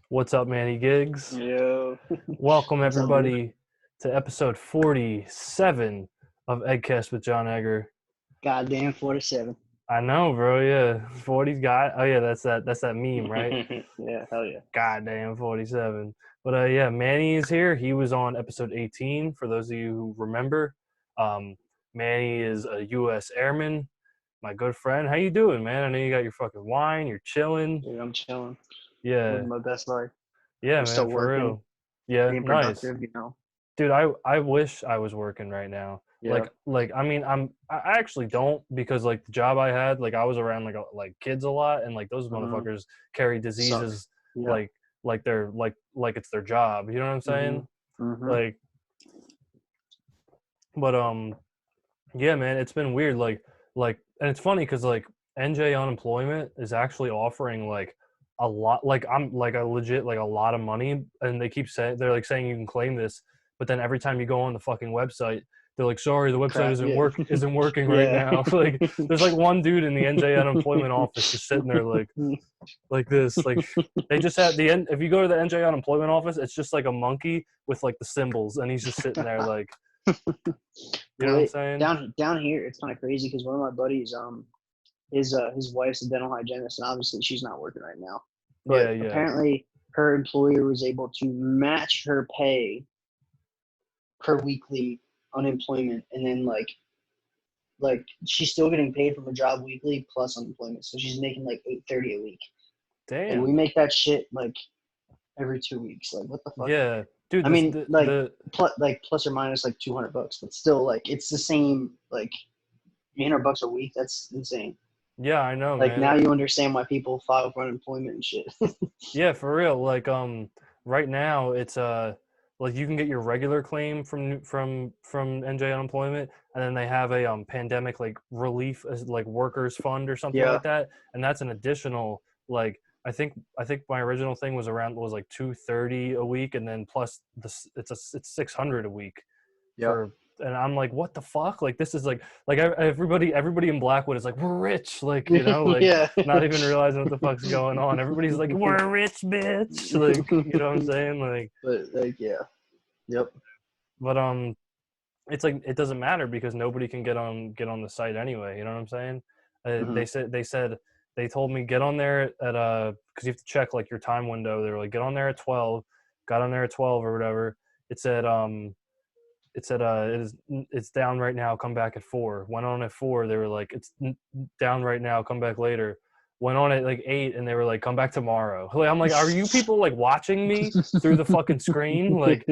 What's up, Manny Gigs? Yo. Welcome, What's up, dude? everybody, to episode 47 of Eggcast with John Egger. Goddamn 47. I know, bro. Yeah, 40's got. Oh yeah, that's that meme, right? Yeah, hell yeah. Goddamn 47. But yeah, Manny is here. He was on episode 18. For those of you who remember, um, Manny is a U.S. Airman. My good friend. How you doing, man? I know you got your fucking wine. You're chilling. Dude, I'm chilling. Yeah, Living my best life. yeah, I'm man, still for working, real. Yeah, being nice. productive. Dude, I wish I was working right now. Yeah. I mean I actually don't because like the job I had, like I was around like kids a lot, and like those Mm-hmm. motherfuckers carry Sucks. diseases Yeah. like they're like it's their job. You know what I'm Mm-hmm. saying? Mm-hmm. Like but yeah, man, it's been weird and it's funny cuz like NJ unemployment is actually offering like a lot, like I'm like a legit like a lot of money, and they keep saying they're like saying you can claim this, but then every time you go on the fucking website, they're like, sorry, the website Crap. Yeah. isn't working right Yeah. now. Like there's like one dude in the NJ unemployment office just sitting there like this. Like they just had the end if you go to the NJ unemployment office, it's just like a monkey with like the symbols, and he's just sitting there like, you know what I'm Well, saying? down here, it's kind of crazy because one of my buddies, his wife's a dental hygienist, and obviously she's not working right now. Yeah, But yeah. apparently, her employer was able to match her pay per weekly unemployment, and then like she's still getting paid from a job weekly plus unemployment, so she's making like 830 a week, and we Damn. make that shit like every 2 weeks. Like what the fuck? Yeah. Dude, I this mean, like the plus or minus like $200, but still like it's the same like $800 a week. That's insane. yeah, I know, Like now man. you understand why people file for unemployment and shit. Yeah, for real. Like right now it's like you can get your regular claim from NJ unemployment, and then they have a pandemic like relief as like workers fund or something Yeah. like that, and that's an additional like I think my original thing was like 230 a week, and then plus it's 600 a week Yep. for, and I'm like, what the fuck? Like this is like everybody in Blackwood is like, we're rich, like, you know, like Yeah. not even realizing what the fuck's going on. Everybody's like, we're rich, bitch. Like, you know what I'm saying? Like, But like yeah. Yep. but it's like it doesn't matter because nobody can get on the site anyway. You know what I'm saying? Hmm. They said they told me get on there at because you have to check like your time window. They were like, get on there at 12. Got on there at 12 or whatever. It said it's down right now, come back at 4. Went on at 4, they were like, it's down right now, come back later. Went on at like 8, and they were like, come back tomorrow. Like, I'm like, are you people like watching me through the fucking screen? Like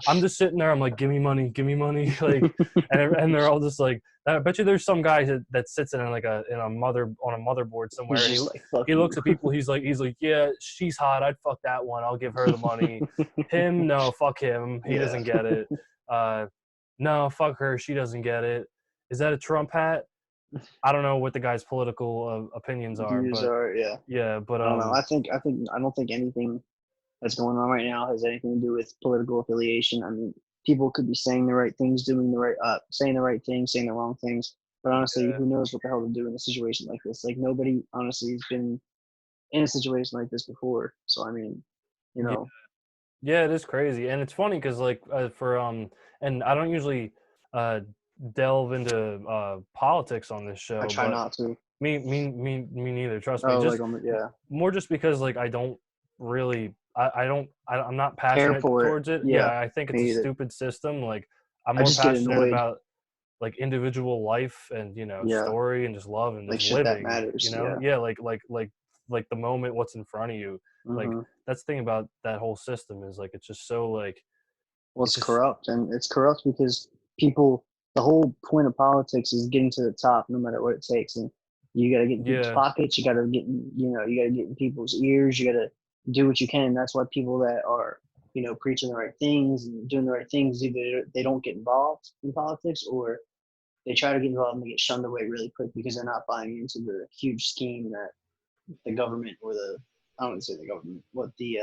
I'm just sitting there, I'm like, give me money, give me money. Like, and they're all just like, I bet you there's some guy that sits in like a mother on a motherboard somewhere, He's and just like fuck he you. looks at people, he's like, yeah, she's hot, I'd fuck that one, I'll give her the money. Him, no, fuck him, he Yeah. doesn't get it. uh no, fuck her, she doesn't get it. Is that a Trump hat? I don't know what the guy's political opinions are, Views but are yeah. yeah, but I don't know. I don't think anything that's going on right now has anything to do with political affiliation. I mean, people could be saying the right things, doing the right, saying the right things, saying the wrong things. But honestly, yeah, who knows what the hell to do in a situation like this? Like nobody honestly has been in a situation like this before. So I mean, you yeah, know, yeah, it is crazy, and it's funny because like for and I don't usually uh delve into politics on this I show, try but not to. me neither. Trust me, Oh, like just on the yeah, more just because like I don't really I'm not care passionate for it. towards it. Yeah, Yeah, I think it's a me either. stupid system. Like I'm I more just get passionate annoyed. about like individual life and Yeah, story and just love and like just shit that living, matters. Yeah. yeah, like the moment, what's in front of you. Like Hmm. that's the thing about that whole system is like it's just so like Well, it's it's just corrupt, and it's corrupt because people. The whole point of politics is getting to the top, no matter what it takes, and you got to get in people's yeah, pockets. You got to get, you got to get in people's ears. You got to do what you can. And that's why people that are, preaching the right things and doing the right things, either they don't get involved in politics, or they try to get involved and they get shunned away really quick because they're not buying into the huge scheme that the government or the I don't want to say the government, what the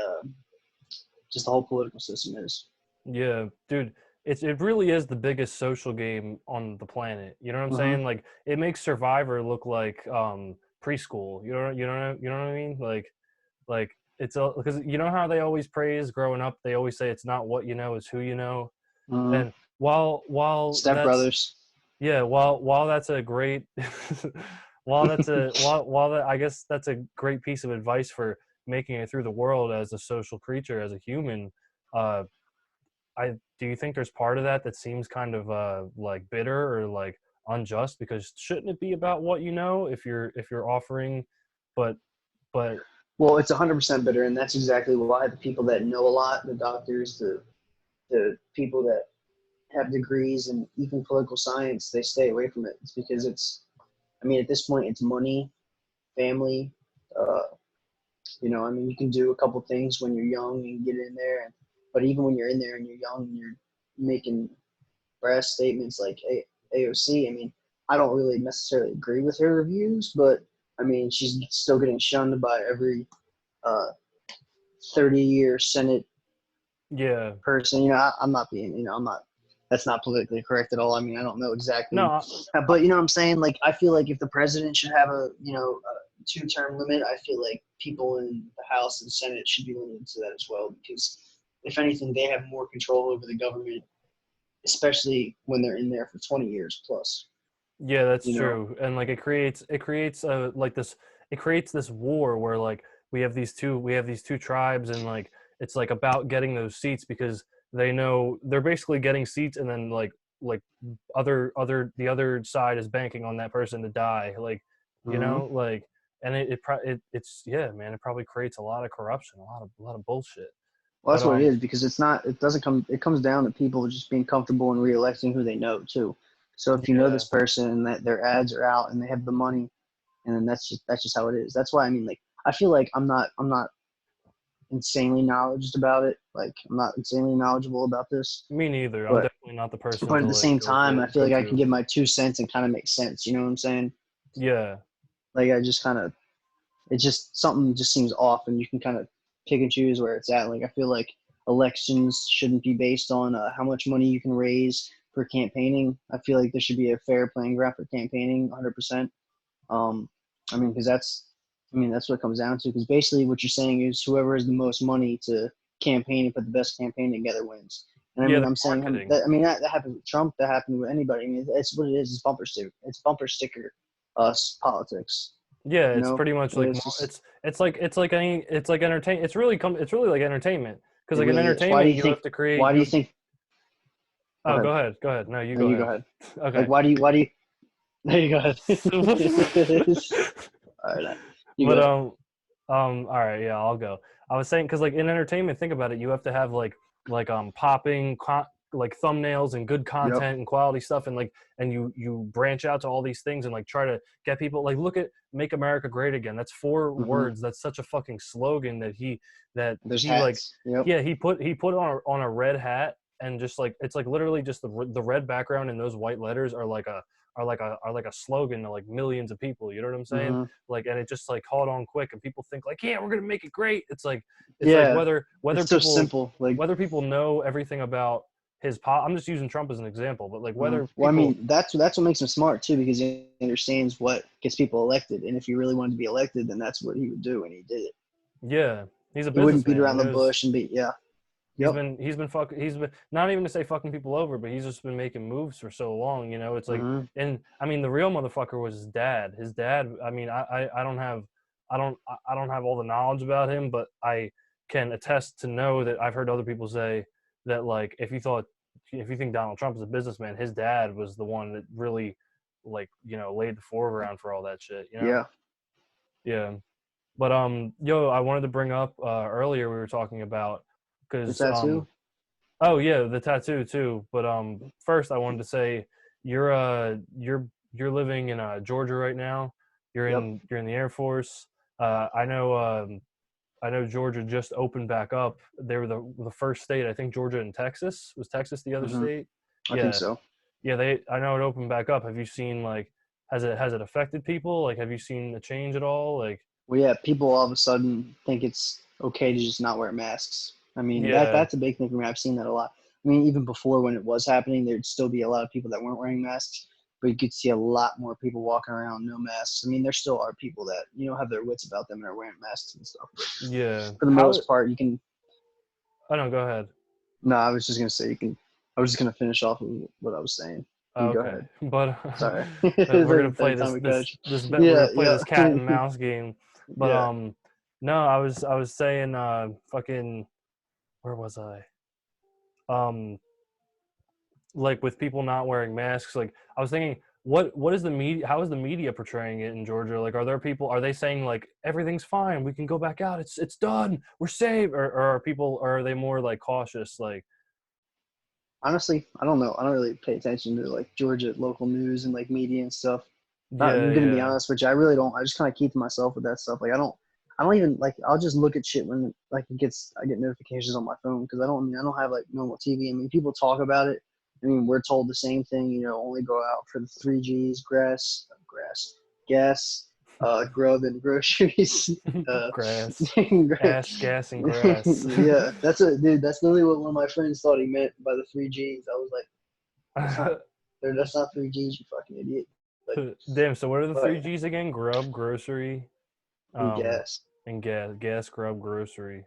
just the whole political system is. yeah, dude, it really is the biggest social game on the planet. You know what I'm Hmm. saying? Like it makes Survivor look like preschool. You know what I mean? Like it's a because you know how they always praise growing up. They always say it's not what you know, it's who you know. Mm-hmm. And while Step that's Brothers. yeah, while that's a great while that I guess that's a great piece of advice for making it through the world as a social creature, as a human. Uh, I do you think there's part of that that seems kind of like bitter or like unjust because shouldn't it be about what you know if you're offering, but but Well, it's 100% bitter, and that's exactly why the people that know a lot, the doctors, the people that have degrees and even political science, they stay away from it. It's because I mean, at this point, it's money, family. Uh, I mean, you can do a couple things when you're young and get in there, but even when you're in there and you're young and you're making brass statements like AOC, I mean, I don't really necessarily agree with her reviews, but I mean, she's still getting shunned by every uh, 30-year Senate yeah. person. I'm not being, I'm not, that's not politically correct at all. I mean, I don't know exactly, No, but you know what I'm saying? Like, I feel like if the president should have a 2-term limit, I feel like people in the House and Senate should be limited to that as well, because if anything, they have more control over the government, especially when they're in there for 20 years plus, yeah, that's you know? true. And like it creates like this it creates this war where like we have these two tribes and like it's like about getting those seats because they know they're basically getting seats and then like the other side is banking on that person to die. Like, you Mm-hmm. know, like and it's yeah, man, it probably creates a lot of corruption, a lot of bullshit. Well, But that's what it is, because it comes down to people just being comfortable and reelecting who they know too. So if you know yeah. this person and that their ads are out and they have the money, and then that's just how it is. That's why, I mean, like, I feel like I'm not insanely knowledgeable about it. Like, I'm not insanely knowledgeable about this, Me neither. I'm but definitely not the person but to at the like same time, I feel go like I can to. give my 2 cents and kind of make sense. You know what I'm saying? Yeah. Like, I just kind of it just something just seems off, and you can kind of pick and choose where it's at. Like, I feel like elections shouldn't be based on how much money you can raise for campaigning. I feel like there should be a fair playing ground for campaigning, 100%. Um, I mean, because that's what it comes down to. Because basically, what you're saying is whoever has the most money to campaign and put the best campaign together wins. And I Yeah, mean, the I'm saying marketing. that happened with Trump. That happened with anybody. I mean, it's what it is. It's bumper sticker. It's bumper sticker, politics. Yeah, You it's know, pretty much like it's just it's like entertain. It's really like entertainment because it like in really is. Why do entertainment you you have think? to create. Why do You you have to. think? Go Oh, ahead. go ahead. No, you No, go you go ahead. ahead. Like, Okay. why do you? There you go. All right, you But good? all right, yeah, I'll go. I was saying because like in entertainment, think about it. You have to have like popping like thumbnails and good Yep. content and quality stuff, and like and you branch out to all these things and like try to get people like look at "Make America Great Again." That's 4 Mm-hmm. words. That's such a fucking slogan that There's he like hats. Yep. yeah he put on a red hat and just like it's like literally just the red background and those white letters are like a slogan to like millions of people. You know what I'm saying? Mm-hmm. Like and it just like caught on quick and people think like yeah we're gonna make it great. It's like Yeah, it's so simple. Like, whether people know everything about I'm just using Trump as an example, but like whether well, I people mean, that's what makes him smart too, because he understands what gets people elected, and if he really wanted to be elected, then that's what he would do, and he did it. yeah he's a He wouldn't beat businessman. He around the knows bush and be, yeah, yep. he's been not even to say fucking people over, but he's just been making moves for so long. You know, it's like Mm-hmm. and I mean the real motherfucker was his dad. His dad. I mean I don't have I don't have all the knowledge about him, but I can attest to know that I've heard other people say that like if you think Donald Trump is a businessman, his dad was the one that really like you know laid the foreground for all that shit. You know, Yeah, yeah. But yo, I wanted to bring up earlier we were talking about the because tattoo. oh yeah, the tattoo too. But first I wanted to say you're you're living in Georgia right now. Yep. You're in the Air Force. I know Georgia just opened back up. They were the first state. I think Georgia and Texas was Texas the other Mm-hmm. state. I think Yeah, so. yeah. I know it opened back up. Have you seen like has it affected people? Like have you seen a change at all? Like Well, yeah, people all of a sudden think it's okay to just not wear masks. I mean, yeah, that's a big thing for me. I've seen that a lot. I mean, even before when it was happening, there'd still be a lot of people that weren't wearing masks. but you could see a lot more people walking around no masks. I mean, there still are people that have their wits about them and are wearing masks and stuff. But Yeah. for the most part, you can. Oh no, go ahead. No, I was just gonna say you can. I was just gonna finish off with what I was saying. You go Okay, ahead. but Sorry. we're gonna play Third time we coach. we're Yeah, gonna play yeah, this cat and mouse game. But yeah. no, I was saying fucking where was I? Um, like with people not wearing masks, like I was thinking, what is the media? How is the media portraying it in Georgia? Like, are they saying like everything's fine, we can go back out, it's done, we're safe, or are people, or are they more like cautious, like? Honestly, I don't know. I don't really pay attention to like Georgia local news and like media and stuff. Yeah, I'm gonna be yeah, honest with you. I really don't. I just kind of keep to myself with that stuff. Like I don't even like. I'll just look at shit when like I get notifications on my phone because I don't have like normal TV. I mean, people talk about it. I mean, we're told the same thing. Only go out for the 3 Gs: gas, grub, and groceries. grass, Yeah, gas, and grass. that's a dude. That's literally what one of my friends thought he meant by the 3 Gs. I was like, that's not. That's not 3 Gs. You fucking idiot. Like, Damn. So what are the but three G's again? Grub, grocery, and um, gas. and gas. Gas, grub, grocery.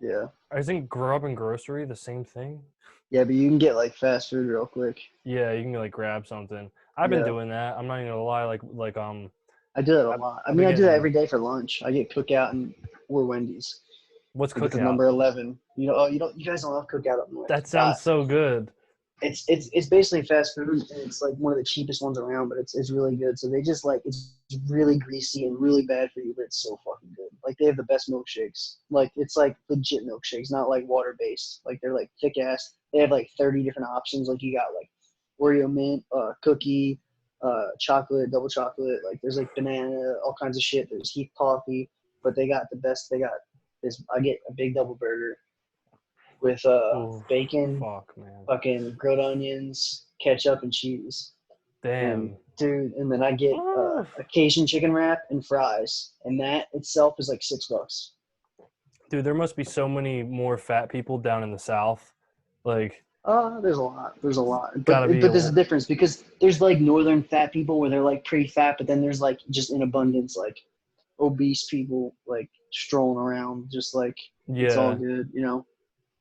Yeah. Isn't grub and grocery the same thing? Yeah, but you can get like fast food real quick. Yeah, you can like grab something. I've been Yeah. doing that. I'm not even gonna lie. I do that a I've, lot. I I've mean, been I do that getting every day for lunch. I get cookout and or Wendy's. what's I get the cookout. number 11. You guys don't have cookout up north. That sounds so good. It's basically fast food and it's like one of the cheapest ones around, but it's really good. So they just like it's really greasy and really bad for you, but it's so fucking good. Like they have the best milkshakes. Like it's like legit milkshakes, not like water based. Like they're like thick ass. They have like 30 different options. Like you got like Oreo mint, cookie, chocolate, double chocolate. Like there's like banana, all kinds of shit. There's heat coffee, but they got the best. They got this. I get a big double burger with Oh, bacon, fuck, man. fucking grilled onions, ketchup, and cheese. And Damn. dude, and then I get Oh. a Cajun chicken wrap and fries, and that itself is like $6. Dude, there must be so many more fat people down in the South. Like, There's a lot. There's a lot. But gotta be but there's a difference because there's like northern fat people where they're like pretty fat, but then there's like just in abundance like obese people like strolling around, just like it's all yeah, good,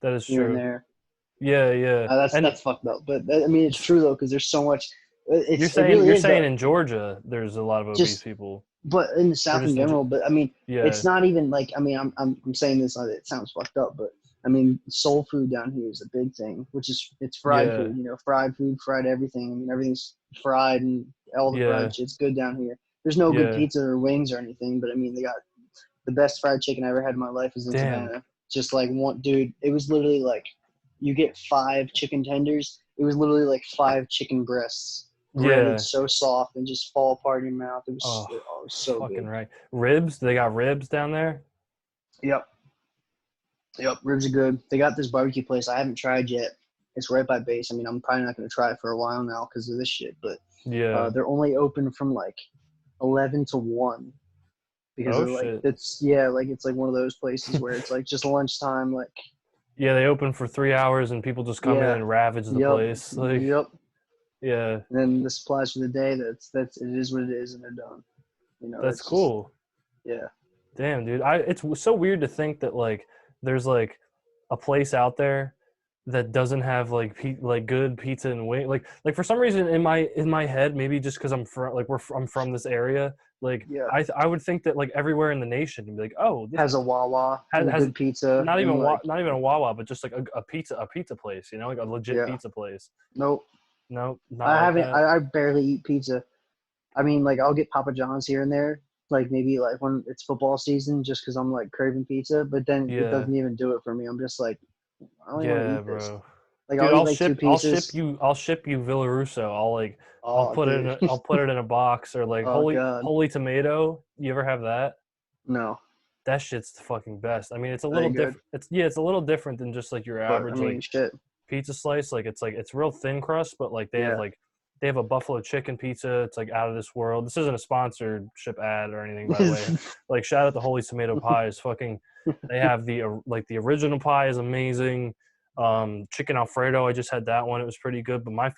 that is here and true. there. Yeah, yeah. And That's fucked up, but I mean it's true though because there's so much. It you're really is saying though. in Georgia there's a lot of obese Just people, but in the or South in just general. But I mean, yeah, it's not even like I mean, I'm saying this. It sounds fucked up, but I mean, soul food down here is a big thing, which is it's fried yeah, food. Fried food, fried everything. I mean, everything's fried and all the yeah, fried shit's good down here. There's no good yeah. pizza or wings or anything, but I mean, they got the best fried chicken I ever had in my life is in Damn. Savannah. Just like one dude, it was literally like you get 5 chicken tenders. It was literally like 5 chicken breasts breaded Yeah. so soft and just fall apart in your mouth. Oh, It was so fucking good. right. Ribs? They got ribs down there? Yep. Yep. Ribs are good. They got this barbecue place I haven't tried yet. It's right by base. I mean, I'm probably not going to try it for a while now because of this shit, but Yeah. they're only open from like 11 to 1 because Oh they're like, shit. it's like one of those places where it's like just lunchtime. Like, Yeah, they open for 3 hours and people just come in yeah. and ravage the Yep. place. Like, Yep. yeah, And then the supplies for the day, it is what it is and they're done. that's It's just, cool. yeah. Damn, dude. It's so weird to think that like there's like a place out there that doesn't have like like good pizza and wing. Like for some reason in my head, maybe just because I'm from like I'm from this area, like Yeah. I would think that like everywhere in the nation, you'd be like, oh, this Has a Wawa and has good pizza not and even like, not even a Wawa, but just like a pizza place, like a legit yeah. pizza place. Nope. No, not I like haven't, that. I barely eat pizza. I mean, like I'll get Papa John's here and there, like maybe like when it's football season, just because I'm like craving pizza. But then it Yeah, doesn't even do it for me. I'm just like, I don't even want to yeah, eat this. bro. Like Dude, I'll eat like two pieces. I'll ship you Villaruso. Oh, dude. I'll put it in a box, or like Oh God. holy tomato. You ever have that? No, That shit's the fucking best. I mean, it's a that little ain't good. different. It's a little different than just like your But I average mean, like shit. pizza slice. Like it's real thin crust, but Yeah. they have a buffalo chicken pizza. It's like out of this world. This isn't a sponsorship ad or anything, by the way. Like shout out to Holy Tomato Pies. Fucking, they have the like the original pie is amazing. Chicken Alfredo, I just had that one. It was pretty good. But my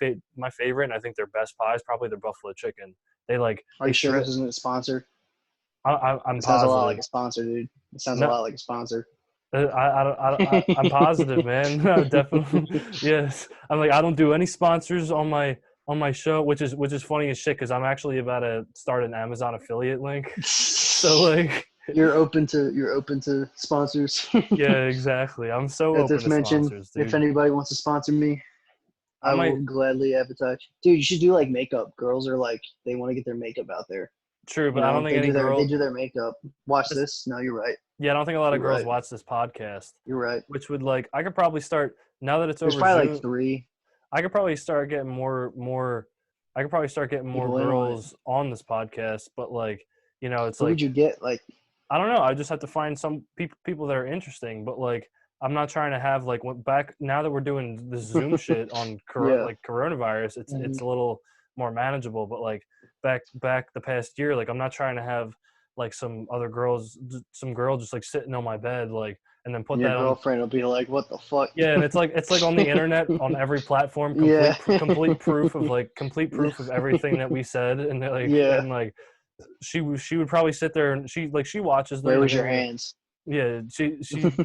favorite, and I think their best pie is probably their buffalo chicken. They like Are they you sure shit this it. isn't a sponsor? I'm It sounds a lot like positive. a sponsor, dude. It sounds a No, lot like a sponsor. I'm positive, man. Definitely, yes. I'm like, I don't do any sponsors on my show, which is funny as shit because I'm actually about to start an Amazon affiliate link. So like, You're open to sponsors. yeah, exactly. I'm so At open this to mention, sponsors, if dude. anybody wants to sponsor me, I I will might. gladly advertise. Dude, you should do like makeup. Girls are like they want to get their makeup out there. True, You but I don't know, think any they girl. do their makeup. Watch this. No, you're right. Yeah, I don't think a lot of You're girls right. watch this podcast, You're right. which would like I could probably start now that it's There's over probably like Zoom. 3 I could probably start getting more. I could probably start getting more people in on it. girls on this podcast, but like it's Who would like you get? Like, I don't know. I just have to find some people that are interesting, but like I'm not trying to have like back now that we're doing this Zoom shit on yeah. like coronavirus. It's Mm-hmm. a little more manageable, but like back the past year, like I'm not trying to have like some girl just like sitting on my bed like and then put Your that on. girlfriend will be like, "What the fuck?" Yeah, and it's like on the internet on every platform, yeah. complete proof of everything that we said, and they're like yeah. and like she would probably sit there and she watches them Where like was your hands? yeah, she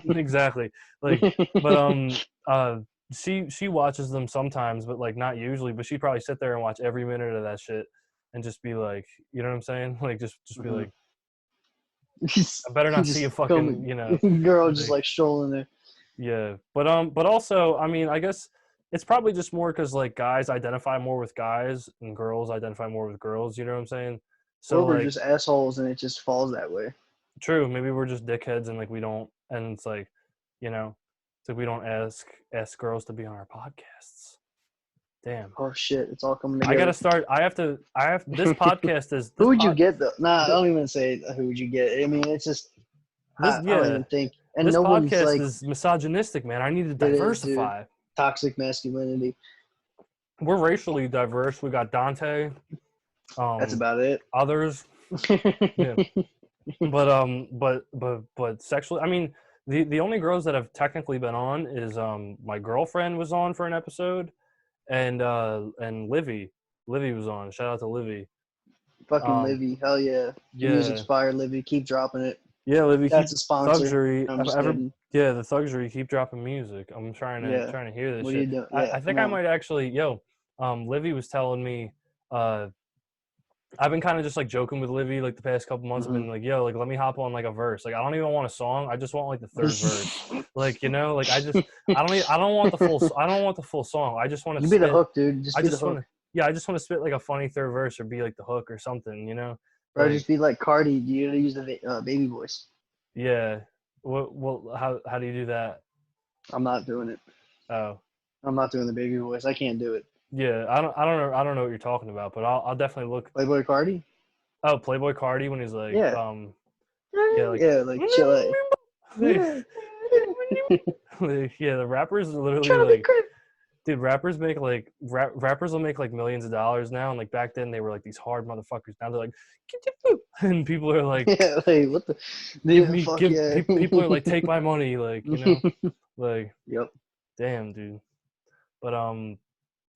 exactly. Like but she watches them sometimes, but like not usually, but she'd probably sit there and watch every minute of that shit and just be like, you know what I'm saying? Like just be Mhm. like I better not see a just fucking, coming, girl, just like like strolling there. yeah. But also, I mean, I guess it's probably just more cuz like guys identify more with guys and girls identify more with girls, you know what I'm saying? Or So we're like just assholes, and it just falls that way. true, maybe we're just dickheads and like we don't and it's like, you know, it's like we don't ask girls to be on our podcasts. Damn. Oh shit, it's all coming I gotta together. start. I have. This podcast is Who this would you pod. get though? Nah, I don't even say who would you get. I mean, it's just This I don't yeah. even think, and This no one's podcast like is misogynistic, man. I need to it is, dude. diversify. Toxic masculinity. We're racially diverse. We got Dante, That's um, about it. others, yeah. But sexually, I mean, the only girls that have technically been on is my girlfriend was on for an episode, and Livy. Livy was on. Shout out to Livy. Fucking Um, Livy, hell yeah. Your music's yeah. fire, Livy. Keep dropping it. Yeah, Livy, That's keep a sponsor. Thuggery. I'm just kidding. Yeah, the Thuggery keep dropping music. I'm Yeah. trying to hear this What are you shit. doing? Yeah, I think come I on. might actually. Livy was telling me. Uh, I've been kind of just like joking with Livy like the past couple months. I've Mm-hmm. been like, yo, like let me hop on like a verse. Like I don't even want a song. I just want like the third verse. Like like I don't want the full song. I just want to You be the spit. hook, dude. Just I be the just want hook. to. Yeah, I just want to spit like a funny third verse or be like the hook or something. Bro, Like just be like Cardi. You gotta use the baby voice. yeah. How do you do that? I'm not doing it. Oh. I'm not doing the baby voice. I can't do it. Yeah, I don't know what you're talking about, but I'll definitely look. Playboy Cardi? Oh, Playboy Cardi when he's like, Yeah. yeah, like, Yeah, like chill. like, Yeah. yeah, the rappers are literally Trying to be like, crib. dude, rappers make like rappers will make like millions of dollars now, and like back then they were like these hard motherfuckers. Now they're like, get your food, and people are like, Yeah, like what the fuck yeah. people are like, take my money, like like, Yep. damn, dude. But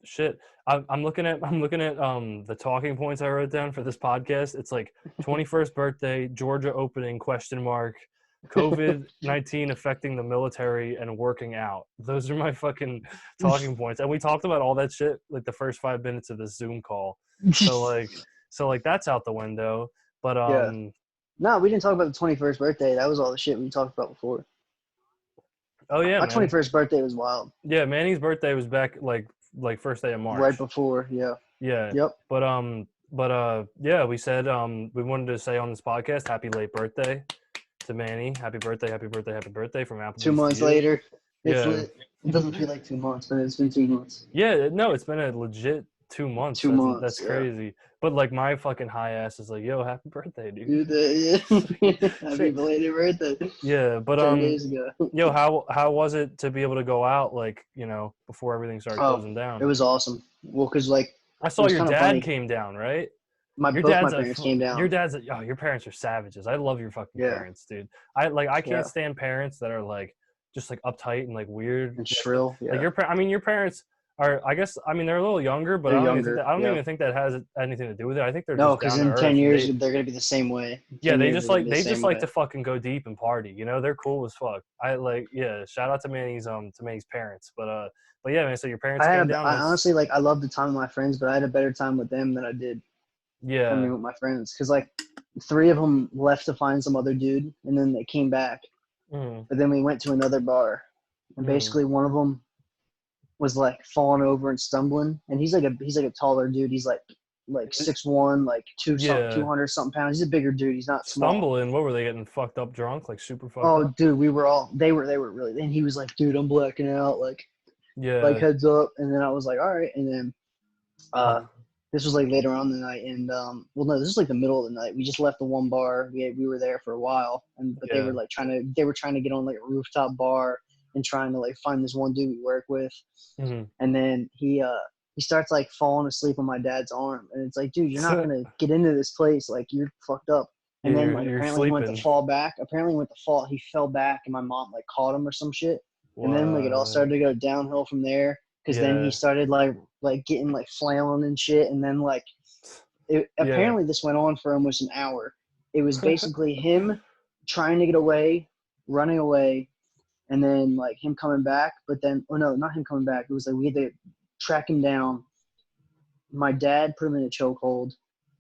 shit, I'm looking at the talking points I wrote down for this podcast. It's like 21st birthday, Georgia opening ? COVID-19 affecting the military and working out. Those are my fucking talking points, and we talked about all that shit like the first 5 minutes of this Zoom call. So like that's out the window. But Yeah. No, we didn't talk about the 21st birthday. That was all the shit we talked about before. Oh yeah, My man. 21st birthday was wild. Yeah, Manny's birthday was back like first day of March. Right before, yeah. Yeah. Yep. But yeah, we said we wanted to say on this podcast, happy late birthday to Manny. Happy birthday from Applebee's. 2 months later. It's Yeah. lit. It doesn't feel like 2 months, but it's been 2 months. Yeah, no, it's been a legit 2 months. 2 months. That's yeah. crazy. But like my fucking high ass is like, yo, happy birthday, dude. Yeah. Happy belated birthday. Yeah, but 10 days ago. yo, how was it to be able to go out like, before everything started closing down? It was awesome. Well, because like I saw your dad funny. came down, right? Both my parents came down. Your parents are savages. I love your fucking parents, dude. I can't stand parents that are like just like uptight and like weird And shrill. like Yeah. your parents are, I guess, I mean, they're a little younger, but They're I younger. don't Yep. even think that has anything to do with it. I think they're No, just because down to in 10 earth. years they're gonna be the same way. In Yeah, 10 years they're gonna be the they same just like way. to fucking go deep and party. You know, they're cool as fuck. I like, yeah. Shout out to Manny's parents, but yeah, man. So your parents came down. I honestly like I love the time with my friends, but I had a better time with them than I did. Yeah. With my friends, because like 3 of them left to find some other dude, and then they came back. Mm, But then we went to another bar, and mm, basically one of them was like falling over and stumbling, and he's like a taller dude. He's like 6'1", like yeah. 200 something pounds. He's a bigger dude. He's not small. Stumbling. What were they getting fucked up, drunk, like super fucked Oh, up? dude, they were really. And he was like, dude, I'm blacking out, like Yeah. heads up. And then I was like, all right. And then this was like later on in the night, and well, no, this was like the middle of the night. We just left the one bar. We were there for a while, but Yeah. they were trying to get on like a rooftop bar and trying to like find this one dude we work with. Mm-hmm. And then he starts like falling asleep on my dad's arm, and it's like, dude, you're not gonna get into this place, like you're fucked up. And then like You're apparently he went to sleeping. fall back. Apparently he went to fall. He fell back, and my mom like caught him or some shit. And then like it all What? started to go downhill from there. Because then he Yeah. started like getting like flailing and shit, and then like Yeah. apparently this went on for almost an hour. It was basically him trying to get away, running away, and then like him coming back. But then, oh no, not him coming back. It was like we had to track him down. My dad put him in a chokehold.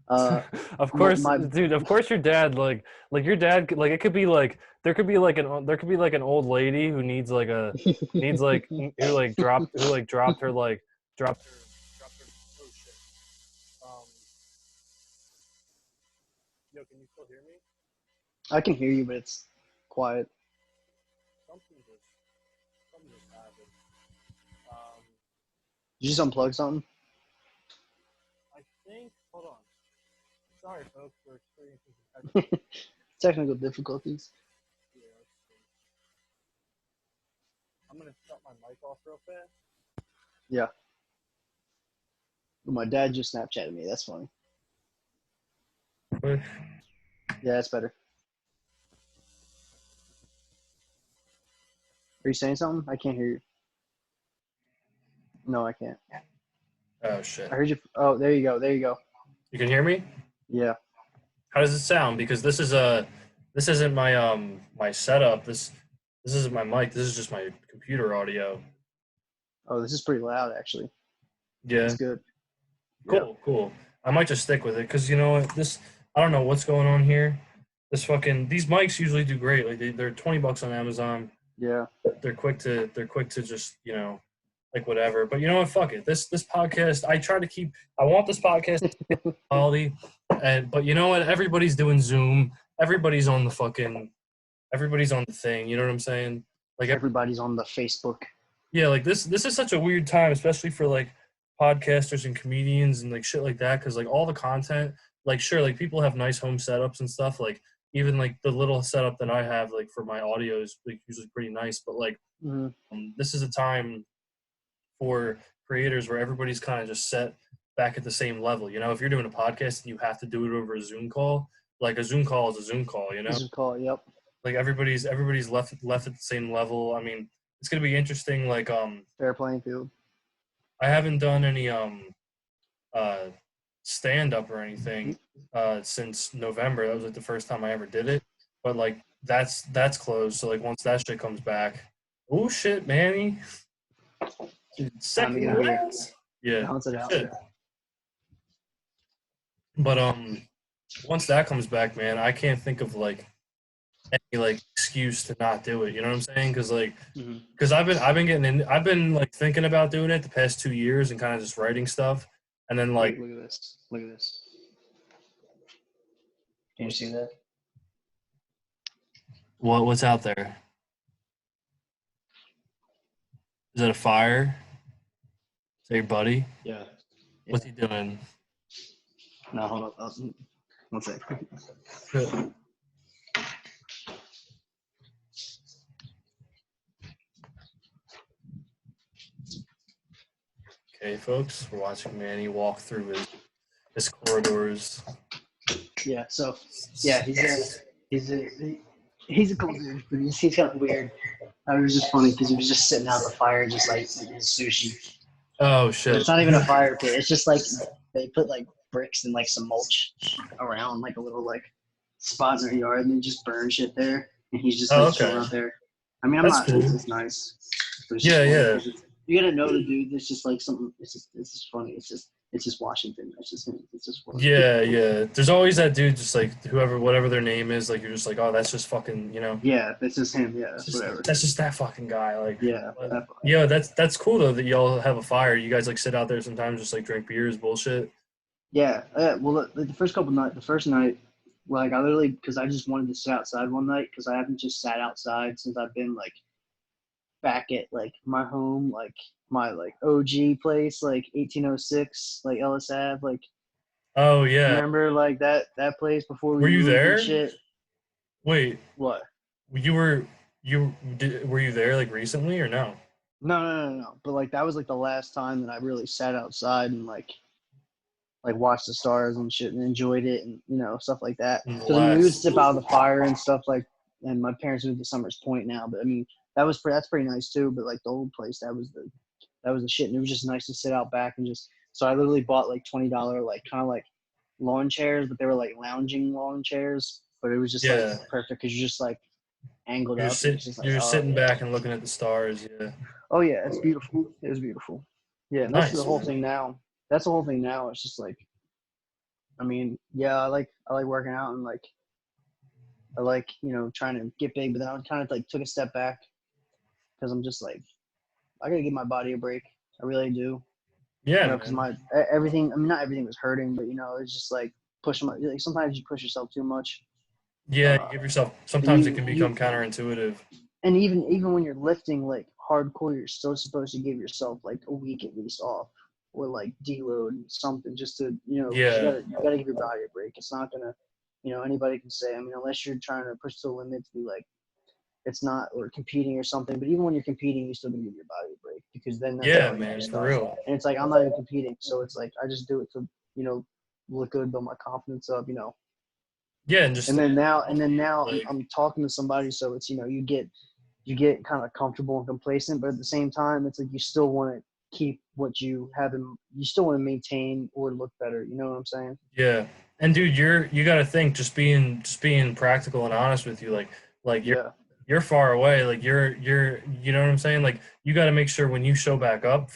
Of course, My dude. Of course, your dad like your dad like it could be like there could be like an old lady who needs like a needs like who like dropped her like dropped her. Oh shit. Um. Yo, can you still hear me? I can hear you, but it's quiet. Something just happened. Um. Did you just unplug something? I think. Hold on. Sorry, folks. We're experiencing some Technical difficulties. yeah, I'm gonna shut my mic off real fast. Yeah. My dad just Snapchatted me. That's funny. What? Yeah, that's better. Are you saying something? I can't hear you. No, I can't. Oh shit. I heard you. Oh, there you go. There you go. You can hear me? Yeah. How does it sound? Because this isn't my my setup. This isn't my mic. This is just my computer audio. Oh, this is pretty loud, actually. Yeah. That's good. Cool, cool. I might just stick with it because you know what? I don't know what's going on here. These mics usually do great. Like they're $20 on Amazon. Yeah. They're quick to just, you know, like whatever. But you know what? Fuck it. This podcast, I want this podcast to be quality, but you know what? Everybody's doing Zoom. Everybody's on the thing. You know what I'm saying? Like Everybody's on the Facebook. yeah, like this is such a weird time, especially for like podcasters and comedians and like shit like that, because like all the content, like sure, like people have nice home setups and stuff, like even like the little setup that I have like for my audio is like usually pretty nice, but like this is a time for creators where everybody's kind of just set back at the same level. You know, if you're doing a podcast and you have to do it over a Zoom call, like a Zoom call is a Zoom call, you know? This is called, yep. Like everybody's left at the same level. I mean, it's gonna be interesting. Like Fair playing field. I haven't done any stand up or anything since November. That was like the first time I ever did it. But like that's closed. So like once that shit comes back, oh shit, Manny. Second class. Yeah. Bounce it out. Shit. But once that comes back, man, I can't think of like any like excuse to not do it. You know what I'm saying? Because like, because I've been like thinking about doing it the past 2 years and kind of just writing stuff, and then like, look at this. Look at this. Can you see that? what's out there? Is that a fire? Is that your buddy? Yeah. What's he doing? No, hold on. One second. Okay, folks, we're watching Manny walk through his corridors. Yeah. So yeah, he's He's a cool dude, but he's kind of weird. It was just funny because he was just sitting out the fire, just like eating his sushi. Oh But shit. it's not even a fire pit. It's just like they put like bricks and like some mulch around like a little like spot in their yard, and they just burn shit there. And he's just Oh, like okay. chilling out there. I mean, I'm That's not. cool. It's nice, but it's just Yeah, funny yeah. because you gotta know the dude. It's just like something. It's just funny. It's just Washington. It's just him. It's just funny. Yeah, yeah. There's always that dude, just like whoever, whatever their name is, like you're just like, oh, that's just fucking, Yeah, that's just him. Yeah, that's whatever. that's just that fucking guy. Like, Yeah, yeah, that's cool though that y'all have a fire. You guys like sit out there sometimes, just like drink beers, bullshit. yeah. Well, the first couple nights, the first night, like I literally because I just wanted to sit outside one night because I haven't just sat outside since I've been like back at like my home, like my like OG place, like 1806, like Ellis Ave, like Oh yeah. remember like that place before we Were you moved and there? shit. Wait, What? you were were you there like recently or no? No. But like that was like the last time that I really sat outside and like watched the stars and shit and enjoyed it and stuff like that. Because I mean we would step out of the fire and stuff like, and my parents moved to Summers Point now, but I mean that's pretty nice too. But like the old place, that was the shit, and it was just nice to sit out back and just. So I literally bought like $20 like kind of like lawn chairs, but they were like lounging lawn chairs. But it was just like Yeah. perfect because you're just like angled up. And it's just like, You're oh sitting yeah. back and looking at the stars. Yeah. Oh yeah, it's beautiful. It was beautiful. Yeah, and that's Nice. the whole thing now. That's the whole thing now. It's just like, I mean, yeah, I like working out and like I like trying to get big, but then I kind of like took a step back because I'm just like I gotta give my body a break. I really do. Yeah, Because man. everything. I mean, not everything was hurting, but it's just like pushing. Like sometimes you push yourself too much. Yeah, you give yourself. And Sometimes it can become counterintuitive. and even when you're lifting like hardcore, you're still supposed to give yourself like a week at least off, or like deload something just to 'cause Yeah. you gotta give your body a break. It's not gonna anybody can say. I mean, unless you're trying to push to the limit to be like it's not or competing or something. But even when you're competing, you still gonna give your body a break because then that's Yeah, all you man, stuff. for real. And it's like I'm not even competing, so it's like I just do it to look good, build my confidence up, Yeah, and just and then now like I'm talking to somebody, so it's you get kind of comfortable and complacent, but at the same time, it's like you still want to keep what you have, and you still want to maintain or look better. You know what I'm saying? yeah. And dude, you got to think just being practical and honest with you, like Yeah. you're far away, like you're you know what I'm saying? Like you got to make sure when you show back up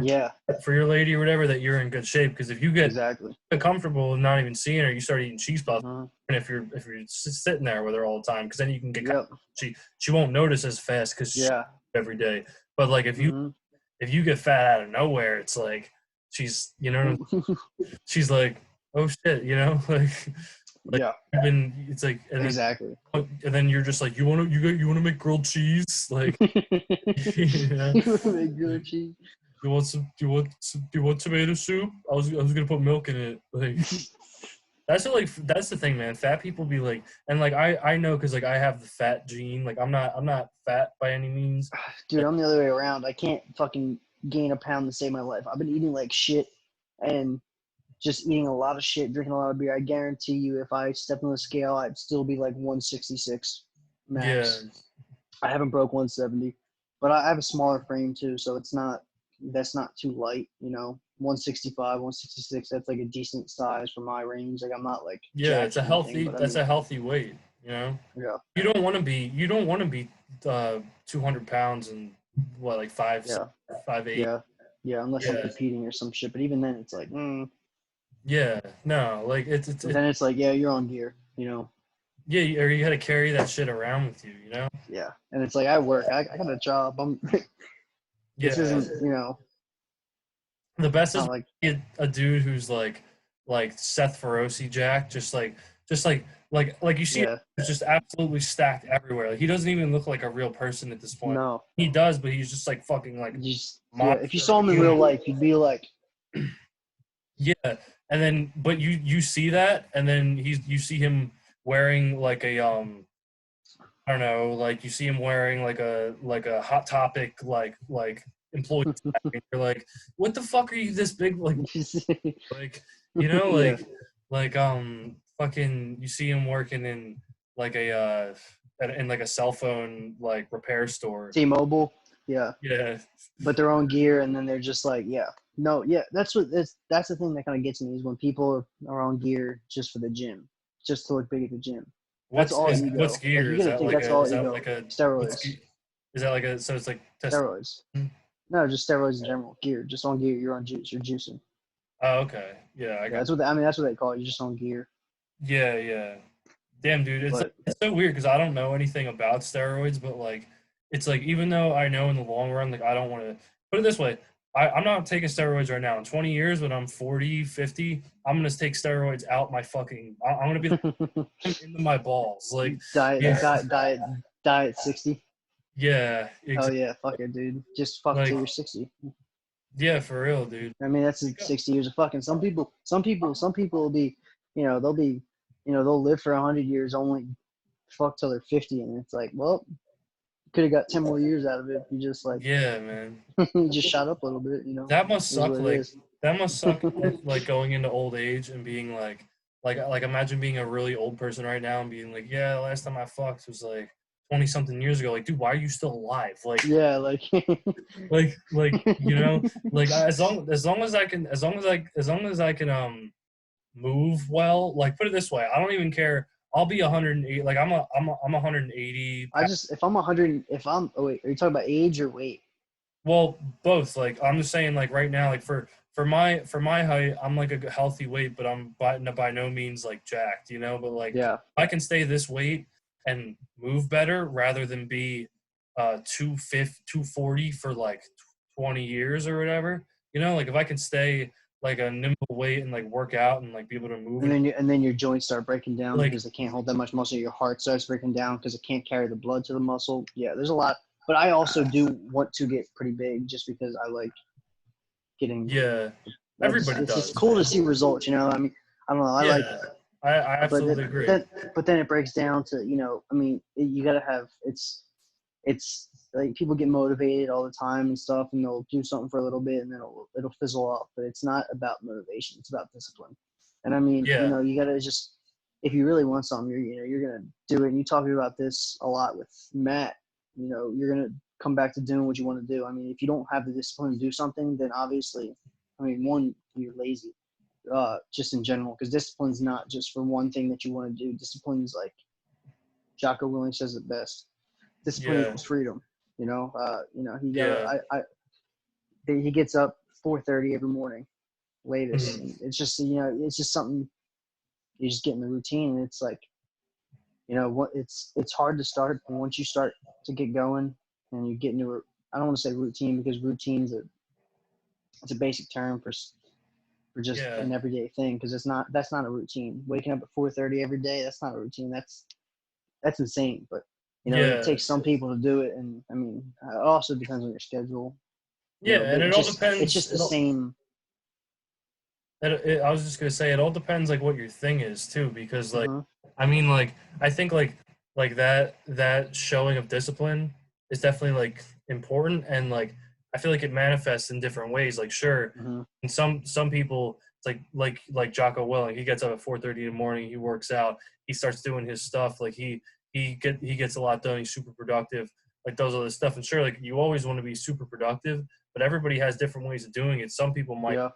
Yeah. for your lady or whatever that you're in good shape because if you get Exactly. comfortable and not even seeing her, you start eating cheese puffs. Uh-huh. And if you're sitting there with her all the time, because then you can get Yep. she won't notice as fast because Yeah. every day. But like Mm-hmm. if you get fat out of nowhere, it's like she's she's like, oh shit, like Yeah. even it's like Exactly. and then you're just like you want to make grilled cheese like yeah. You want to make grilled cheese? Do you want tomato soup? I was gonna put milk in it like. That's the thing, man. Fat people be like, and like I know because like I have the fat gene. Like I'm not fat by any means. Dude, I'm the other way around. I can't fucking gain a pound to save my life. I've been eating like shit and just eating a lot of shit, drinking a lot of beer. I guarantee you, if I stepped on the scale, I'd still be like 166 max. Yeah, I haven't broke 170, but I have a smaller frame too, so that's not too light. 165, 166. That's like a decent size for my range. Like I'm not like yeah. jacked It's a or anything, healthy. but I That's mean, a healthy weight. yeah, You don't want to be. You don't want to be 200 pounds and what like yeah, 5'8". yeah. Unless I'm Yeah, competing or some shit, but even then, it's like, yeah. No, like it's then it's like, yeah, you're on gear. yeah. Or you got to carry that shit around with you. Yeah, and it's like I work. I got a job. This Yeah. isn't. The best is Not like a dude who's like Seth Ferosi Jack, just like you see, yeah. it's just absolutely stacked everywhere. Like, he doesn't even look like a real person at this point. No, He does, but he's just like fucking like yeah. If you monster. saw him in real life, you'd be like, Yeah, and then but you see that, and then you see him wearing like a I don't know, like you see him wearing like a Hot Topic like employee tag, and you're like, what the fuck are you this big like yeah, like fucking you see him working in like a in like a cell phone like repair store. T-Mobile, yeah. Yeah. But their own gear, and then they're just like, yeah, no, yeah. That's the thing that kind of gets me is when people are on gear just for the gym, just to look big at the gym. That's all What's ego. Like gear? you got to think that's all Is that ego. like a Steroids, is that like a so it's like test? steroids. No, just steroids in general. Gear, just on gear. You're on juice. You're juicing. Oh, okay. Yeah, I Yeah, got. that's what I mean. That's what they call it. You're just on gear. Yeah, yeah. Damn, dude, it's like, But it's so weird because I don't know anything about steroids, but like it's like even though I know in the long run, like I don't want to put it this way. I'm not taking steroids right now. In 20 years, when I'm 40, 50, I'm gonna take steroids out my fucking. I'm gonna be like, into my balls. Like, diet, yeah, diet 60. yeah, Oh exactly. yeah, fuck it, dude. Just fuck till Like, you're 60. yeah, for real, dude. I mean, that's 60 years of fucking. Some people will be, they'll be, they'll live for 100 years, only fuck till they're 50, and it's like, well, could have got 10 more years out of it if you just like Yeah, man. just shot up a little bit. That must It is suck. what it Like is. that must suck. Like going into old age and being like imagine being a really old person right now and being like, yeah, the last time I fucked was like 20 something years ago. Like, dude, why are you still alive? Yeah, like You know, like as long as I can as long as I can move well. Like put it this way, I don't even care. I'll be 108. Like I'm 180. I just if I'm 100, if I'm oh wait, are you talking about age or weight? Well, both. Like I'm just saying, like right now, like for my height, I'm like a healthy weight, but I'm by no means like jacked, you know. But like Yeah, I can stay this weight and move better rather than be 250, 240 for like 20 years or whatever. You know, like if I can stay like a nimble weight and like work out and like be able to move and and then your joints start breaking down like because they can't hold that much muscle. Your heart starts breaking down because it can't carry the blood to the muscle. Yeah, there's a lot. But I also do want to get pretty big just because I like getting. yeah, everybody It's just does, cool to man. see results. I mean, I don't know. I like, Yeah, I but absolutely agree. then it breaks down to I mean, you got to have it's like people get motivated all the time and stuff, and they'll do something for a little bit, and then it'll fizzle off. But it's not about motivation; it's about discipline. And I mean, Yeah, you got to just if you really want something, you're gonna do it. And you talk about this a lot with Matt. You're gonna come back to doing what you want to do. I mean, if you don't have the discipline to do something, then obviously, I mean, one, you're lazy, just in general, because discipline's not just for one thing that you want to do. Discipline's like Jocko Willink says it best. Discipline yeah, equals freedom. He yeah. he gets up 4:30 every morning, latest, Mhm. and it's just something you just get in the routine. And it's like, what it's hard to start, but once you start to get going and you get into I don't want to say routine because routine's it's a basic term for just Yeah, an everyday thing because that's not a routine. Waking up at 4:30 every day, that's not a routine. That's insane. But it yeah, takes some people to do it, and I mean, it also depends on your schedule. yeah, But and it all it's depends. just the same. I was just gonna say it all depends like what your thing is too, because like Uh-huh. I mean like I think like that showing of discipline is definitely like important, and like I feel like it manifests in different ways. Like sure, Uh-huh. and some people it's like Jocko Willing, he gets up at 4:30 in the morning, he works out, he starts doing his stuff, like he gets a lot done, he's super productive, like those other stuff. And sure, like you always want to be super productive, but everybody has different ways of doing it. Yeah.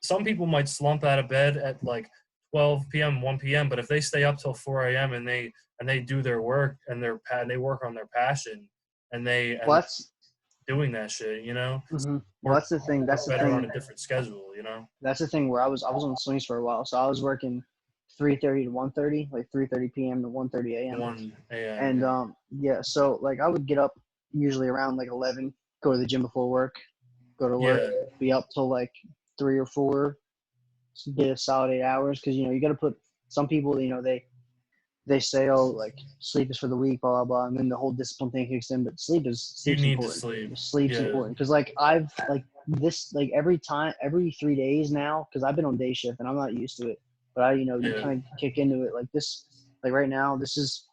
Some people might slump out of bed at like 12 p.m., 1 p.m., but if they stay up till 4 a.m. and they do their work and they work on their passion and Well, that's doing that shit, you know, well, work that's the thing. That's the better on thing. a different schedule, you know. That's the thing where I was on the swings for a while, so I was working 3:30 to 1:30, like 3:30 p.m. to 1:30 a.m. 1 a.m. And Yeah. yeah, so like I would get up usually around like 11, go to the gym before work, go to work, Yeah. be up till like 3 or 4, get a solid 8 hours because you got to put some people they say, oh, like sleep is for the weak, blah blah blah, and then the whole discipline thing kicks in. But You sleep's need to important. sleep. Sleep's Yeah. important because like I've like this like every 3 days now because I've been on day shift and I'm not used to it. But you Yeah. kind of kick into it like this. Like right now, this is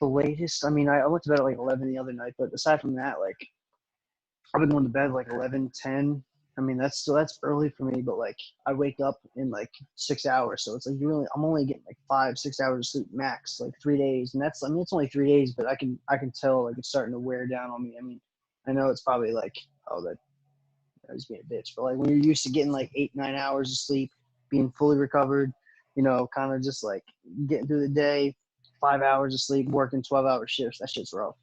the latest. I mean, I went to bed at like 11 the other night, but aside from that, like I've been going to bed like 11, 10. I mean, that's early for me, but like I wake up in like 6 hours, so it's like I'm only getting like 5, 6 hours of sleep max, like 3 days, and I mean it's only 3 days, but I can tell like it's starting to wear down on me. I mean, I know it's probably like, oh, that I was being a bitch, but like when you're used to getting like 8, 9 hours of sleep, being fully recovered, kind of just like getting through the day, 5 hours of sleep, working 12-hour shifts, that shit's rough,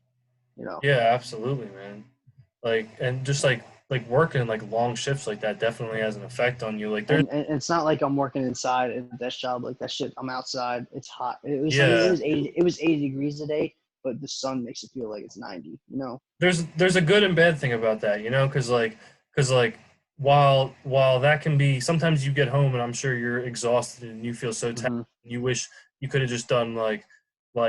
you know. Yeah, absolutely, man. Like, and just like working like long shifts like that definitely has an effect on you. Like, there's And it's not like I'm working inside a desk job like that shit. I'm outside. It's hot. I mean, yeah, 80 degrees today, but the sun makes it feel like it's 90. You know. there's a good and bad thing about that, you know, because like while that can be sometimes you get home and I'm sure you're exhausted and you feel so tired, Hmm. you wish you could have just done like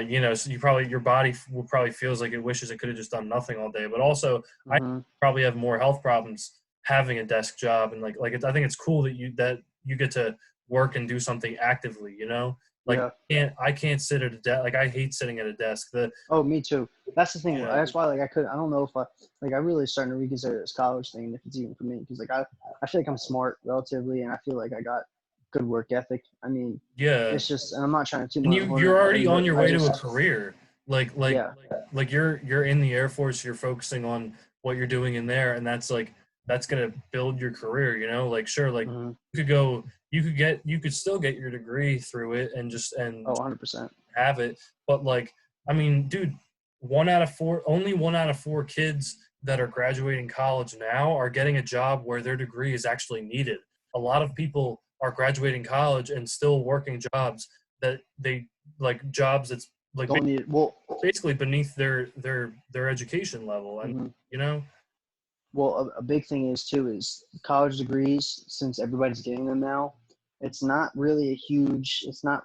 you know, so you probably your body will probably feels like it wishes it could have just done nothing all day. But also, I Hmm. probably have more health problems having a desk job and I think it's cool that you get to work and do something actively, you know. Like Yeah. I can't sit at a desk. Like I hate sitting at a desk. The Oh, me too. That's the thing. yeah That's why like I could. I don't know if I really starting to reconsider this college thing if it's even for me because like I feel like I'm smart relatively and I feel like I got good work ethic. I mean, yeah. it's just and I'm not trying to toot And my own horn or you're already anything, on but your I way to a just career. Like like yeah. like you're in the Air Force, you're focusing on what you're doing in there, and that's gonna build your career, you know? Like sure, like Hmm. you could still get your degree through it and Oh, just 100%. have it. But like I mean, dude, only 1 out of 4 kids that are graduating college now are getting a job where their degree is actually needed. A lot of people are graduating college and still working jobs that they like jobs that's like Don't need it. Well, basically beneath their education level and mhm. you know Well, a big thing is too is college degrees. Since everybody's getting them now, it's not really a huge. It's not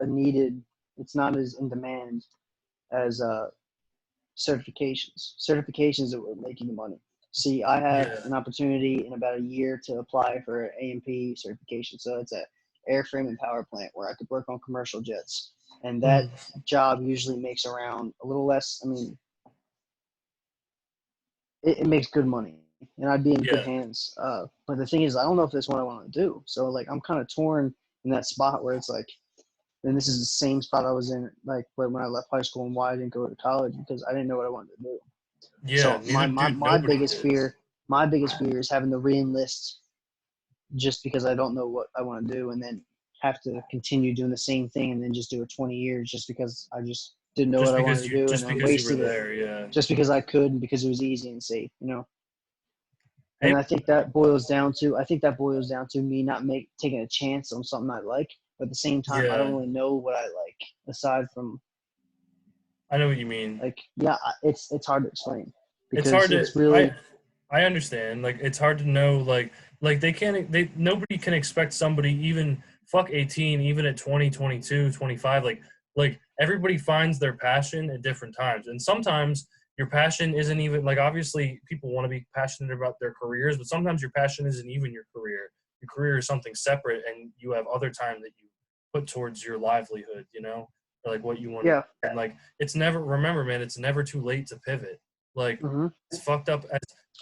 a needed. It's not as in demand as certifications. Certifications that will make you the money. See, I have yeah an opportunity in about a year to apply for an A&P certification. So it's a airframe and power plant where I could work on commercial jets, and that mm, job usually makes around a little less. I mean, it makes good money and I'd be in good yeah hands. But the thing is, I don't know if that's what I want to do. So like, I'm kind of torn in that spot where it's like, and this is the same spot I was in, like when I left high school and why I didn't go to college because I didn't know what I wanted to do. yeah So neither dude nobody did my biggest fear is having to reenlist just because I don't know what I want to do and then have to continue doing the same thing and then just do it 20 years just because I just didn't know what I wanted to do and just I because you were wasted it there yeah just because I could and because it was easy and safe, you know? hey And I think that boils down to me not taking a chance on something I like. But at the same time, I don't yeah really know what I like aside from I know what you mean. like, yeah, it's hard to explain It's because hard to it's really, I understand. Like it's hard to know like they nobody can expect somebody even fuck 18 even at 20, 22, 25 like everybody finds their passion at different times. And sometimes your passion isn't even like obviously people want to be passionate about their careers, but sometimes your passion isn't even your career. Your career is something separate and you have other time that you put towards your livelihood, you know? Or like what you want to yeah. and like it's never remember man, it's never too late to pivot. Like Hmm. it's fucked up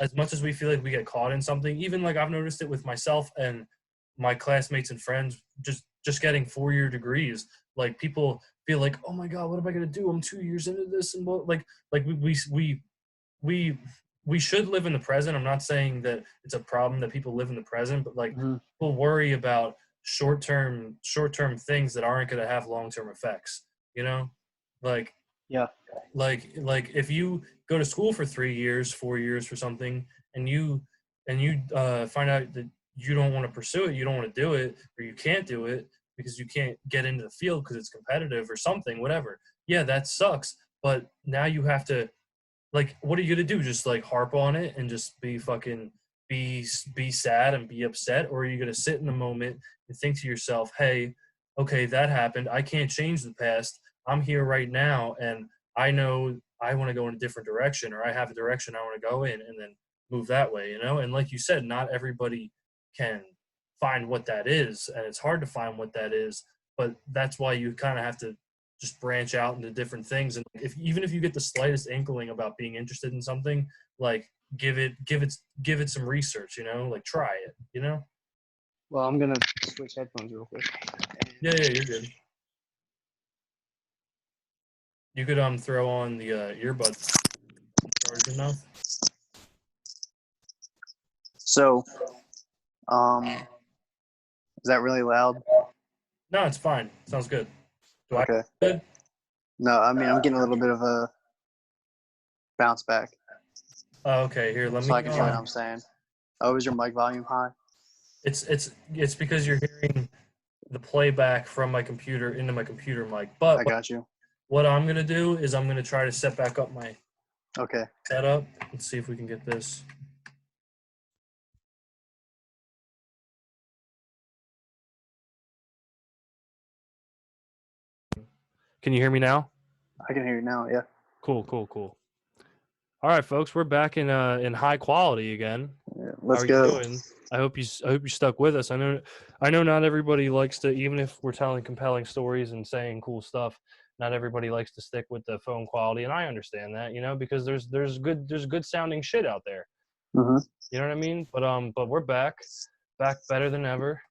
as much as we feel like we get caught in something. Even like I've noticed it with myself and my classmates and friends just getting 4 year degrees. Like people feel like, oh my god, what am I gonna do? I'm 2 years into this, and what like we we should live in the present. I'm not saying that it's a problem that people live in the present, but like Hmm. people worry about short term things that aren't going to have long term effects. You know, like Yeah. like if you go to school for 3 years 4 years for something and you find out that you don't want to pursue it, you don't want to do it, or you can't do it because you can't get into the field because it's competitive or something, whatever, yeah, that sucks. But now you have to like what are you gonna do, just like harp on it and just be fucking be sad and be upset, or are you gonna sit in the moment and think to yourself, hey, okay, that happened, I can't change the past, I'm here right now and I know I want to go in a different direction, or I have a direction I want to go in, and then move that way, you know? And like you said, not everybody can find what that is, and it's hard to find what that is, but that's why you kind of have to just branch out into different things. And if even if you get the slightest inkling about being interested in something, like give it some research, you know, like try it, you know. Well, I'm gonna switch headphones real quick. Yeah, you're good. You could throw on the earbuds. Charge your mouth. So, is that really loud? No, it's fine. Sounds good. Do I Okay. good? No, I mean I'm getting a little bit of a bounce back, Oh, okay, here, let so me I can hear what I'm saying. Oh, is your mic volume high? it's because you're hearing the playback from my computer into my computer mic. But I got you. what I'm gonna do is I'm gonna try to set back up my Okay. setup. Let's see if we can get this. Can you hear me now? I can hear you now. Yeah. Cool. All right, folks, we're back in high quality again. Yeah. How Let's are you go. doing? I hope you stuck with us. I know not everybody likes to, even if we're telling compelling stories and saying cool stuff, not everybody likes to stick with the phone quality, and I understand that, you know, because there's good sounding shit out there. Mm-hmm. You know what I mean? But we're back better than ever.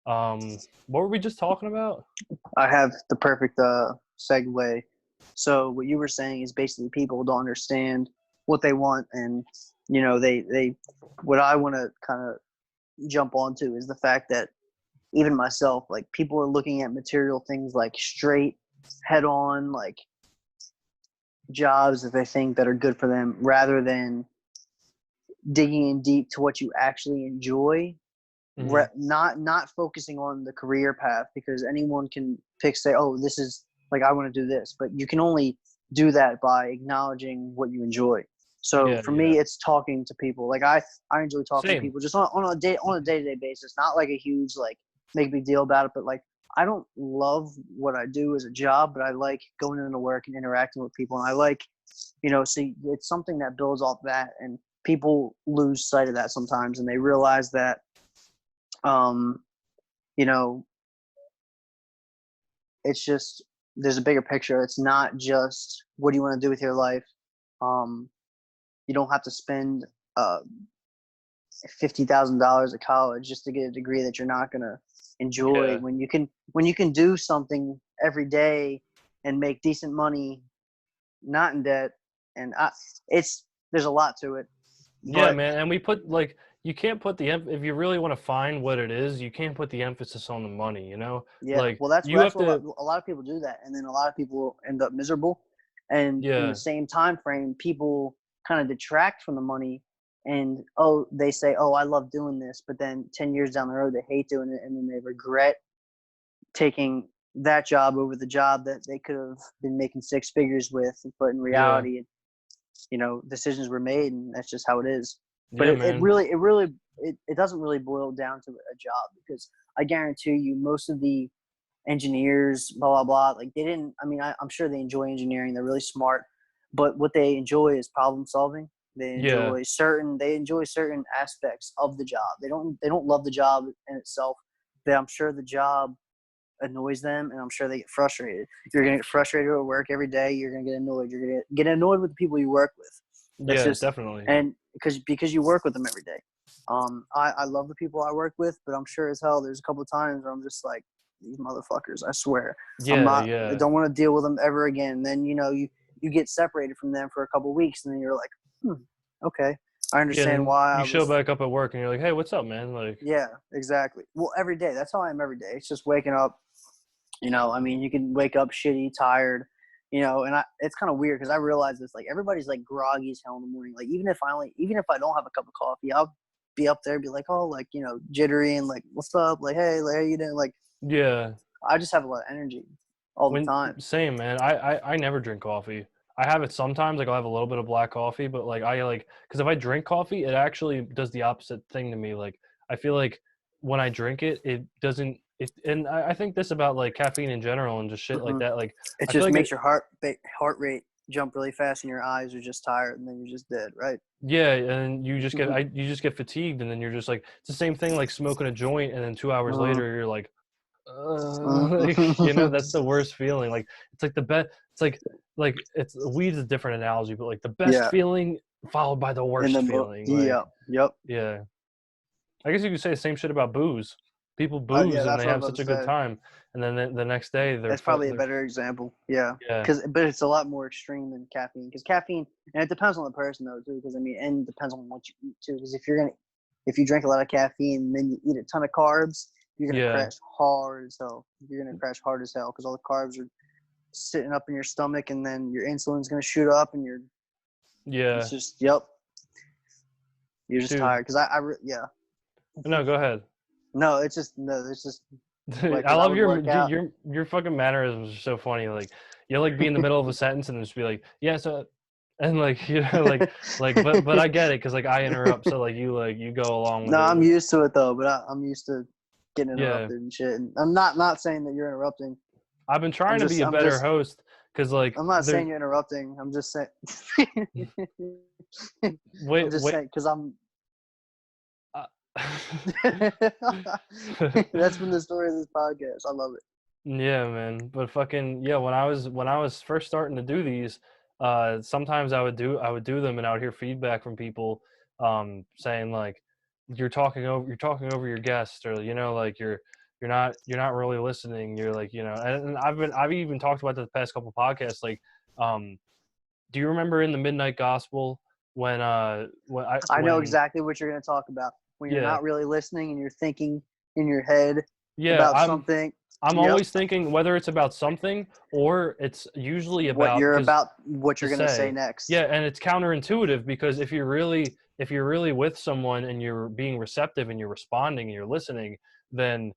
What were we just talking about? I have the perfect segue. So what you were saying is basically people don't understand what they want, and you know they what I want to kind of jump onto is the fact that even myself, like people are looking at material things like straight, head on, like jobs that they think that are good for them, rather than digging in deep to what you actually enjoy. Mm-hmm. Not focusing on the career path, because anyone can say, oh, this is like I want to do this, but you can only do that by acknowledging what you enjoy. So Yeah, for yeah. me, it's talking to people. Like I enjoy talking to Same. people just on a day-to-day basis, not like a huge like make a big deal about it, but like I don't love what I do as a job, but I like going into work and interacting with people, and I like, you know, see, it's something that builds off that, and people lose sight of that sometimes, and they realize that you know, it's just there's a bigger picture. It's not just what do you want to do with your life. Um, you don't have to spend $50,000 at college just to get a degree that you're not gonna enjoy. Yeah. When you can do something every day and make decent money, not in debt, and it's there's a lot to it. Yeah, But man, and we put like you can't put if you really want to find what it is, you can't put the emphasis on the money, you know? yeah, Like well, that's you have what to a lot of people do that, and then a lot of people end up miserable. And in the yeah. same time frame, people kind of detract from the money, and oh, they say, "Oh, I love doing this," but then 10 years down the road, they hate doing it, and then they regret taking that job over the job that they could have been making six figures with. But in Yeah. reality, you know, decisions were made, and that's just how it is. But Yeah, man. it doesn't really boil down to a job, because I guarantee you most of the engineers, blah blah blah, like they didn't, I mean, I'm sure they enjoy engineering, they're really smart, but what they enjoy is problem solving. Yeah. They enjoy certain aspects of the job. They don't love the job in itself. I'm sure the job annoys them, and I'm sure they get frustrated. You're gonna get frustrated at work every day. You're gonna get annoyed. You're gonna get annoyed with the people you work with. That's Yeah, just, definitely. and because you work with them every day. I love the people I work with, but I'm sure as hell there's a couple of times where I'm just like, these motherfuckers, I swear. Yeah, I yeah. don't want to deal with them ever again. And then, you know, you get separated from them for a couple of weeks, and then you're like, okay, I Yeah, and understand then why I you show was. back up at work and you're like, "Hey, what's up, man?" Like, Yeah, exactly. Well, every day. That's how I am every day. It's just waking up. You know, I mean, you can wake up shitty, tired, you know, and it's kind of weird because I realize this, like everybody's like groggy as hell in the morning. Like even if I don't have a cup of coffee, I'll be up there, be like, oh, like, you know, jittery and like, what's up? Like, hey, like, how you doing? Like, yeah. I just have a lot of energy all the When time. same, man. I never drink coffee. I have it sometimes, like I'll have a little bit of black coffee, but like I like because if I drink coffee, it actually does the opposite thing to me. Like I feel like when I drink it, it doesn't. And I think this about like caffeine in general and just shit like Hmm. that. Like It I feel just like makes it. your heart rate jump really fast, and your eyes are just tired, and then you're just dead, right? Yeah, and you just get Hmm. you just get fatigued, and then you're just like it's the same thing like smoking a joint, and then 2 hours Hmm. later you're like, like, you know, Hmm. that's the worst feeling. Like it's like the best. It's like it's weed's a different analogy, but like the best Yeah. feeling followed by the In worst the feeling. Like, yeah, yep. yeah. I guess you could say the same shit about booze. People Yeah, booze and that's they what I was have about such to a good say. time, and then the next day That's probably a better example. Yeah, yeah, but it's a lot more extreme than caffeine. Because caffeine, and it depends on the person though too. Because I mean, and it depends on what you eat too. Because if you drink a lot of caffeine and then you eat a ton of carbs, you're gonna yeah, crash hard as hell. You're gonna crash hard as hell because all the carbs are sitting up in your stomach, and then your insulin's gonna shoot up, and yeah, it's just yep, you're just dude. tired. Because yeah, No, go ahead. no, it's just like I because I love would work out. your fucking mannerisms are so funny. Like you'll like be in the middle of a sentence and just be like, yeah, so, and like but I get it because like I interrupt, so like you go along with No, it. I'm used to it though, but I'm used to getting Yeah, interrupted and shit. And I'm not saying that you're interrupting. I've been I'm trying to just be a I'm better just host because like I'm not there. saying you're interrupting. I'm just saying I'm Wait, just wait. saying because I'm. Uh, That's been the story of this podcast. I love it. Yeah, man. But fucking yeah, when I was first starting to do these, sometimes I would do them and I would hear feedback from people saying like you're talking over your guest, or like you're not really listening. You're like, and I've even talked about this the past couple podcasts like um do you remember in the Midnight Gospel I know when exactly what you're going to talk about when you're yeah, not really listening and you're thinking in your head yeah, about something. I'm Yep, always thinking whether it's about something or it's usually about because what to you're going to say say. next. Yeah, and it's counterintuitive because if you're really with someone and you're being receptive and you're responding and you're listening, then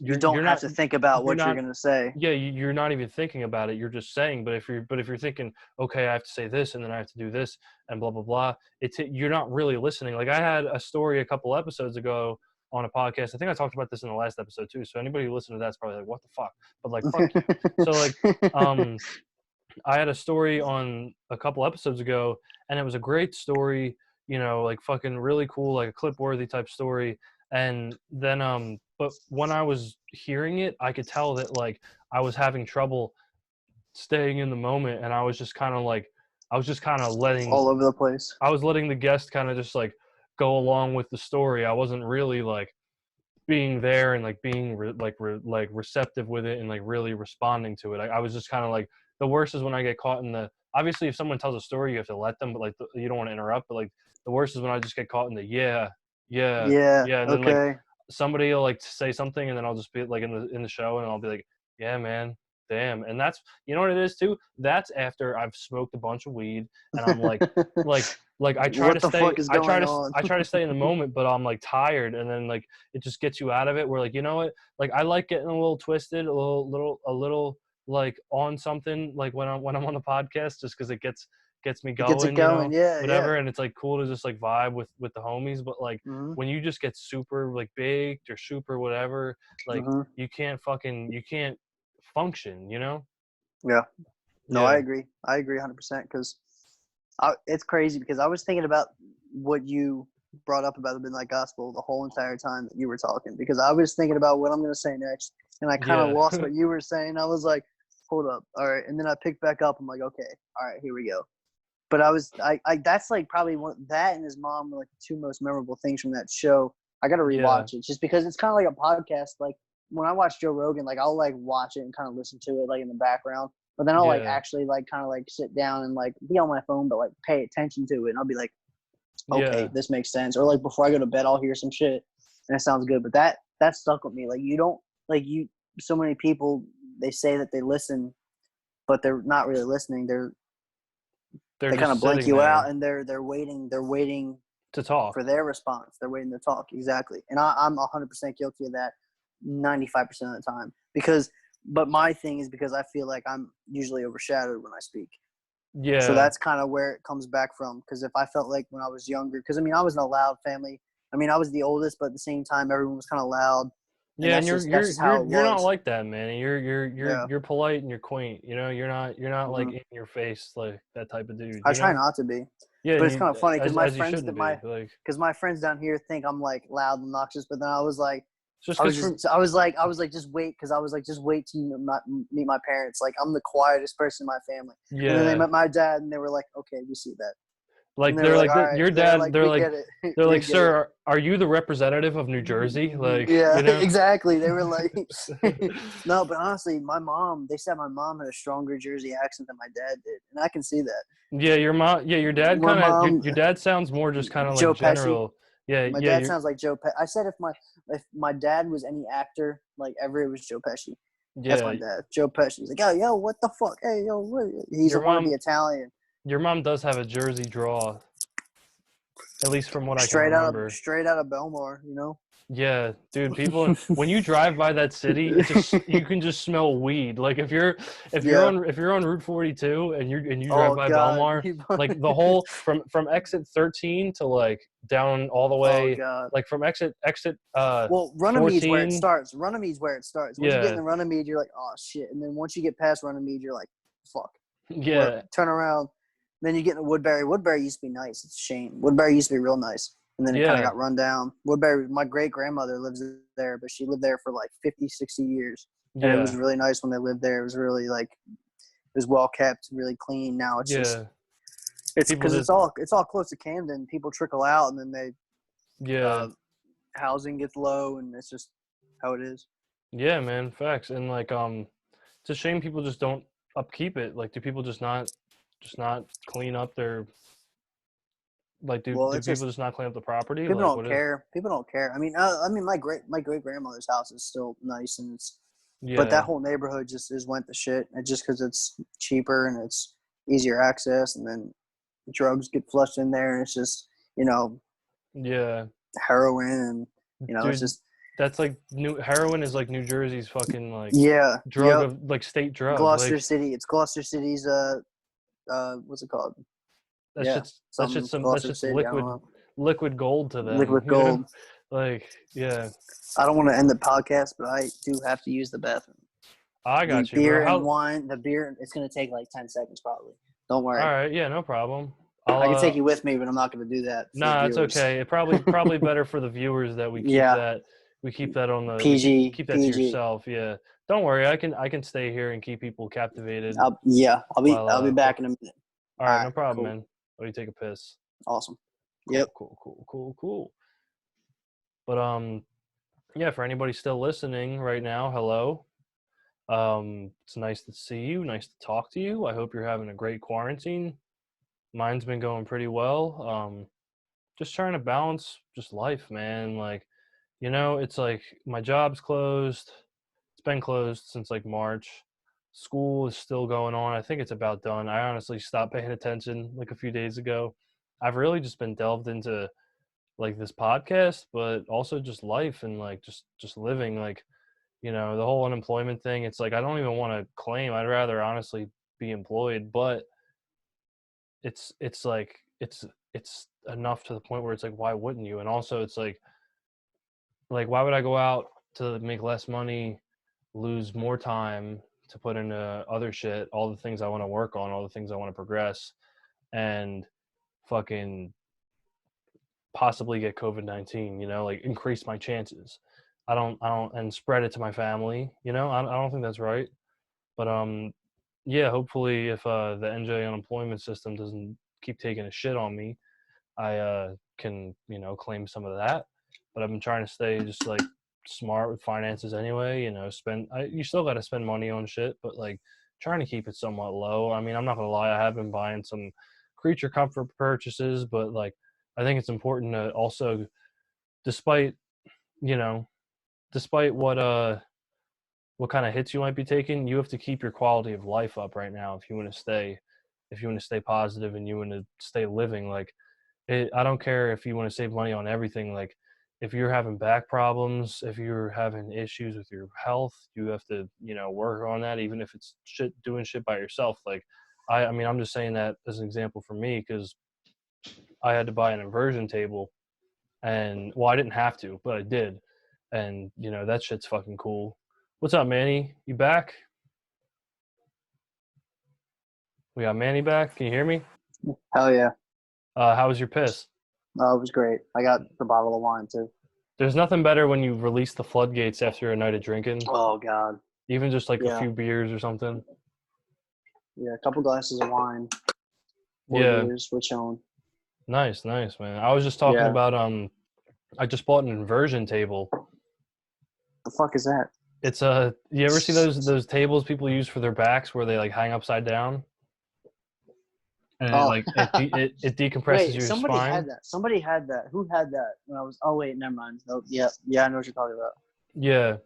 You don't have to think about you're what you're not going to say. yeah, you're not even thinking about it. You're just saying. But if you're thinking, okay, I have to say this and then I have to do this and blah blah blah, you're not really listening. Like I had a story a couple episodes ago on a podcast. I think I talked about this in the last episode too. So anybody who listened to that's probably like, what the fuck? But like, fuck you. So like, um, I had a story on a couple episodes ago, and it was a great story, like fucking really cool, like a clip worthy type story. And then, but when I was hearing it, I could tell that like I was having trouble staying in the moment, and I was just kind of letting, All over the place. I was letting the guest kind of just like go along with the story. I wasn't really like being there and like being like receptive with it and like really responding to it. I was just kind of like the worst is when I get caught in the obviously if someone tells a story you have to let them, but like you don't want to interrupt. But like the worst is when I just get caught in the Yeah. yeah, and then like Okay. somebody will like say something and then I'll just be like in the show and I'll be like, yeah, man, damn. And that's what it is too. That's after I've smoked a bunch of weed and I'm like I try to What the stay fuck is going on? I try to stay in the moment, but I'm like tired and then like it just gets you out of it. Where like, you know what? Like I like getting a little twisted, a little like on something like when I'm on the podcast just because it gets me It gets it going, going. Yeah. Yeah. whatever. And it's like cool to just like vibe with the homies. But like Hmm. when you just get super like baked or super whatever, like Hmm. you can't function, Yeah. No, I Yeah. agree. I agree 100% because it's crazy because I was thinking about what you brought up about the Midnight Gospel the whole entire time that you were talking because I was thinking about what I'm going to say next and I kind of Yeah. lost what you were saying. I was like, hold up. All right. And then I picked back up. I'm like, okay. All right. Here we go. But I that's like probably that and his mom were like the two most memorable things from that show. I got to Yeah. rewatch it just because it's kind of like a podcast. Like when I watch Joe Rogan, like I'll like watch it and kind of listen to it like in the background. But then I'll like Yeah. actually like kind of like sit down and like be on my phone, but like pay attention to it. And I'll be like, okay, Yeah. this makes sense. Or like before I go to bed, I'll hear some shit and it sounds good. But that stuck with me. Like you don't like you. So many people they say that they listen, but they're not really listening. They're They kind just of blank sitting you there out and they're waiting to talk. for their response. They're waiting to talk. Exactly. And I'm 100% guilty of that 95% of the time but my thing is because I feel like I'm usually overshadowed when I speak. So Yeah. that's kind of where it comes back from. Because if I felt like when I was younger, because I mean, I was in a loud family. I mean, I was the oldest, but at the same time, everyone was kind of loud. And Yeah, and that's just how it you're not was. like that, man. Yeah. You're polite and you're quaint. You're not like Hmm. in your face like that type of dude. I try not to be. Yeah, But it's kind of funny because as you shouldn't be. Like my friends down here think I'm like loud and obnoxious, but then I was like, just because just wait because I was like, just wait till you meet my parents. Like I'm the quietest person in my family. And then they yeah. met my dad and they were like, okay, we see that. Like And they were they're like, like all right. your They're dad. like, we get it. They're We like, get it. sir, are you the representative of New Jersey? Like, Yeah, you know. exactly. They were like, no, but honestly, they said my mom had a stronger Jersey accent than my dad did. And I can see that. Yeah, your mom. Yeah, your dad My kind of. mom, Your dad sounds more just kind of like Joe Pesci. general. Yeah, My yeah. dad sounds like Joe Pesci. I said if my dad was any actor like ever, it was Joe Pesci. That's my Yeah. dad, Joe Pesci. He's like, oh, yo, what the fuck? Hey, yo, what? He's a Your wannabe mom. Italian. Your mom does have a Jersey draw, at least from what I can remember. Straight out of Belmar, you know. Yeah, dude, people when you drive by that city, it just you can just smell weed. Like Yeah. if you're on Route 42 and you drive Oh by God. Belmar, like the whole from exit 13 to like down all the Oh way, God. like from exit Well, Runnymede is where it 14. starts. Runnymede is where it starts. Once you get in Yeah. the Runnymede, you're like, oh shit. And then once you get past Runnymede, you're like, fuck. Yeah. Turn around. Then you get into Woodbury. Woodbury used to be nice. It's a shame. Woodbury used to be real nice. And then it kind of Yeah. got run down. Woodbury, my great-grandmother lives there, but she lived there for like 50, 60 years. And it was Yeah. really nice when they lived there. It was really like, it was well kept, really clean. Now it's just, Yeah. it's People because just it's all close to Camden. People trickle out and then yeah. housing gets low and it's just how it is. Yeah, man, facts. And like it's a shame people just don't upkeep it. Like do people just not clean up their like Well, do it's people just just not clean up the property? people Like don't what is care. People don't care. I mean, my great grandmother's house is still nice, and but that yeah. whole neighborhood just went to shit. And just because it's cheaper and it's easier access, and then drugs get flushed in there, and it's just Yeah. heroin, and it's Dude, just that's like new heroin is like New Jersey's fucking like yeah, drug yep. of like state drug. Gloucester Like City. It's Gloucester City's what's it called? Yeah, some that's Gloucester just City. I don't know. liquid gold to them, Liquid you know? gold. Like, yeah. I don't want to end the podcast, but I do have to use the bathroom. I The got you, bro. beer and How wine, the beer, it's going to take like 10 seconds probably. Don't all worry. right, yeah, no problem. I'll I can take you with me, but I'm not going to do that for the nah, it's viewers. okay. It probably better for the viewers that Yeah, we keep that on the PG, keep that to PG. yourself. Yeah. Don't worry. I can stay here and keep people captivated while I'll be back in a minute. all All right, right, no problem, cool. man. Let me take a piss. Awesome. Yep. Cool. But yeah, for anybody still listening right now, hello. It's nice to see you, nice to talk to you. I hope you're having a great quarantine. Mine's been going pretty well. Just trying to balance just life, man. Like, it's like my job's closed. It's been closed since like March. School is still going on. I think it's about done. I honestly stopped paying attention like a few days ago. I've really just been delved into like this podcast, but also just life and like just living. Like, the whole unemployment thing. It's like I don't even want to claim. I'd rather honestly be employed, but it's like it's enough to the point where it's like why wouldn't you? And also it's like why would I go out to make less money, lose more time to put into other shit, all the things I want to work on, all the things I want to progress, and fucking possibly get COVID-19, like increase my chances. I don't, and spread it to my family, I don't think that's right. But yeah, hopefully if the NJ unemployment system doesn't keep taking a shit on me, I can, claim some of that. But I've been trying to stay just like smart with finances anyway, you still got to spend money on shit, but like trying to keep it somewhat low. I mean, I'm not going to lie, I have been buying some creature comfort purchases, but like I think it's important to also, despite, you know, despite what kind of hits you might be taking, you have to keep your quality of life up right now if you want to stay positive and you want to stay living. Like I don't care if you want to save money on everything. Like if you're having back problems, if you're having issues with your health, you have to, work on that, even if it's doing shit by yourself. Like I mean, I'm just saying that as an example for me, because I had to buy an inversion table, and well, I didn't have to, but I did. And that shit's fucking cool. What's up, Manny? You back? We got Manny back. Can you hear me? Hell yeah. How was your piss? It was great. I got the bottle of wine too. There's nothing better when you release the floodgates after a night of drinking, Oh God. even just like a Yeah. few beers or something. Yeah. A couple glasses of wine. 4 Yeah, beers. We're chilling. Nice, nice, man. I was just talking Yeah. about I just bought an inversion table. The fuck is that? It's a you ever see those tables people use for their backs where they like hang upside down and it Oh, like it decompresses wait. your Somebody had spine? that. Somebody had that. Who had that when I was? Oh wait, never mind. Oh yeah, yeah. I know what you're talking about. Yeah.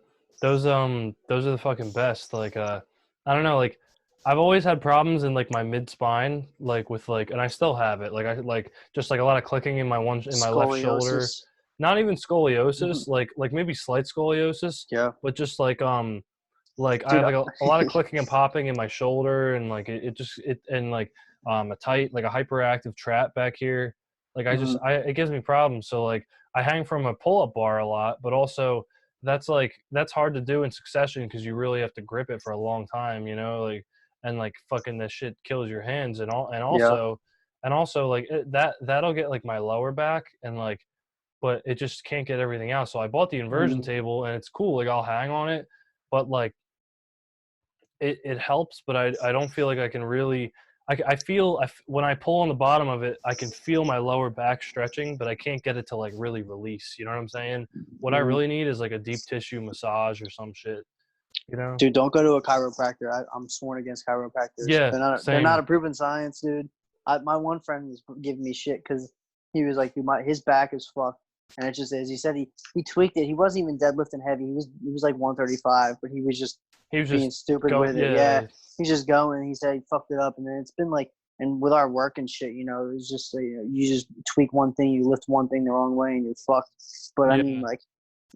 Those are the fucking best. Like I don't know, like I've always had problems in like my mid spine, like with like and I still have it. Like I like just like a lot of clicking in my left shoulder. Scoliosis. Not even Mhm. scoliosis, like maybe slight scoliosis, Yeah, but just like I dude. have like a lot of clicking and popping in my shoulder and like it just it and like a tight like a hyperactive trap back here. Like I just Mhm. I it gives me problems. So like I hang from a pull-up bar a lot, but also that's hard to do in succession because you really have to grip it for a long time, you know, like and like fucking this shit kills your hands Yeah. and also like that'll get like my lower back and like but it just can't get everything out. So I bought the inversion Mhm. table and it's cool. Like I'll hang on it, but like it helps, but I don't feel like I can really. I feel when I pull on the bottom of it, I can feel my lower back stretching, but I can't get it to like really release. You know what I'm saying? What I Mhm. really need is like a deep tissue massage or some shit. You know? Dude, don't go to a chiropractor. I'm sworn against chiropractors. Yeah, They're not same. a proven science, dude. My one friend was giving me shit because he was like, dude, his back is fucked, and it just is. He said he tweaked it. He wasn't even deadlifting heavy. He was like 135, but he was just He was being just stupid go. with it. Yeah, Yeah, he's just going. He said he fucked it up, and then it's been like, and with our work and shit, it's just you just tweak one thing, you lift one thing the wrong way, and you're fucked. But I mean, yeah, like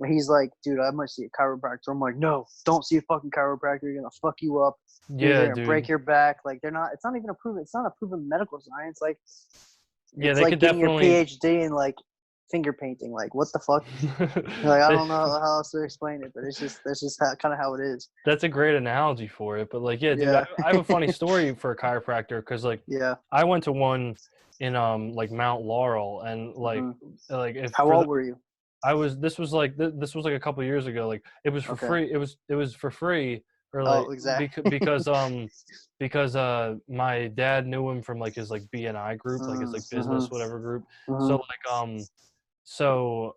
he's like, dude, I might see a chiropractor. I'm like, no, don't see a fucking chiropractor. You're gonna fuck you up. You're yeah, gonna break dude. your back. Like they're not. It's not even a proven. It's not a proven medical science. Like Yeah, it's they like could getting your definitely. PhD in like finger painting. Like what the fuck? Like I they, don't know how else to explain it, but it's just that's just kind of how it is. That's a great analogy for it. But like, yeah, dude, Yeah, I have a funny story for a chiropractor because like yeah. I went to one in like Mount Laurel and Hmm. like if How for the old were you? I was this was like a couple years ago. Like it was for Okay. free. It was for free or like Oh, exactly. because my dad knew him from like his like BNI group, like his like Hmm. business whatever group. So Hmm. so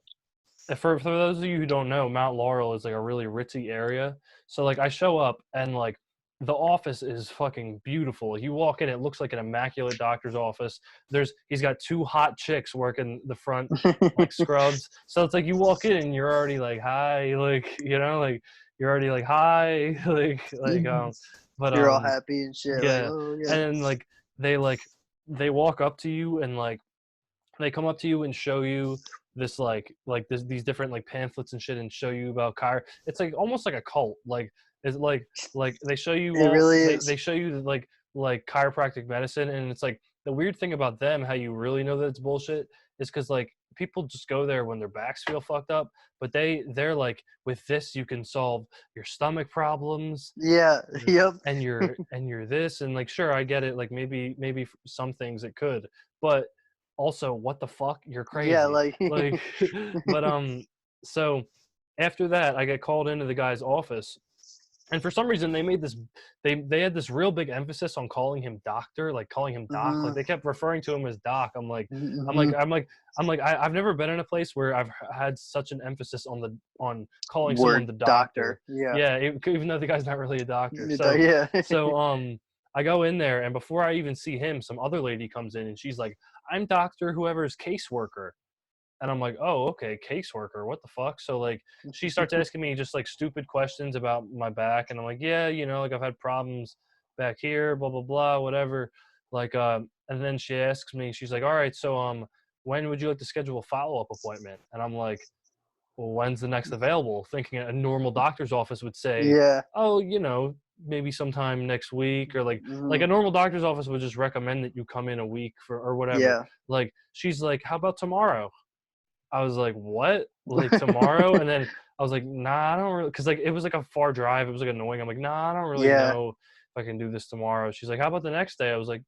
for those of you who don't know, Mount Laurel is like a really ritzy area. So like I show up and like the office is fucking beautiful. You walk in, it looks like an immaculate doctor's office. He's got two hot chicks working the front like scrubs. So it's like you walk in and you're already like hi, like like you're already like hi, but You're all happy and shit. Like, yeah. oh yeah. And then they like they walk up to you and like they come up to you and show you these different like pamphlets and shit and show you about it's like almost like a cult it's like they show you It all really they is. show you like chiropractic medicine and it's like the weird thing about them how you really know that it's bullshit is because like people just go there when their backs feel fucked up but they're like with this you can solve your stomach problems Yeah. Yep. and you're this and like sure I get it like maybe some things it could but also what the fuck you're Yeah. crazy Like. like but so after that I get called into the guy's office and for some reason they made this they had this real big emphasis on calling him doctor like calling him doc like Hmm. they kept referring to him as doc i'm like Hmm. i'm like I've never been in a place where I've had such an emphasis on calling someone Word the doctor. doctor Yeah. yeah even though the guy's not really a doctor Yeah. so I go in there and before I even see him some other lady comes in and she's like I'm doctor whoever's caseworker and I'm like, oh, okay, caseworker, what the fuck? So like she starts asking me just like stupid questions about my back, and I'm like, yeah, like I've had problems back here, blah blah blah, whatever. And then she asks me, she's like, all right, so when would you like to schedule a follow-up appointment? And I'm like, well, when's the next available? Thinking a normal doctor's office would say, Yeah. oh, maybe sometime next week, or like Hmm. a normal doctor's office would just recommend that you come in a week for or whatever. Yeah. Like she's like, how about tomorrow? I was like, "What? Like tomorrow?" And then I was like, "Nah, I don't really," because like it was like a far drive. It was like annoying. I'm like, "Nah, I don't really Yeah. know if I can do this tomorrow." She's like, "How about the next day?" I was like,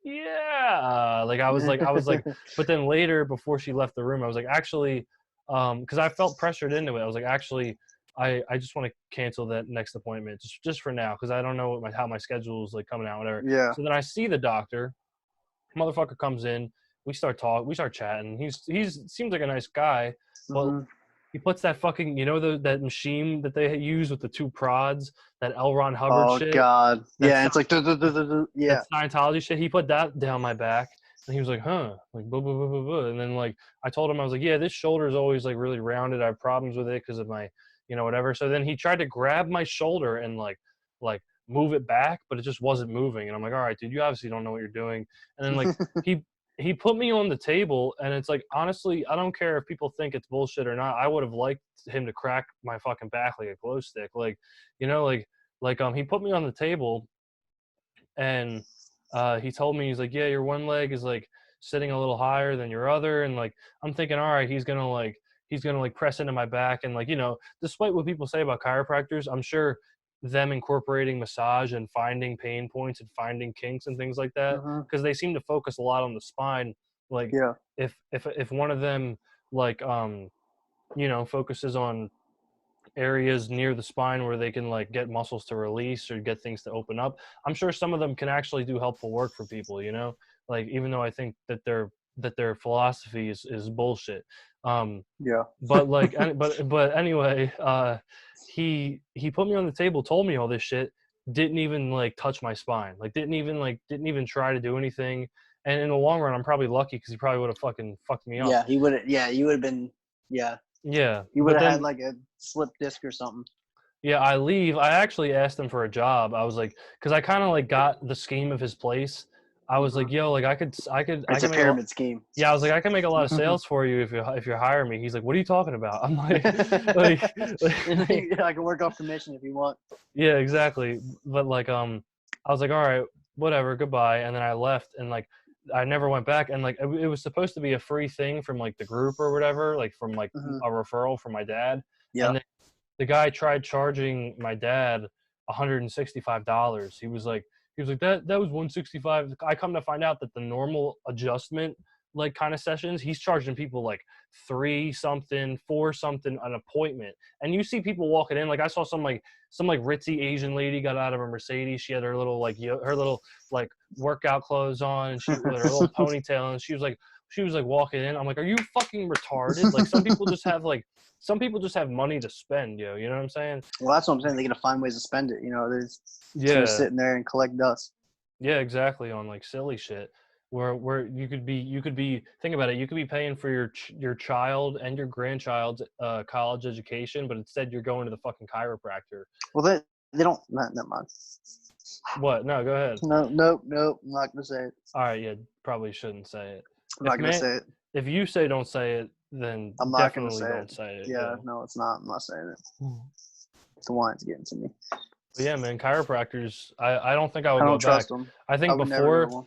"Yeah." Like I was like, but then later before she left the room, I was like, actually, because I felt pressured into it. I was like, actually, I just want to cancel that next appointment just for now because I don't know how my schedule is like coming out, whatever. Yeah. So then I see the doctor. Motherfucker comes in we start chatting. He's seems like a nice guy, but Mhm. he puts that fucking, that machine that they use with the two prods, that L. Ron Hubbard Oh shit, God. that's Yeah, it's like that yeah. Scientology shit. He put that down my back, and he was like, "Huh," like blah blah blah blah blah. And then like I told him, I was like, "Yeah, this shoulder is always like really rounded. I have problems with it because of my, whatever." So then he tried to grab my shoulder and like move it back, but it just wasn't moving. And I'm like, "All right, dude, you obviously don't know what you're doing." And then like he he put me on the table, and it's like, honestly, I don't care if people think it's bullshit or not. I would have liked him to crack my fucking back like a glow stick, like, he put me on the table, and he told me, he's like, yeah, your one leg is like sitting a little higher than your other, and like I'm thinking, all right, he's gonna press into my back, and like, despite what people say about chiropractors, I'm sure them incorporating massage and finding pain points and finding kinks and things like that, Mhm. because they seem to focus a lot on the spine. Like Yeah. if one of them, like, focuses on areas near the spine where they can like get muscles to release or get things to open up, I'm sure some of them can actually do helpful work for people, like, even though I think that their philosophy is bullshit. um Yeah. but like but anyway, he put me on the table, told me all this shit, didn't even like touch my spine, like didn't even try to do anything. And in the long run, I'm probably lucky, because he probably would have fucking fucked me up. Yeah. He would have. Yeah. You would have been. Yeah. Yeah, You would but have had then, like a slip disc or something. yeah, I leave. I actually asked him for a job. I was like, because I kind of like got the scheme of his place. I was Hmm. like, yo, like I It's a could make a lot. pyramid scheme. Yeah, I was like, I can make a lot of sales for you if you hire me. He's like, what are you talking about? I'm like, like, like I can work off commission if you want. yeah, exactly. But like, I was like, all right, whatever, goodbye. And then I left, and like, I never went back. And like, it was supposed to be a free thing from like the group or whatever, like from like Hmm. a referral from my dad. Yeah. And the guy tried charging my dad $165. He was like that was 165. I come to find out that the normal adjustment like kind of sessions, he's charging people like three something, four something an appointment. And you see people walking in, like I saw some ritzy Asian lady got out of a Mercedes. She had her little her little like workout clothes on, and she with her little ponytail, and she was like walking in. I'm like, are you fucking retarded? Like some people just have money to spend, you know what I'm saying? Well, that's what I'm saying. They're gonna find ways to spend it. There's it's gonna Yeah, sit in there and collect dust. yeah, exactly, on like silly shit. Where you could be think about it, you could be paying for your child and your grandchild's college education, but instead you're going to the fucking chiropractor. Well, they don't. Never mind. What? No, go ahead. No, nope, nope. I'm not gonna say it. All right, yeah, probably shouldn't say it. I'm If not gonna man, say it. if you say don't say it, then I'm not gonna definitely say it. don't say it. Yeah, Yeah. no, it's not. I'm not saying it. Hmm. The wine's getting to me. But yeah, man, chiropractors. I don't think I I would go don't back. trust them. I I think would never go to before one.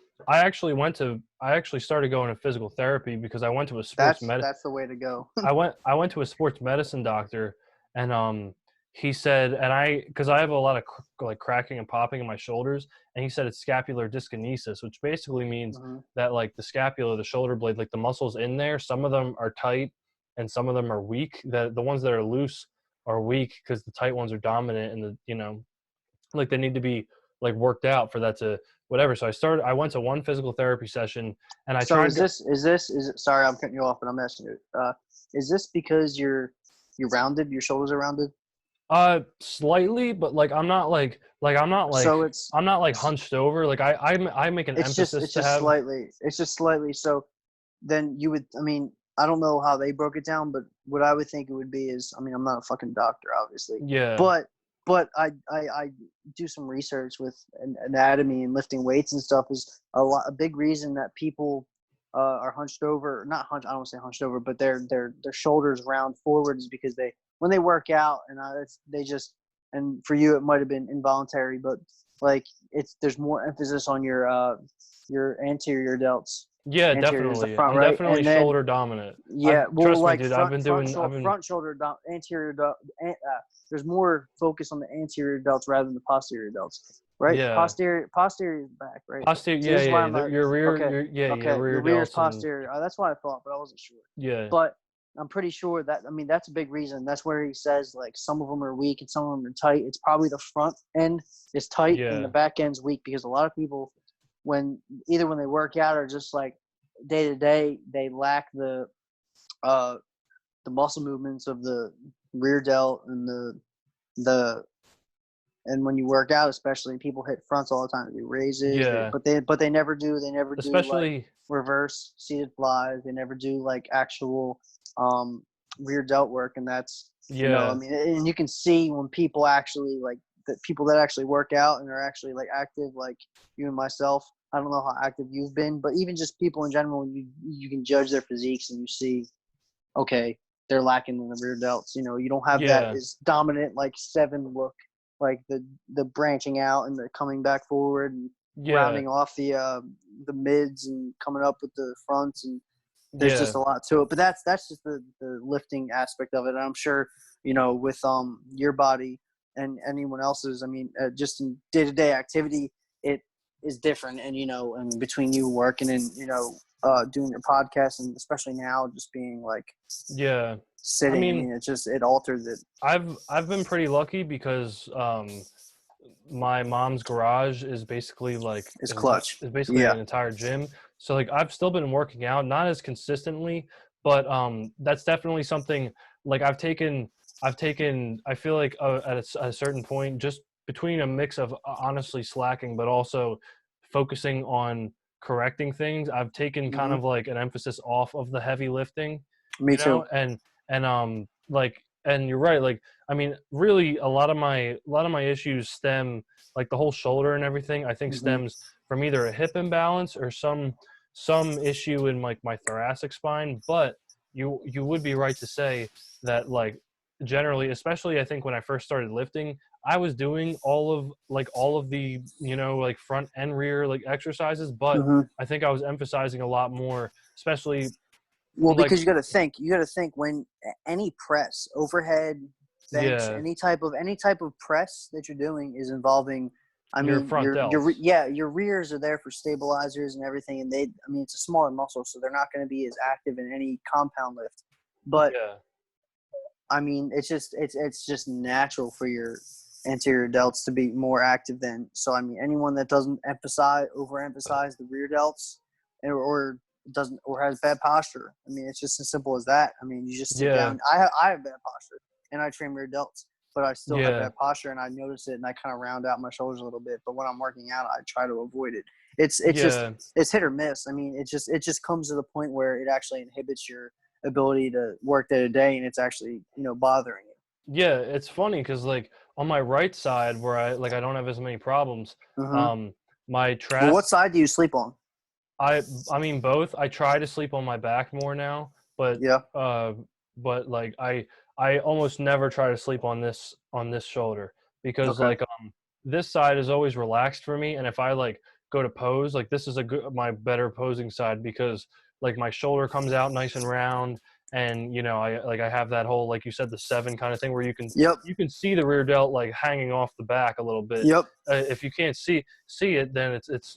I actually started going to physical therapy because I went to a That's the way to go. I went to a sports medicine doctor, and he said, and because I have a lot of like cracking and popping in my shoulders, and he said it's scapular dyskinesis, which basically means Hmm. that like the scapula, the shoulder blade, like the muscles in there, some of them are tight and some of them are weak. The ones that are loose are weak because the tight ones are dominant, and like they need to be like worked out for that to whatever. So I went to one physical therapy session, and I So tried is it? Sorry, I'm cutting you off, but I'm asking you. Is this because you're rounded? Your shoulders are rounded. slightly, but like I'm not like So it's I'm not like hunched over. Like I make an it's just emphasis it's to just have. slightly. It's just slightly. So then you would. I mean, I don't know how they broke it down, but what I would think it would be is. I mean, I'm not a fucking doctor, obviously, Yeah, but I do some research with anatomy and lifting weights and stuff. Is a big reason that people are hunched over, not hunched. I don't want to say hunched over, but their shoulders round forward is because when they work out and they just, and for you it might have been involuntary, but like there's more emphasis on your anterior delts. yeah, Anterior is the definitely. front, I'm right? definitely And then shoulder dominant. yeah, well, Trust me, like dude. front shoulder, anterior. There's more focus on the anterior delts rather than the posterior delts, right? Yeah, Posterior is back, right? posterior. So this is why Yeah, I'm yeah. not Your rear, okay. your Okay, your rear rear is delts and posterior. That's what I thought, but I wasn't sure. yeah, But I'm pretty sure that I mean that's a big reason. That's where he says like some of them are weak and some of them are tight. It's probably the front end is tight and the yeah, back end's weak because a lot of people when they work out are just like day to day, they lack uh the muscle movements of the rear delt and the and when you work out, especially, people hit fronts all the time. They do raises, Yeah. but they never do like Especially, reverse seated flies. They never do like actual rear delt work, and that's, I yeah. mean, and you can see when people actually like the people that actually work out and are actually like active, like you and myself. I don't know how active you've been, but even just people in general, you can judge their physiques and you see, okay, they're lacking in the rear delts. You don't have that Yeah. as dominant like seven look, like the branching out and the coming back forward and Yeah. rounding off the mids and coming up with the fronts, and there's Yeah. just a lot to it. But that's just the lifting aspect of it. And I'm sure with your body and anyone else's. I mean, just in day to day activity, it is different. And and between you working and doing your podcast, and especially now just being like Yeah. I sitting. I mean, mean, it alters it. I've been pretty lucky because my mom's garage is basically like It's clutch. is basically Yeah. an entire gym. So like I've still been working out, not as consistently, but that's definitely something like I've taken I feel like at a certain point, just between a mix of honestly slacking but also focusing on correcting things, I've taken kind Hmm. of like an emphasis off of the heavy lifting, Me too. and like, and you're right, like, I mean, really, a lot of my issues stem, like the whole shoulder and everything, I think Hmm. stems from either a hip imbalance or some issue in like my thoracic spine. But you would be right to say that, like, generally, especially I think when I first started lifting, I was doing all of the, like, front and rear like exercises, but Hmm. I think I was emphasizing a lot more, especially Well, like, because you got to think when any press, overhead, bench, yeah, any type of press that you're doing is involving. I your mean, front delts. your rears are there for stabilizers and everything, and I mean, it's a smaller muscle, so they're not going to be as active in any compound lift. But Yeah. I mean, it's just natural for your anterior delts to be more active than. So I mean, anyone that doesn't overemphasize the rear delts, or doesn't, or has bad posture. I mean, it's just as simple as that. I mean, you just sit Yeah. down. I have bad posture, and I train rear delts, but I still have Yeah. bad posture, and I notice it, and I kind of round out my shoulders a little bit. But when I'm working out, I try to avoid it. It's just Yeah. it's hit or miss. I mean, it just comes to the point where it actually inhibits your ability to work day to day, and it's actually bothering Yeah, it's funny because, like, on my right side where I don't have as many problems, you. Mm-hmm. um, my Well, trap, what side do you sleep on? I mean both. I try to sleep on my back more now, but Yeah. uh, but like I almost never try to sleep on this shoulder because, Okay. like, this side is always relaxed for me, and if I like go to pose, like, this is a good my better posing side because, like, my shoulder comes out nice and round, and I have that whole, like you said, the seven kind of thing where you can Yep. you can see the rear delt like hanging off the back a little bit. Yep. If you can't see it, then It's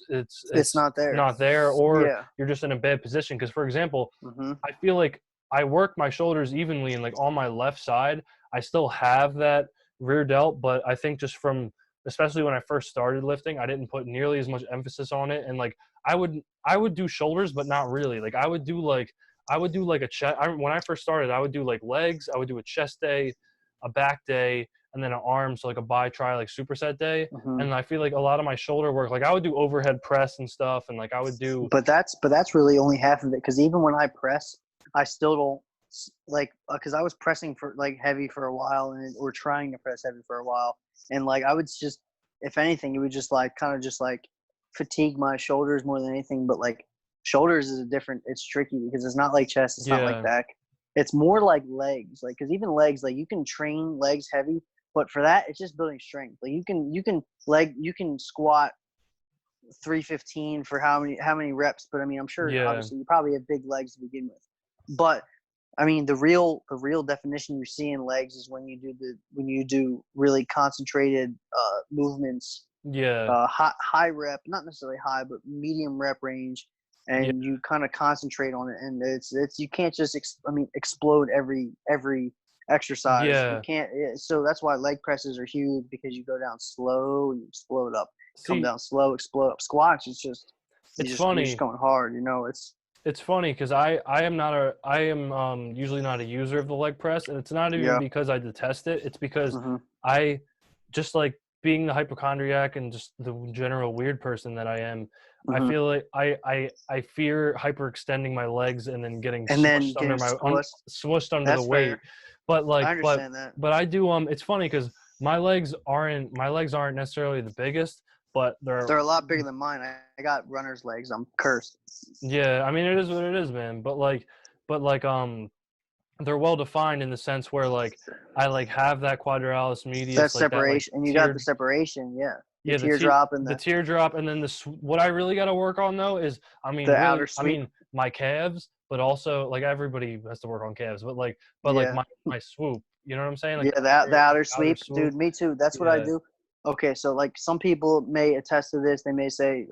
it's not there. not there, or Yeah. you're just in a bad position. Because, for example, Mm-hmm. I feel like I work my shoulders evenly, and like on my left side, I still have that rear delt, but I think just from, especially when I first started lifting, I didn't put nearly as much emphasis on it. And like I would do shoulders, but not really. Like I would do like a chest. When I first started, I would do like legs. I would do a chest day, a back day, and then an arm, so like a bi tri like superset day. Mm-hmm. And I feel like a lot of my shoulder work, like I would do overhead press and stuff, and like I would do, But that's really only half of it, because even when I press, I still don't like, because I was pressing for like heavy for a while, and or trying to press heavy for a while, and like I would just, if anything, it would just like kind of just like fatigue my shoulders more than anything. But like shoulders is a different. It's tricky because it's not like chest. It's not like yeah, back. It's more like legs. Like, because even legs, like you can train legs heavy, but for that, it's just building strength. Like you can squat 315 for how many reps, but I mean, I'm sure yeah, obviously you probably have big legs to begin with. But I mean, the real definition you see in legs is when you do really concentrated movements, yeah, high rep, not necessarily high, but medium rep range, yeah, and you kind of concentrate on it. And it's you can't just explode every exercise. You yeah. can't. So that's why leg presses are huge, because you go down slow and you explode up, come See, down slow, explode up. Squats, it's just it's you're just funny. going hard. It's It's funny because I am usually not a user of the leg press, and it's not even Yeah. because I detest it. It's because Hmm. I just like being the hypochondriac and just the general weird person that I am. I Hmm. feel like I fear hyperextending my legs and then getting And then smushed getting under squished. smushed under the That's weight. fair. But I like, understand that. but I do. It's funny because my legs aren't necessarily the biggest, but they're They're a lot bigger than mine. I got runner's legs. I'm cursed. yeah. I mean, it is what it is, man. But like they're well defined in the sense where like I like have that quadralis That medius, like that like separation, and you got the tiered, separation. Yeah, the yeah, teardrop and the teardrop, and then what I really got to work on though is the really outer I sweep. mean my calves, but also like everybody has to work on calves, but like Yeah, my swoop, you know what I'm saying? Like yeah, the outer outer sweep, swoop. dude. Me too. That's what I Yeah, do. Okay, so like some people may attest to this. They may say,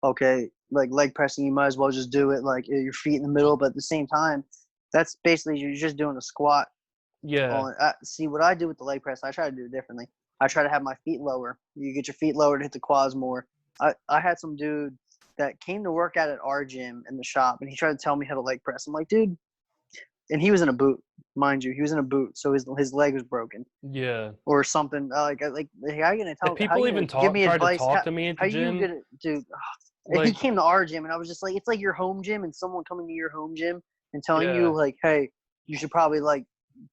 okay, like leg pressing, you might as well just do it like your feet in the middle. But at the same time, that's basically you're just doing a squat yeah, on. See what I do with the leg press. I try to do it differently. I try to have my feet lower. You get your feet lower to hit the quads more. I had some dude that came to work out at our gym in the shop, and he tried to tell me how to leg press. I'm like, dude, and he was in a boot, mind you. He was in a boot, so his leg was broken yeah. or something. Like how you gonna If tell? How people you gonna even give me try to advice? talk to me at the How you gym, gonna, dude? And he like came to our gym, and I was just like, it's like your home gym, and someone coming to your home gym and telling you yeah, like, hey, you should probably like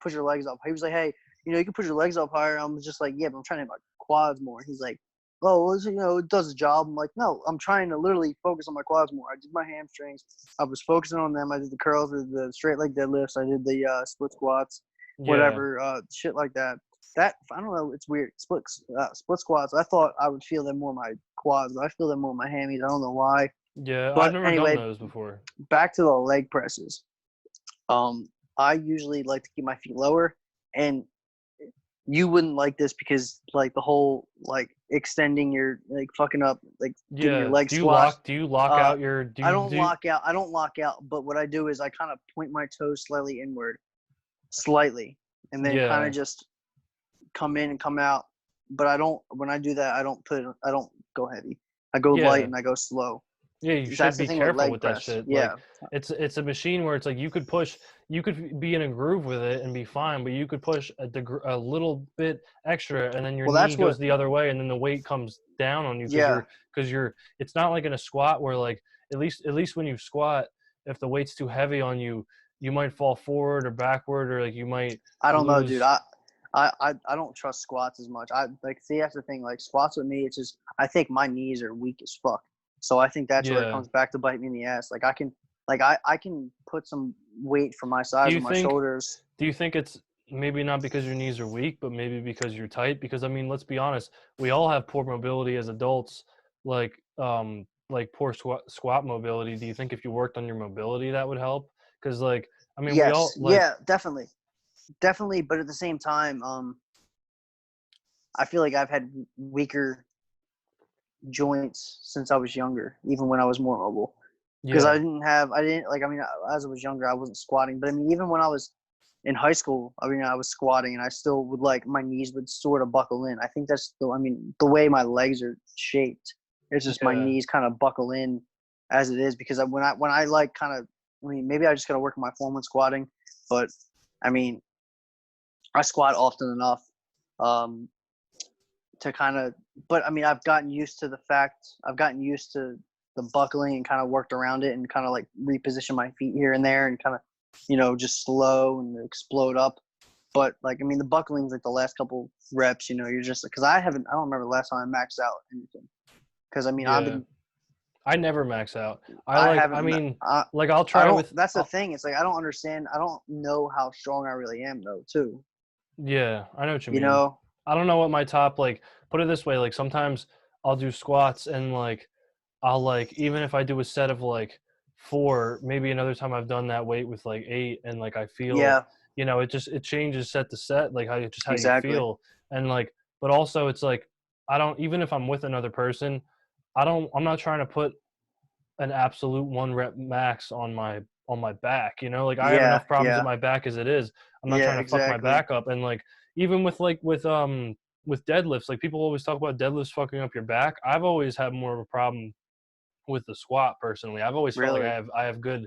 push your legs up. He was like, hey, you can push your legs up higher. I was just like, yeah, but I'm trying to hit my quads more. He's like, oh, well, it does the job. I'm like, no, I'm trying to literally focus on my quads more. I did my hamstrings. I was focusing on them. I did the curls, I did the straight leg deadlifts. I did the split squats, yeah, whatever, shit like that. That I don't know. It's weird. Split squats. I thought I would feel them more in my quads, but I feel them more in my hammies. I don't know why. yeah. I've But never done anyway, those before. back to the leg presses. Um, I usually like to keep my feet lower, and you wouldn't like this because like the whole like extending your like fucking up like getting your Yeah. legs squashed. Do you lock Uh, out your I don't do lock out. I don't lock out. But what I do is I kind of point my toes slightly inward, slightly, and then kind of yeah. just come in and come out. But I don't. When I do that, I don't put. I don't go heavy. I go light Yeah. and I go slow. Yeah, you should That's the be thing with careful leg with that press. shit. Yeah. Like it's a machine where it's like you could push, you could be in a groove with it and be fine, but you could push a little bit extra and then your Well, knee that's goes what. the other way and then the weight comes down on you Yeah. because you're it's not like in a squat where like at least when you squat, if the weight's too heavy on you, you might fall forward or backward or like you might I don't know, dude. lose. I don't trust squats as much. I like see that's the thing. Like squats with me, it's just I think my knees are weak as fuck. So I think that's where it Yeah. comes back to bite me in the ass. Like I can put some weight for my Do size you on my think shoulders. Do you think it's maybe not because your knees are weak, but maybe because you're tight? Because I mean, let's be honest, we all have poor mobility as adults, like poor squat mobility. Do you think if you worked on your mobility that would help? Because like, I mean, we all Yes, like, yeah, definitely, definitely. But at the same time, I feel like I've had weaker joints since I was younger, even when I was more mobile. Because yeah, I didn't like. I mean, as I was younger, I wasn't squatting. But I mean, even when I was in high school, I mean, I was squatting, and I still would like my knees would sort of buckle in. I think that's the. I mean, the way my legs are shaped, it's just my yeah, knees kind of buckle in as it is. Because when I like kind of, I mean, maybe I just got to work on my form when squatting, but I mean, I squat often enough um, to kind of. But I mean, I've gotten used to the buckling and kind of worked around it and kind of like reposition my feet here and there and kind of, just slow and explode up. But like, I mean, the buckling's like the last couple reps, you're just because I don't remember the last time I maxed out anything. Because I mean, yeah. I never max out. I I haven't, mean, I, like I'll I try don't, with, that's the thing. It's like, I don't understand. I don't know how strong I really am though, too, yeah, I know what you you mean. know? I don't know what my top like. Put it this way, like sometimes I'll do squats and like I'll like even if I do a set of like 4, maybe another time I've done that weight with like 8 and like I feel, Yeah, it changes set to set, like how you exactly. feel. And like but also it's like I don't even if I'm with another person, I'm not trying to put an absolute 1 rep max on my back, Like I have Yeah, enough problems with yeah, my back as it is. I'm not yeah, trying to fuck my exactly. back up and like even with deadlifts, like people always talk about deadlifts fucking up your back. I've always had more of a problem with the squat personally. I've always felt like Really? I have good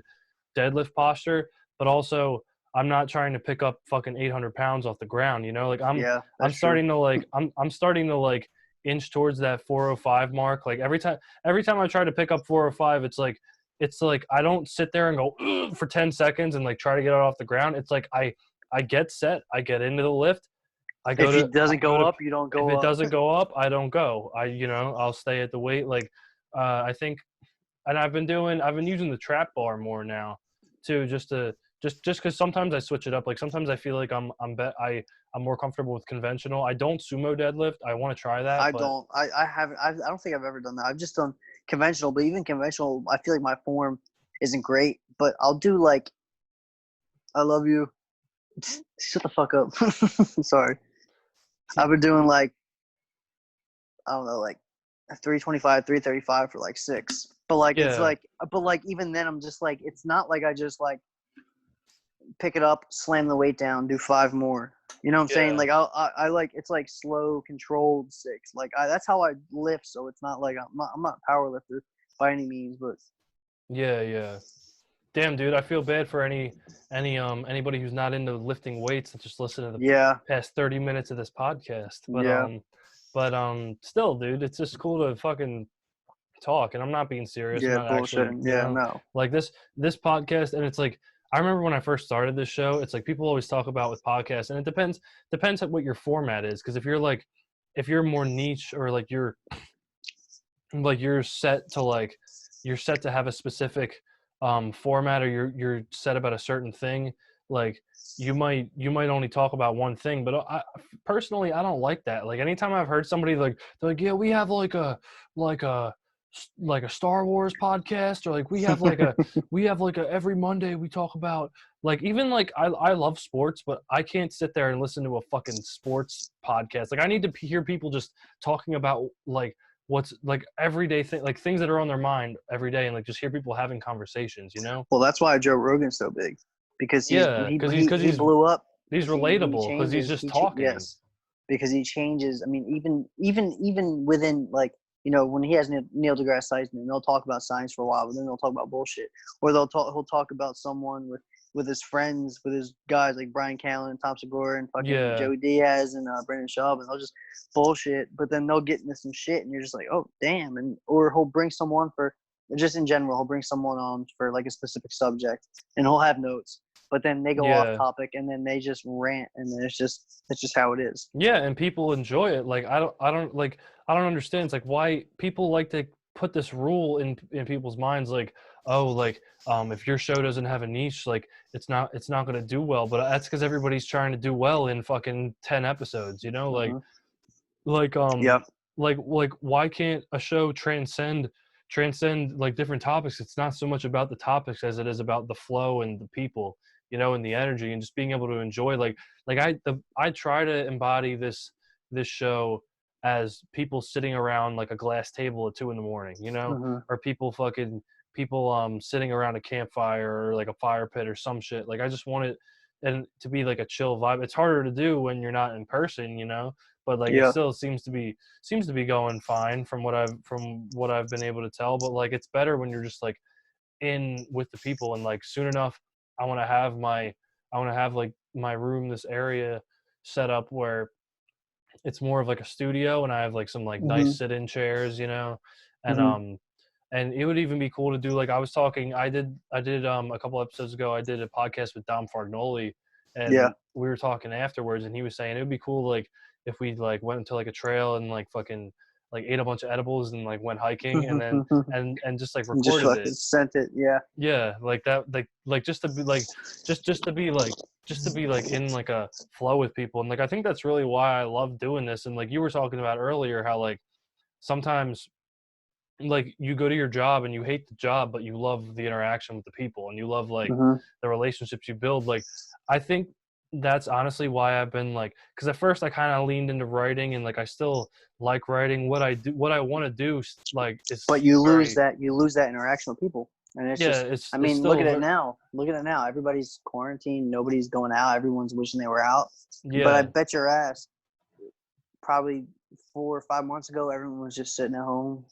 deadlift posture, but also I'm not trying to pick up fucking 800 pounds off the ground. You know, like Yeah, I'm that's true. starting to like I'm starting to like inch towards that 405 mark. Like every time I try to pick up 405, it's like I don't sit there and go "Ugh," for 10 seconds and like try to get it off the ground. It's like I get set, I get into the lift, If it doesn't I go go to up, you don't if go it up. doesn't go up, I don't go. I'll stay at the weight. Like I think, and I've been using the trap bar more now too, just because sometimes I switch it up. Like sometimes I feel like I'm more comfortable with conventional. I don't sumo deadlift. I want to try that, I but don't. I haven't. I don't think I've ever done that. I've just done conventional, but even conventional, I feel like my form isn't great. But I'll do like, I love you. Shut the fuck up. Sorry. I've been doing like, I don't know, like 325, 335 for like 6. But like it's yeah, like, but like even then, I'm just like, it's not like I just like pick it up, slam the weight down, do 5 more. You know what I'm saying? yeah, Like I like, it's like slow, controlled 6. Like that's how I lift. So it's not like I'm not a power lifter by any means, but yeah. Damn, dude, I feel bad for anybody who's not into lifting weights and just listen to the yeah, past 30 minutes of this podcast. yeah, Still, dude, it's just cool to fucking talk, and I'm not being serious. I'm yeah, not actually, bullshitting. Yeah, no. like this podcast, and it's like I remember when I first started this show, it's like people always talk about with podcasts, and it depends on what your format is, because if you're more niche, or like you're set to have a specific format, or you're set about a certain thing, like you might only talk about one thing. But personally, I don't like that. Like anytime I've heard somebody like they're like, yeah, we have like a like a Star Wars podcast, or like we have like a every Monday we talk about, like, even like I love sports, but I can't sit there and listen to a fucking sports podcast. Like I need to hear people just talking about like what's like everyday thing, like things that are on their mind every day, and like just hear people having conversations, you know? Well, that's why Joe Rogan's so big, because Yeah, he blew up he's because he relatable because he's changes just talking. yes, because he changes. I mean, even within like, when he has Neil deGrasse Tyson, they'll talk about science for a while, but then they'll talk about bullshit, or he'll talk about someone with his friends, with his guys like Brian Callen, Tom Segura, and fucking Yeah, Joey Diaz and Brendan Schaub, and they'll just bullshit, but then they'll get into some shit, and you're just like, oh damn, or he'll bring someone for just in general, he'll bring someone on for like a specific subject, and he'll have notes, but then they go off yeah, topic, and then they just rant, and then it's just how it is. yeah, and people enjoy it. Like I don't understand. It's like why people like to put this rule in people's minds, like, oh, like if your show doesn't have a niche, like it's not going to do well. But that's because everybody's trying to do well in fucking 10 episodes, you know? Mm-hmm. Like Yep. why can't a show transcend like different topics? It's not so much about the topics as it is about the flow and the people, you know, and the energy, and just being able to enjoy, I try to embody this show as people sitting around like a glass table at 2 a.m, you know, Mm-hmm. or people sitting around a campfire, or like a fire pit or some shit. Like I just want it and to be like a chill vibe. It's harder to do when you're not in person, you know, but like it Yeah. still seems to be going fine from what I've been able to tell. But like it's better when you're just like in with the people, and like soon enough I want to have like my room, this area set up where it's more of like a studio, and I have like some like Mm-hmm. nice sit-in chairs, you know, and Mm-hmm. and it would even be cool to do, like I did a couple episodes ago, I did a podcast with Dom Fargnoli, Yeah. and we were talking afterwards, and he was saying it would be cool, like if we like went into like a trail and like fucking like ate a bunch of edibles and like went hiking, and then and just like Just recorded fucking it. sent it. Yeah. Yeah, like that, like just to be like just to be like just to be like in like a flow with people. And like I think that's really why I love doing this. And like you were talking about earlier, how like sometimes like you go to your job and you hate the job, but you love the interaction with the people, and you love like Mm-hmm. the relationships you build. Like I think that's honestly why I've been like, because at first I kind of leaned into writing, and like I still like writing. What I want to do like But is very, you lose that interaction with people, and it's yeah, just, I it's mean, still look at it now, everybody's quarantined, nobody's going out, everyone's wishing they were out, but I yeah. bet your ass probably 4 or 5 months ago everyone was just sitting at home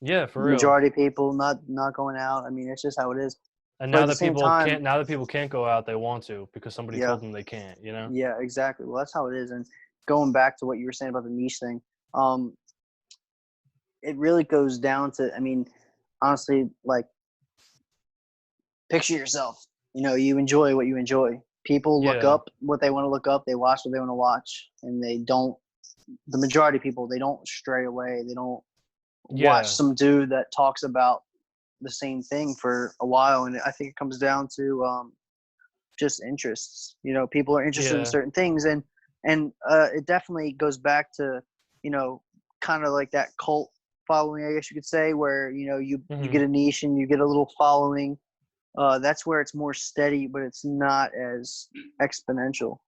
Yeah, for real. Majority of people not going out. I mean, it's just how it is. And But now at the that same people time, can't go out, they want to because somebody yeah, told them they can't, you know? yeah, exactly. Well, that's how it is. And going back to what you were saying about the niche thing, um, it really goes down to, I mean, honestly, like, picture yourself. You know, you enjoy what you enjoy. People look Yeah. up what they want to look up. They watch what they want to watch, and they don't. The majority of people, they don't stray away. They don't watch Yeah. some dude that talks about the same thing for a while. And I think it comes down to just interests. You know, people are interested in Yeah. certain things, and it definitely goes back to, you know, kind of like that cult following, I guess you could say, where you Mhm. get a niche and you get a little following. That's where it's more steady, but it's not as exponential.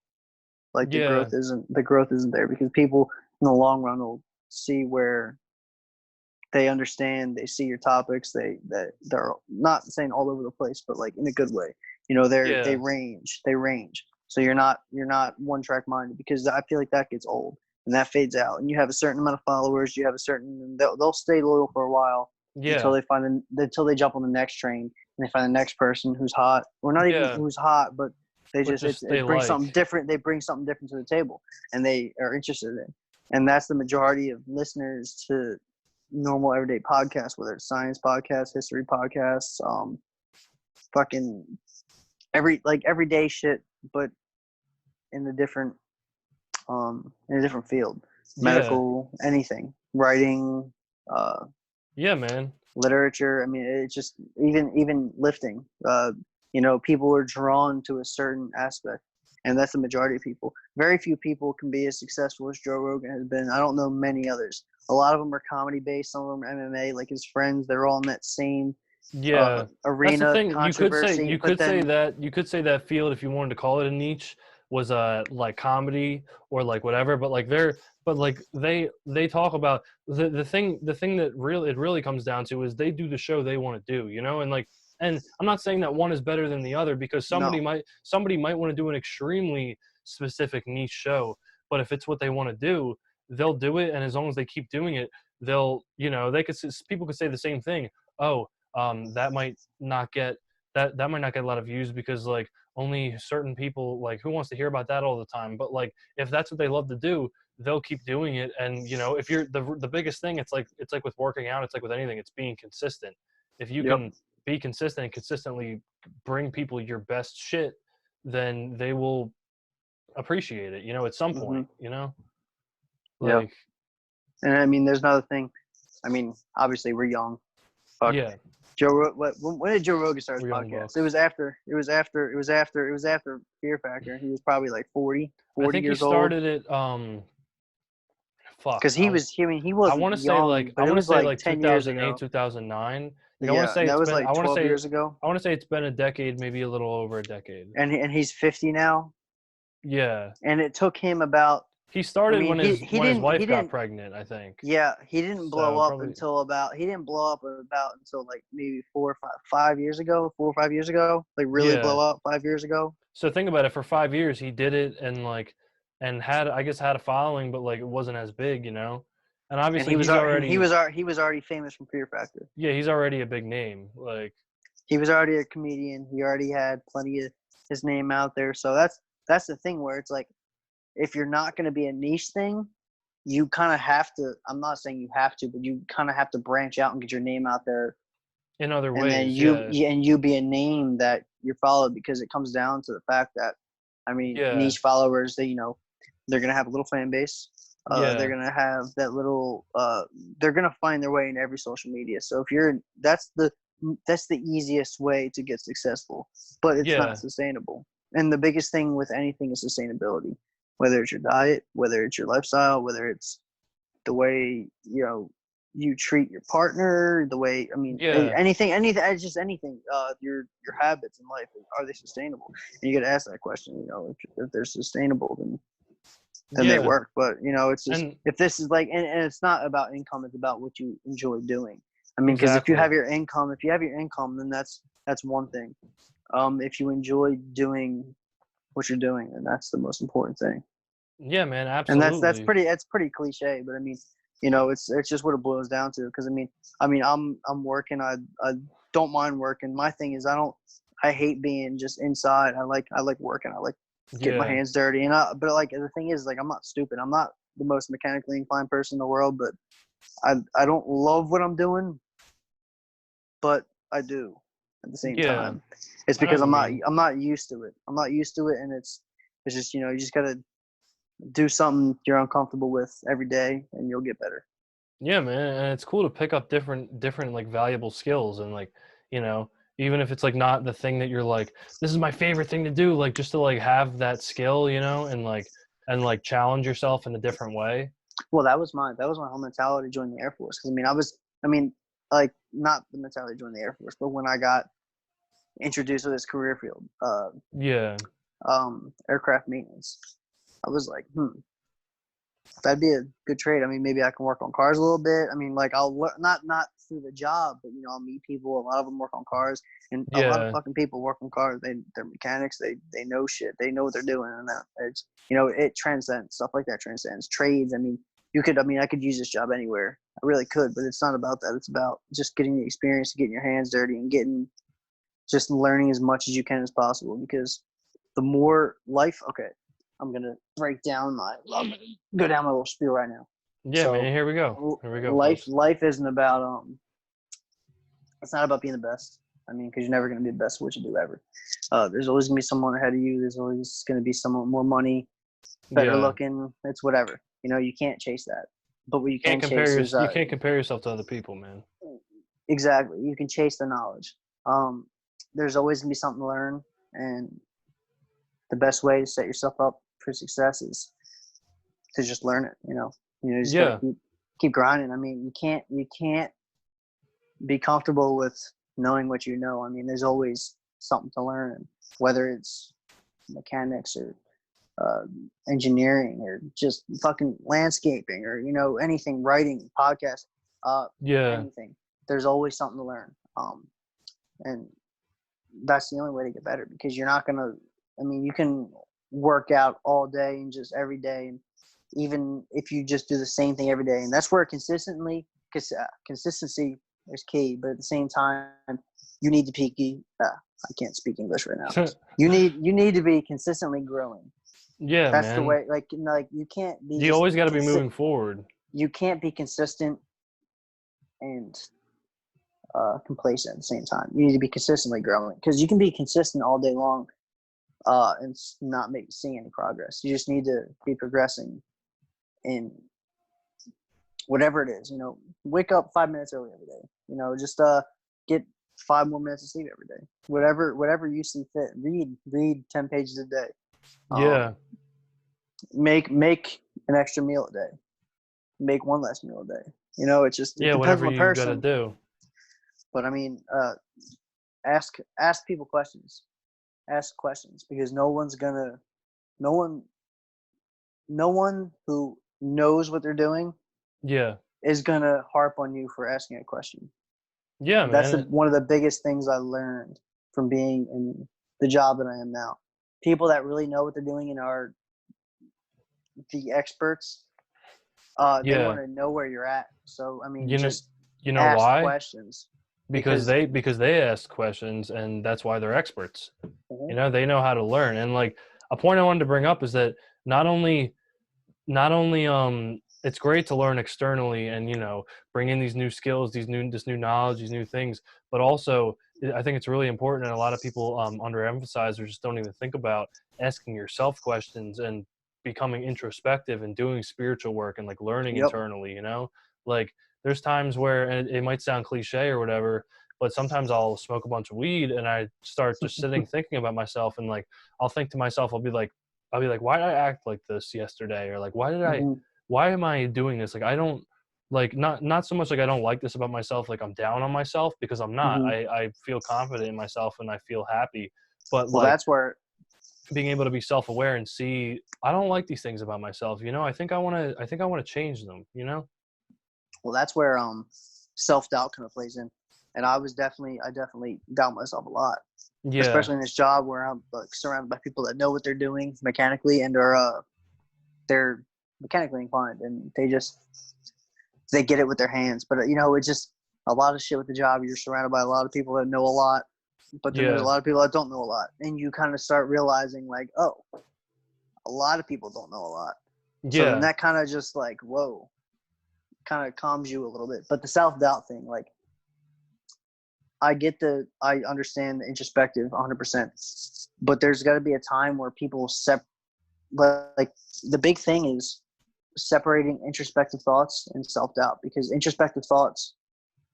Like Yeah. the growth isn't there because people in the long run will see where they understand, they see your topics, they're not saying all over the place, but like in a good way. You know, they Yeah. range. So you're not one track minded, because I feel like that gets old and that fades out. And you have a certain amount of followers, you have a certain, they'll stay loyal for a while until Yeah. until they jump on the next train and they find the next person who's hot, or not even Yeah. who's hot, but they But just just they it brings something like. different. They bring something different to the table, and they are interested in. And that's the majority of listeners to normal everyday podcasts, whether it's science podcasts, history podcasts, fucking everyday shit, but in a different field, Yeah. medical, anything, writing, uh, Yeah, man. literature. I mean, it's just even lifting. People are drawn to a certain aspect, and that's the majority of people. Very few people can be as successful as Joe Rogan has been. I don't know many others. A lot of them are comedy based. Some of them are MMA. Like his friends, they're all in that same Yeah. That's the arena thing. controversy. But then, You could say that field, if you wanted to call it a niche, was like comedy or like whatever, but like they talk about the thing that really comes down to is they do the show they want to do, you know? And I'm not saying that one is better than the other, because no, somebody might want to do an extremely specific niche show, but if it's what they want to do, they'll do it, and as long as they keep doing it, people could say the same thing. Oh, that might not get that might not get a lot of views because like only certain people, like, who wants to hear about that all the time? But like if that's what they love to do, they'll keep doing it. And if you're the biggest thing, it's like with working out, it's like with anything, it's being consistent. If you yep, can be consistent and consistently bring people your best shit, then they will appreciate it, at some hmm point, yep. like. And I mean, there's another thing. I mean, obviously we're young. Fuck. Yeah, When did Joe Rogan start his we're young podcast? It bucks. was after. It was after Fear Factor. He was probably like 40, I 40 think he years old. started it. Fuck. Because he was. I mean, he wasn't young, but I it want to was say like like 10 years 2008, ago. 2009. Like I want to Yeah, say and that it's was been like 12 years ago. I want to say it's been a decade, maybe a little over a decade. And he's 50 now. Yeah. And it took him about. He I started mean, when he his he when his didn't he wife got didn't. pregnant, I think. Yeah, he didn't blow So up probably. until about. He didn't blow up about until like maybe 4 or 5 years ago. 4 or 5 years ago, like really blow Yeah. up 5 years ago. So think about it, for 5 years he did it, and like and had, I guess, had a following, but like it wasn't as big. And And obviously he was he's and already. he was already famous from Fear Factor. Yeah, he's already a big name. Like. He was already a comedian. He already had plenty of his name out there. So that's the thing where it's like, if you're not going to be a niche thing, you kind of have to. I'm not saying you have to, but you kind of have to branch out and get your name out there, In other and then ways, yeah. you be a name that you're followed, because it comes down to the fact that, I mean, Yeah. niche followers, they're gonna have a little fan base. They're Yeah. gonna have that little. They're gonna find their way in every social media. So if you're, that's the easiest way to get successful, but it's Yeah. not sustainable. And the biggest thing with anything is sustainability. Whether it's your diet, whether it's your lifestyle, whether it's the way you treat your partner, the way, I mean, Yeah. anything, just anything. Your habits in life, are they sustainable? And you got to ask that question. If they're sustainable, then they Yeah. work. But it's just, And if this is like, and it's not about income, it's about what you enjoy doing. I mean, because if you exactly. have your income, then that's one thing. If you enjoy doing what you're doing, then that's the most important thing. Yeah, man, And that's absolutely. pretty cliche, but I mean, You know, it's just what it boils down to. Because I'm working. I don't mind working. My thing is I hate being just inside. I like working. I like getting my Yeah. hands dirty. But like the thing is, like, I'm not stupid. I'm not the most mechanically inclined person in the world, but I don't love what I'm doing, but I do at the same Yeah. time. It's I know because what you mean. I'm not used to it. I'm not used to it, and it's just, you know, you just gotta do something you're uncomfortable with every day, and you'll get better. Yeah, man, and it's cool to pick up different like valuable skills and like, you know, even if it's like not the thing that you're like, this is my favorite thing to do, like just to like have that skill, you know, and like challenge yourself in a different way. Well, that was my whole mentality joining the Air Force. Because I mean, like, not the mentality joining the Air Force, but when I got introduced to this career field, Yeah. aircraft maintenance, I was like, that'd be a good trade. I mean, maybe I can work on cars a little bit. I mean, like, I'll not through the job, but, you know, I'll meet people. A lot of them work on cars, and a lot of Yeah. fucking people work on cars. They're mechanics. They know shit. They know what they're doing, and that it's, you know, it transcends stuff like that. Transcends trades. I mean, I could use this job anywhere. I really could, but it's not about that. It's about just getting the experience, getting your hands dirty, and just learning as much as you can as possible. Because the more life, okay, I'm gonna go down my little spiel right now. Yeah, So man, here we go. Here we go, life folks. life isn't about it's not about being the best. I mean, because you're never gonna be the best at what you do ever. There's always gonna be someone ahead of you. There's always gonna be someone more money, better Yeah. looking. It's whatever. You know, you can't chase that. But what you Can't can chase is you can't compare yourself to other people, man. exactly. You can chase the knowledge. Um, there's always gonna be something to learn, and the best way to set yourself up for success is to just learn it. You just gotta Yeah. keep grinding. I mean, you can't be comfortable with knowing what you know. I mean, there's always something to learn, whether it's mechanics or uh, engineering or just fucking landscaping or, you know, anything, writing, podcast, Yeah. anything. There's always something to learn, and that's the only way to get better, because you're not gonna. I mean, you can work out all day and just every day, and even if you just do the same thing every day, and that's where consistency is key. But at the same time, you need to I can't speak English right now. You need to be consistently growing. Yeah, That's the man. way. Like you can't be You just always got to be moving forward. You can't be consistent and complacent at the same time. You need to be consistently growing, because you can be consistent all day long and not seeing any progress. You just need to be progressing in whatever it is. You know, wake up 5 minutes early every day. You know, just get 5 more minutes of sleep every day. Whatever you see fit. Read 10 pages a day. Yeah. Make an extra meal a day. Make one less meal a day. You know, it Yeah, depends whatever on the you got to person. do. But I mean, ask people questions. Ask questions, because no one no one who knows what they're doing Yeah. is gonna harp on you for asking a question. Yeah, That's man. one of the biggest things I learned from being in the job that I am now. People that really know what they're doing and are the experts, they Yeah. want to know where you're at. So I mean, You know just you know ask why? questions, Because because they ask questions and that's why they're experts. Mhm, You know, they know how to learn. And like a point I wanted to bring up is that not only it's great to learn externally and, you know, bring in these new skills, this new knowledge, these new things, but also I think it's really important, and a lot of people underemphasize or just don't even think about asking yourself questions and becoming introspective and doing spiritual work and like learning yep, internally, you know. Like there's times where, and it might sound cliche or whatever, but sometimes I'll smoke a bunch of weed and I start just sitting thinking about myself, and like I'll think to myself, I'll be like, why did I act like this yesterday? Or like, hmm why am I doing this? Like, I don't like, not so much like I don't like this about myself. Like I'm down on myself, because I'm not, hmm I feel confident in myself and I feel happy, but well, like that's where being able to be self-aware and see, I don't like these things about myself. You know, I think I want to change them, you know? that's where self doubt kind of plays in, and I definitely doubt myself a lot, Yeah. especially in this job where I'm like surrounded by people that know what they're doing mechanically and are they're mechanically inclined, and they just they get it with their hands. But it's just a lot of shit with the job. You're surrounded by a lot of people that know a lot, but then there's a Yeah. lot of people that don't know a lot, and you kind of start realizing like, oh, a lot of people don't know a lot. So then Yeah. that kind of just like, whoa, kind of calms you a little bit. But the self-doubt thing, like, I understand the introspective 100%, but there's got to be a time where people like the big thing is separating introspective thoughts and self-doubt, because introspective thoughts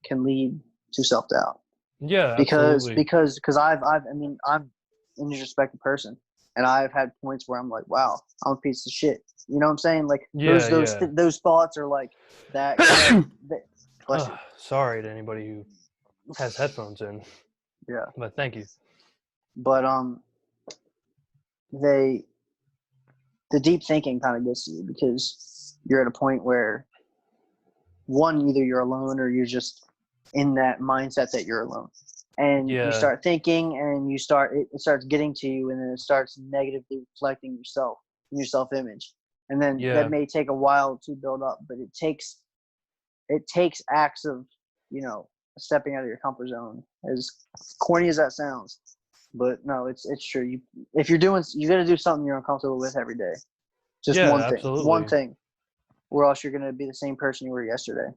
can lead to self-doubt. Yeah, because absolutely. because because I'm an introspective person, and I've had points where I'm like, wow, I'm a piece of shit. You know what I'm saying? Like Yeah, yeah. those thoughts are like that kind of. Bless you. Sorry to anybody who has headphones in, Yeah, but thank you. but they the deep thinking kind of gets to you, because you're at a point where, one, either you're alone or you're just in that mindset that you're alone, and you Yeah. start thinking, and it starts getting to you, and then it starts negatively reflecting yourself and your self-image, and then that Yeah. may take a while to build up, but it takes acts of, stepping out of your comfort zone, as corny as that sounds. But no, it's true. If you're doing, you got to do something you're uncomfortable with every day. Just Yeah, one absolutely. thing, or else you're gonna be the same person you were yesterday.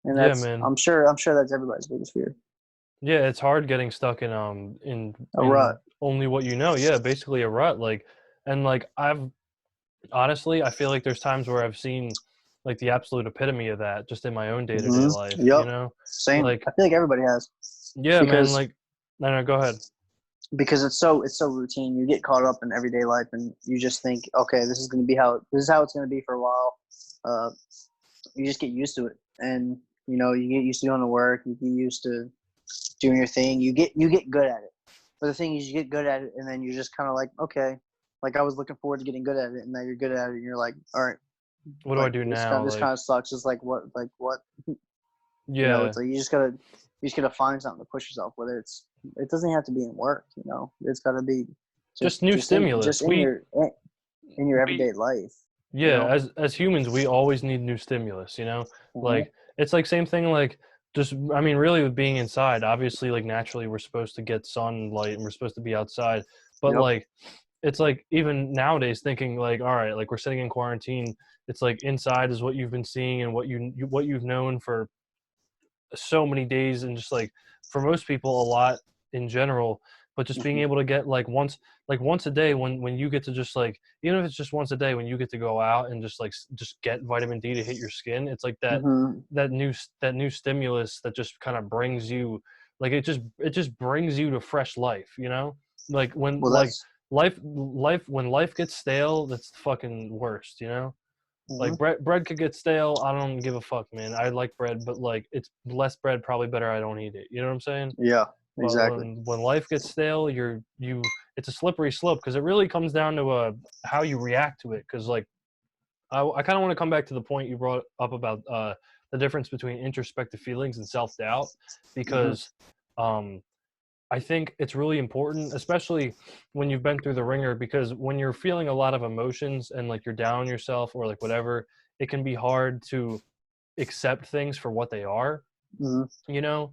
And Yeah, that's, man. I'm sure that's everybody's biggest fear. Yeah, it's hard getting stuck in A in rut. only what you know. Yeah, basically a rut. Like, and like I've honestly, I feel like there's times where I've seen like the absolute epitome of that just in my own day-to-day life, Yep. you know? Same. Like, I feel like everybody has, yeah, man, because like no, no, go ahead. it's so routine. You get caught up in everyday life, and you just think, okay, this is how it's gonna be for a while. Uh, you just get used to it, and you get used to going to work. You get used to doing your thing. You get good at it. But the thing is, you get good at it, and then you're just kind of like, okay, like I was looking forward to getting good at it, and now you're good at it, and you're like, all right, What do I like do this kind now? of this kind Like, of sucks. It's like what, yeah, it's like you just gotta find something to push yourself. Whether it doesn't have to be in work, it's gotta be just just new just in just stimulus. in your We everyday life, you Yeah, know. as humans, we always need new stimulus, you know? Mm-hmm. Like it's like same thing like just I mean really with being inside, obviously like naturally we're supposed to get sunlight and we're supposed to be outside. But Yep. like it's like even nowadays thinking like all right, like we're sitting in quarantine, it's like inside is what you've been seeing and what you've known for so many days and just like for most people a lot in general, but just being Mm-hmm. able to get like once a day when you get to just like even if it's just once a day when you get to go out and just like just get vitamin D to hit your skin, it's like Mm-hmm. that new stimulus that just kind of brings you like it just brings you to fresh life, you know? Like when Well, like that's. life when life gets stale, that's the fucking worst, you know? Like Mm-hmm. bread could get stale. I don't give a fuck, man. I like bread, but like it's less bread, probably better I don't eat it. You know what I'm saying? Yeah. But Exactly. when life gets stale, it's a slippery slope because it really comes down to how you react to it. Because like I kind of want to come back to the point you brought up about the difference between introspective feelings and self doubt, Mm-hmm. because um I think it's really important, especially when you've been through the ringer, because when you're feeling a lot of emotions and like you're down on yourself or like whatever, it can be hard to accept things for what they are, Mm-hmm. you know?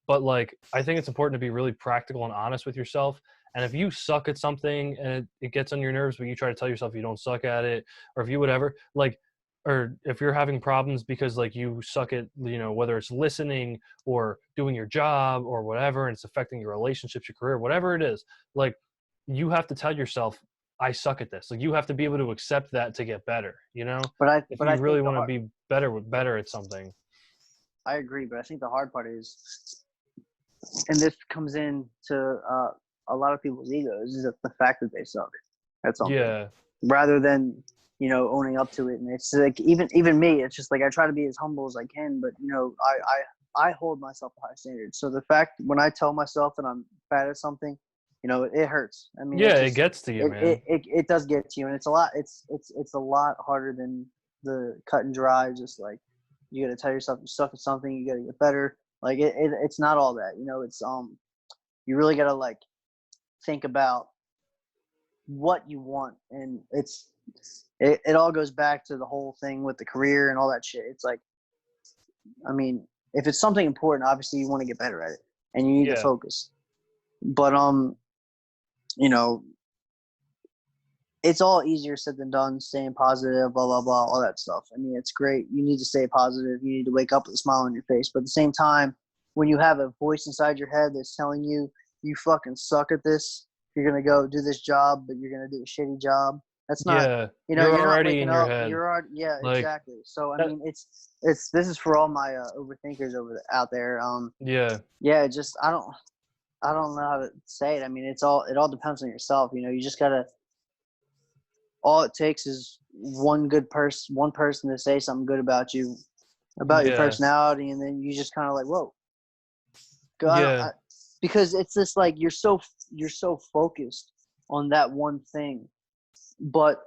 But like, I think it's important to be really practical and honest with yourself. And if you suck at something and it gets on your nerves, but you try to tell yourself you don't suck at it, or if you whatever, like, or if you're having problems because like you suck at, you know, whether it's listening or doing your job or whatever, and it's affecting your relationships, your career, whatever it is, like, you have to tell yourself, I suck at this. Like, you have to be able to accept that to get better, you know? But I If but I you really think the want to hard. be better at something. I agree, but I think the hard part is, and this comes in to a lot of people's egos, is the fact that they suck at something, Yeah. rather than owning up to it. And it's like, even me, it's just like I try to be as humble as I can, but I hold myself to high standards. So the fact when I tell myself that I'm bad at something, it hurts. I mean, Yeah, it gets to you, man. it does get to you, and it's a lot harder than the cut and dry. Just like, you got to tell yourself you suck at something, you got to get better. Like, it's not all that. It's you really got to like think about what you want, and it all goes back to the whole thing with the career and all that shit. It's like, I mean, if it's something important, obviously you want to get better at it and you need to Yeah. focus. But you know, it's all easier said than done, staying positive, blah, blah, blah, all that stuff. I mean, it's great. You need to stay positive. You need to wake up with a smile on your face. But at the same time, when you have a voice inside your head that's telling you, you fucking suck at this, you're going to go do this job, but you're going to do a shitty job. That's not, Yeah. You're you're not already waking in your up. head. Yeah, Like, exactly. So, I that, mean, this is for all my overthinkers out there. yeah. Yeah, just, I don't know how to say it. I mean, it all depends on yourself. You just got to, all it takes is one person to say something good about you, about your Yeah. personality, and then you just kind of like, whoa. Yeah. Because it's just like you're so focused on that one thing, but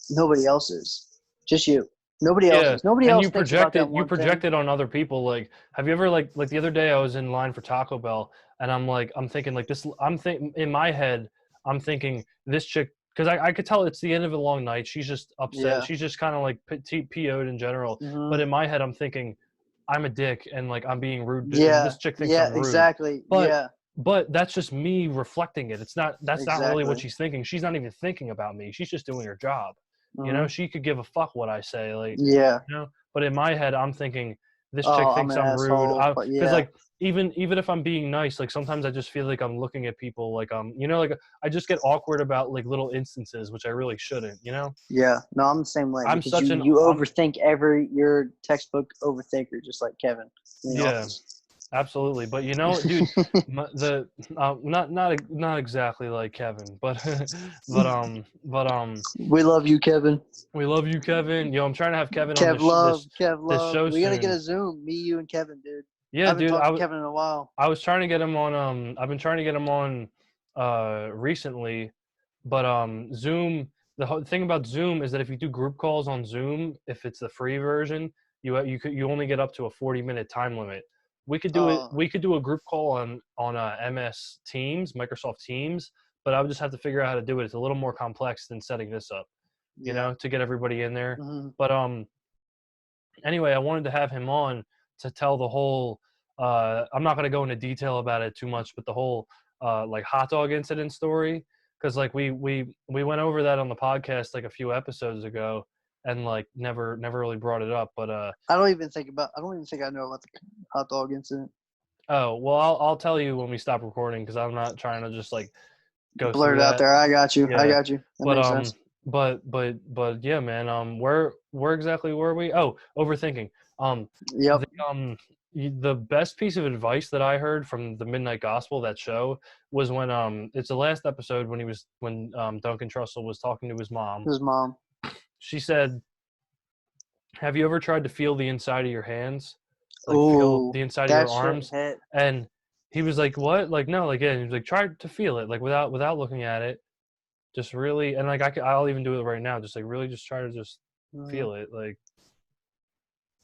nobody else is. Just you. Nobody else Yeah, is. Nobody and else thinks about that you one thing. project it on other people. Like, have you ever like the other day I was in line for Taco Bell, and I'm thinking like this. I'm thinking in my head, I'm thinking this chick, because I could tell it's the end of a long night. She's just upset. Yeah. She's just kind of like PO'd in general. But Hmm. in my head, I'm thinking I'm a dick and like I'm being rude, and Yeah. this chick thinks Yeah. I'm rude. Exactly. But Yeah. that's just me reflecting it. That's not really what Exactly. she's thinking. She's not even thinking about me. She's just doing her job. Hmm. She could give a fuck what I say. Like, Yeah. but in my head, I'm thinking this chick Oh, I'm thinks an I'm rude. asshole. But Because yeah. like even if I'm being nice, like sometimes I just feel like I'm looking at people like like I just get awkward about like little instances, which I really shouldn't. Yeah, no, I'm the same way I'm because such an you overthink you're textbook overthinker, just like Kevin in the yeah. office. Absolutely, but dude, not exactly like Kevin, but We love you, Kevin. we love you, Kevin. I'm trying to have Kevin on Kev this love. show We gotta get soon. a Zoom, me, you, and Kevin, dude. I Yeah, haven't dude, talked to Kevin in a while. I was trying to get him on. I've been trying to get him on recently, but Zoom. The whole thing about Zoom is that if you do group calls on Zoom, if it's the free version, you only get up to a 40-minute time limit. We could do it. Uh, We could do a group call on MS Teams, Microsoft Teams, but I would just have to figure out how to do it. It's a little more complex than setting this up, yeah. to get everybody in there. Hmm. But anyway, I wanted to have him on to tell the whole. I'm not going to go into detail about it too much, but the whole like hot dog incident story, because like we went over that on the podcast like a few episodes ago, and like never really brought it up. But I don't even think I know about the hot dog incident. oh well, I'll tell you when we stop recording, because I'm not trying to just like go Blurt through it out that. there. I got you. I Yeah, got you. That but makes sense. but yeah, man. Where exactly were we? Oh, overthinking. Yep. The the best piece of advice that I heard from the Midnight Gospel, that show, was when it's the last episode when Duncan Trussell was talking to his mom. His mom. She said, "Have you ever tried to feel the inside of your hands, like feel Oh, the inside of that your shit arms?" hit. And he was like, "What? Like no, like yeah." He was like, "Try to feel it, like without looking at it, just really." And like I'll even do it right now, just like really just try to just Hmm. feel it, like.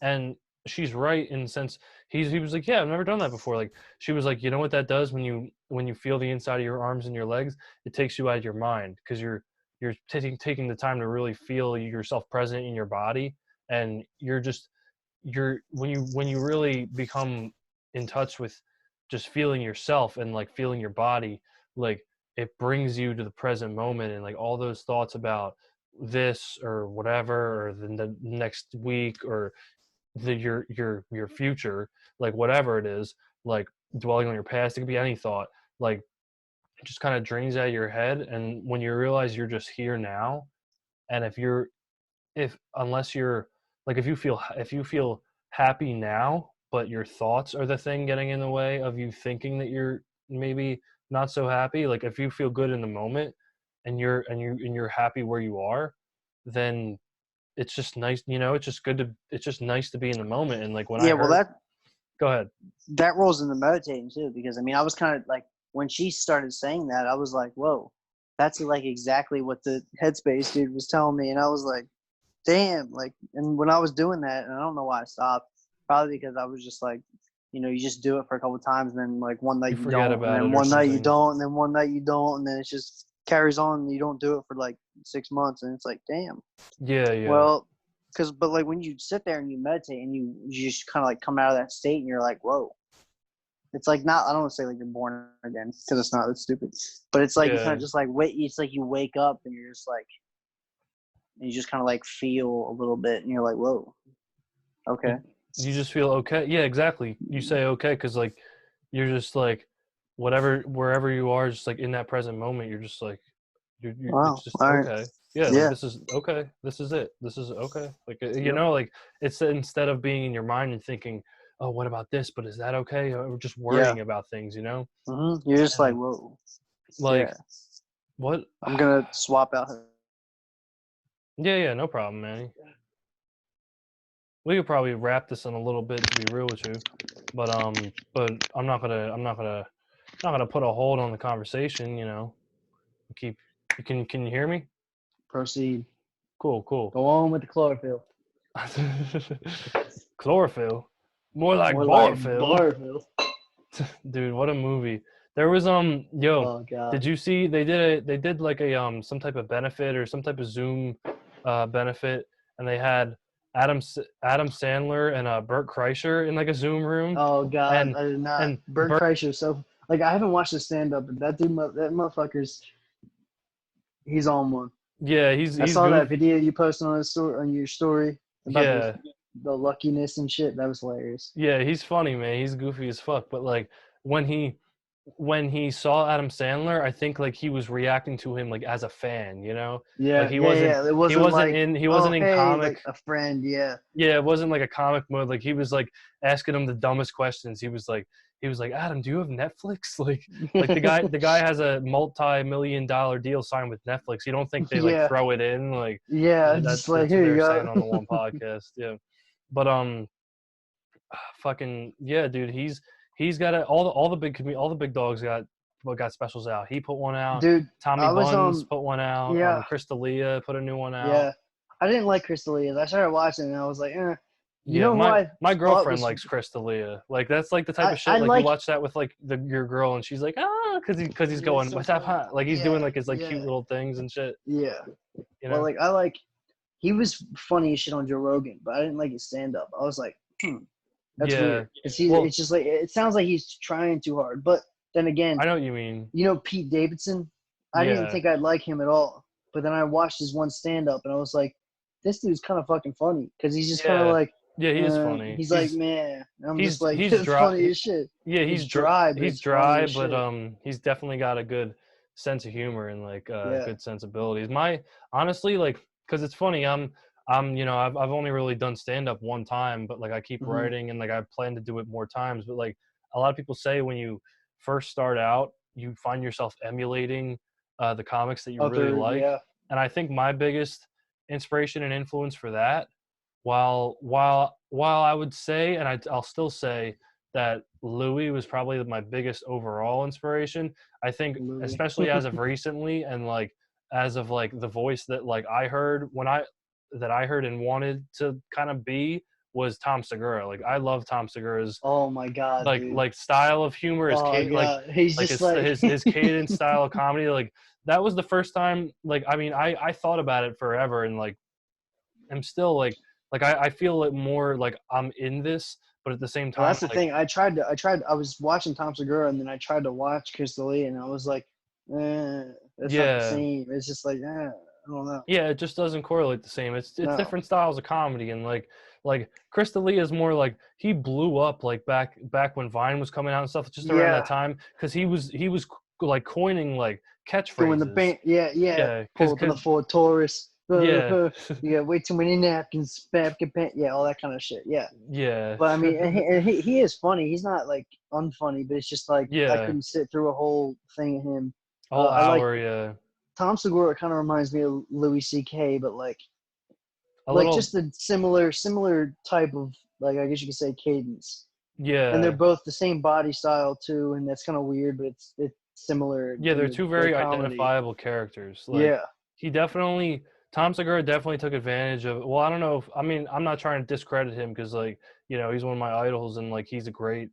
And she's right in the sense, he was like, yeah, I've never done that before. Like, she was like, you know what that does when you feel the inside of your arms and your legs? It takes you out of your mind, because you're taking the time to really feel yourself present in your body, and you're when you really become in touch with just feeling yourself and like feeling your body, like it brings you to the present moment, and like all those thoughts about this or whatever, or the next week, or your future, like whatever it is, like dwelling on your past, it could be any thought, like it just kind of drains out of your head. And when you realize you're just here now, and if unless you're like if you feel happy now, but your thoughts are the thing getting in the way of you thinking that you're maybe not so happy, like if you feel good in the moment, and you're happy where you are, then it's just nice, it's just nice to be in the moment. And like when I Yeah. Well, heard, go ahead. that rolls into meditating too, because I mean, I was kind of like, when she started saying that, I was like, whoa, that's like exactly what the headspace dude was telling me. And I was like, damn, like, and when I was doing that, and I don't know why I stopped, probably because I was just like, you just do it for a couple of times, and then like one You night you forget don't, and about then it or one night you something. don't, and then one night you don't, and then it just carries on, and you don't do it for like 6 months, and it's like, damn. Yeah, yeah. Well, but like when you sit there and you meditate and you just kind of like come out of that state and you're like, whoa. It's like not. I don't want to say like you're born again because it's not. That's stupid. But it's like you kind Yeah. of just like wait. It's like you wake up and you're just like, and you just kind of like feel a little bit and you're like, whoa, okay. You just feel okay. Yeah, exactly. You say okay because like you're just like wherever you are, just like in that present moment, you're just like Wow. it's just All right. okay. Yeah, like Yeah. this is okay. This is it. This is okay. Like you Yep. know, like it's instead of being in your mind and thinking, oh, what about this? But is that okay? Or just Yeah. worrying about things, you know? You're just like, And whoa. like Yeah. what? I'm gonna swap out her. Yeah, no problem, Manny. We could probably wrap this in a little bit to be real with you, but I'm not gonna put a hold on the conversation. You know, keep. Can you hear me? Proceed. Cool. Go on with the chlorophyll. Chlorophyll, more like More like borophyll. chlorophyll. Dude, what a movie. There was yo, Oh God. did you see they did like a some type of benefit or some type of Zoom benefit, and they had Adam Sandler and Bert Kreischer in like a Zoom room, Oh God. and I did not. and Bert Bert, Kreischer. So like I haven't watched the stand up, but that dude, that motherfucker's, he's on one. yeah, I he's saw that goof. video you posted on your story about Yeah, the luckiness and shit. That was hilarious. yeah, he's funny, man. He's goofy as fuck. But like when he when he saw Adam Sandler, I think like he was reacting to him like as a fan, you know? Like Yeah, yeah, yeah. It wasn't like, he oh wasn't in hey, comic. like a friend. Yeah, Yeah, it wasn't like a comic mode. Like he was like asking him the dumbest questions. He was like, Adam, do you have Netflix? Like the guy has a multi-million-dollar deal signed with Netflix. You don't think they like yeah, throw it in? Like yeah. that Just like that's what here they you were saying go. on the one podcast. Yeah. But fucking yeah, dude. He's got all the big dogs got specials out. He put one out. Dude, Tommy I was Buns put one out. yeah, Chris D'Elia put a new one out. yeah. I didn't like Crystalias. I started watching it and I was like, eh. You Yeah, know who my I my thought girlfriend was likes Chris D'Elia. Like that's like the type I of I shit like you like watch that with like your girl and she's like because he's yeah, it's going so what's up funny. huh? Like he's Yeah, doing like his like yeah, cute little things and shit. yeah. You Well, know? like he was funny as shit on Joe Rogan, but I didn't like his stand up. I was like, that's Yeah. weird. Well, It's just like it sounds like he's trying too hard. But then again, I know what you mean. you know Pete Davidson? I didn't Yeah. think I'd like him at all. But then I watched his one stand up and I was like, this dude's kind of fucking funny because he's just kind of Yeah. like, Yeah, he is funny. he's like, man, I'm just like, He's it's dry. funny as shit. Yeah, It's dry, but he's it's funny dry, as but shit. he's definitely got a good sense of humor and like Yeah. good sensibilities. My honestly like because it's funny. I'm I've only really done stand up one time, but like I keep hmm writing and like I plan to do it more times. But like a lot of people say when you first start out, you find yourself emulating the comics that you really Other, like, yeah. and I think my biggest inspiration and influence for that while I would say, and I'll still say that Louis was probably my biggest overall inspiration. I think, Louis. especially as of recently, and like as of like the voice that like I heard and wanted to kind of be was Tom Segura. Like I love Tom Segura's Oh my God, dude. style of humor, Oh my God. He's like just like, his cadence style of comedy. Like that was the first time. Like I mean, I thought about it forever, and like I'm still I feel it more like I'm in this, but at the same well, time, that's the like thing. I was watching Tom Segura and then I tried to watch Crystal Lee and I was like, that's not the yeah, same. It's just like, I don't know. yeah, it just doesn't correlate the same. It's No. different styles of comedy, and like Chris D'Elia is more like he blew up like back when Vine was coming out and stuff, just around that Yeah. time because he was like coining like Doing the catchphrases. band. Yeah. Yeah. Yeah, Pull up in the Ford Taurus. yeah, You got way too many napkins. Yeah. All that kind of shit. Yeah. yeah, But I mean, he is funny. He's not like unfunny, but it's just like I yeah, couldn't sit through a whole thing of him. a whole I like hour, yeah, Tom Segura. Kind of reminds me of Louis C.K., but a like little, just a similar type of, like, I guess you could say, cadence. And they're yeah. both the same body style too, and that's kind of weird, but it's similar Yeah, in they're two their very comedy. identifiable characters. Like Yeah. he definitely Tom Segura definitely took advantage of. Well, I don't know if I mean I'm not trying to discredit him because like he's one of my idols and like he's a great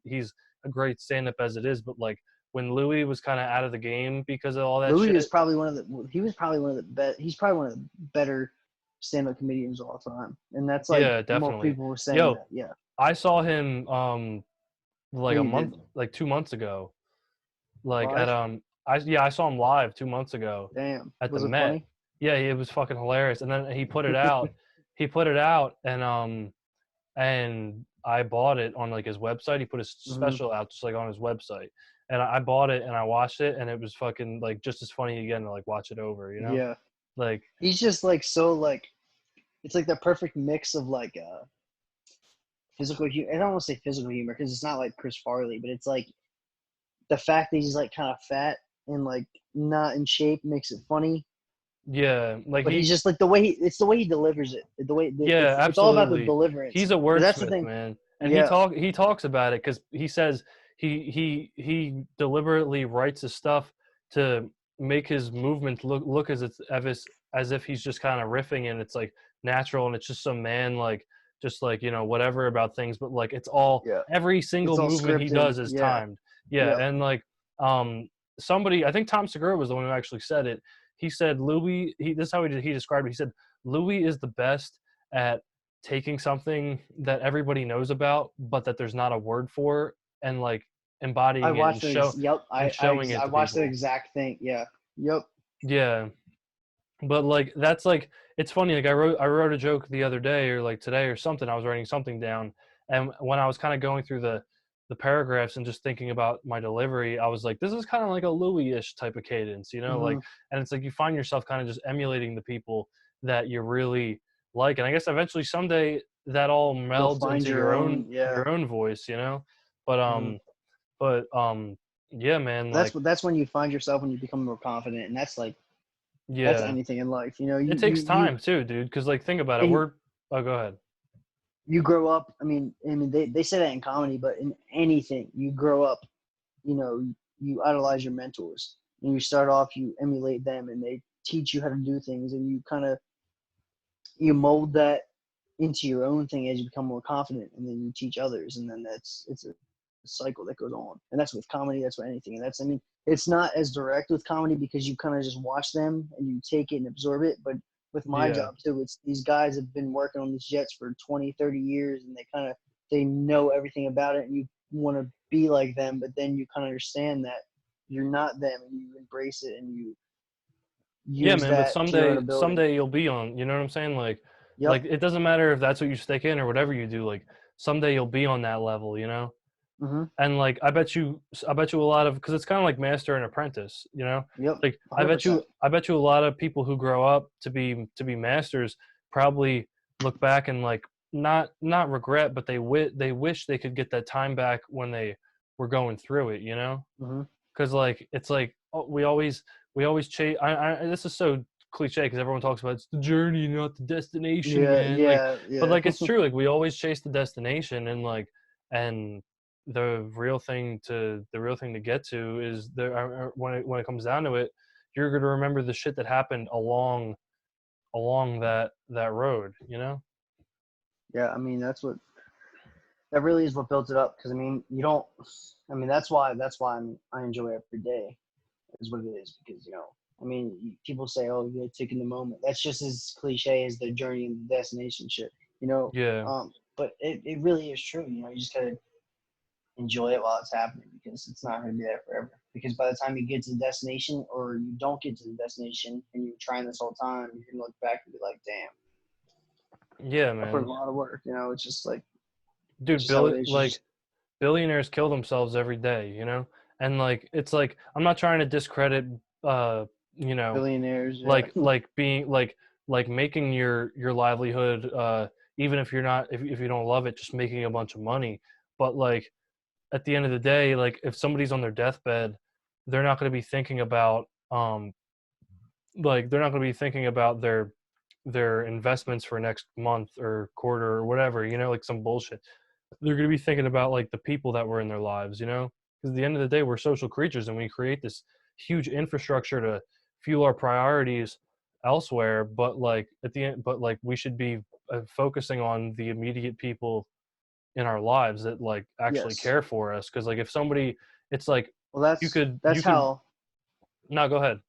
stand up as it is. But like when Louis was kind of out of the game because of all that Louis shit. is probably one of the he was probably one of the best. He's probably one of the better stand-up comedians all the time, and that's like Yeah, more definitely. people were saying Yo, that. Yeah, I saw him like yeah, a you month, did like 2 months ago. Like at live. I saw him live 2 months ago Damn, at the was it Met. funny? Yeah, it was fucking hilarious. And then he put it out. He put it out, and I bought it on like his website. He put his Hmm. special out just like on his website, and I bought it and I watched it, and it was fucking like just as funny again to like watch it over. You know, Yeah, like he's just like so like it's like the perfect mix of like physical humor. I don't want to say physical humor because it's not like Chris Farley, but it's like the fact that he's like kind of fat and like not in shape makes it funny. yeah, like But he's he just like it's the way he delivers it. The way yeah, it's all about the absolutely. deliverance. He's a Because that's the wordsmith, thing. man, and Yeah. he talks about it because he says he deliberately writes his stuff to make his movement look as if he's just kind of riffing and it's like natural and it's just some man like just like whatever about things, but like it's all Yeah. every It's single all movement he scripted. does is Yeah. timed. Yeah, Yep. and like um somebody, I think Tom Segura was the one who actually said it. He said Louis. This is how he described it. He said Louis is the best at taking something that everybody knows about, but that there's not a word for, and like I embodying it watched the yep. and showing it I to watched the people. exact thing. Yeah. Yep. Yeah, but like that's like it's funny. Like I wrote a joke the other day or like today or something. I was writing something down, and when I was kind of going through the paragraphs and just thinking about my delivery, I was like, this is kind of like a Louis-ish type of cadence, Hmm. like, and it's like you find yourself kind of just emulating the people that you really like, and I guess eventually someday that all You'll melds find into your own. Yeah. your own voice, but Hmm. but yeah, man, like That's when you find yourself when you become more confident, and that's yeah, anything in life. You know, it takes time too, dude, because like think about it, and we're oh go ahead. you grow up. I mean, they say that in comedy, but in anything, you grow up. You know, you idolize your mentors, and you start off, you emulate them, and they teach you how to do things, and you kind of you mold that into your own thing as you become more confident, and then you teach others, and then it's a cycle that goes on. And that's with comedy, that's with anything. And that's, I mean, it's not as direct with comedy because you kind of just watch them and you take it and absorb it. But with my Yeah, job too, it's these guys have been working on these jets for 20, 30 years, and they know everything about it, and you want to be like them, but then you kind of understand that you're not them, and you embrace it, and you yeah, use man, but that to your own ability. someday you'll be on, you know what I'm saying, Yep. like it doesn't matter if that's what you stick in or whatever you do, like someday you'll be on that level, Hmm. and like I bet you a lot of, because it's kind of like master and apprentice, Yep. like 100%. I bet you a lot of people who grow up to be masters probably look back and like not regret, but they wish they could get that time back when they were going through it, Hmm. because like it's like we always chase. This is so cliche because everyone talks about it's the journey, not the destination, Yeah. man. Like, Yeah. but Yeah. like it's true. Like we always chase the destination, and like and the real thing to get to is when it comes down to it, you're gonna remember the shit that happened along that road. Yeah. I mean, that really is what built it up. Because I mean, you don't. I mean, I enjoy every day. Is what it is. Because I mean, people say, "Oh, you're taking the moment." That's just as cliche as the journey and the destination shit. You know. Yeah, But it really is true. You just gotta enjoy it while it's happening because it's not going to be there forever. Because by the time you get to the destination or you don't get to the destination and you're trying this whole time, you're going to look back and be like, damn, yeah, I put in man, a lot of work. It's just like, it's dude. just how it is. You Like just, billionaires kill themselves every day, and like it's like I'm not trying to discredit you know billionaires. Yeah. like being like making your livelihood, even if you're not if you don't love it, just making a bunch of money, but like at the end of the day, like if somebody's on their deathbed, they're not going to be thinking about like they're not going to be thinking about their investments for next month or quarter or whatever, like some bullshit. They're going to be thinking about like the people that were in their lives, because at the end of the day, we're social creatures and we create this huge infrastructure to fuel our priorities elsewhere. But like at the end, but like we should be focusing on the immediate people in our lives that like actually Yes. care for us. Because like if somebody, it's like Well, you that's, could that's how, no, go ahead.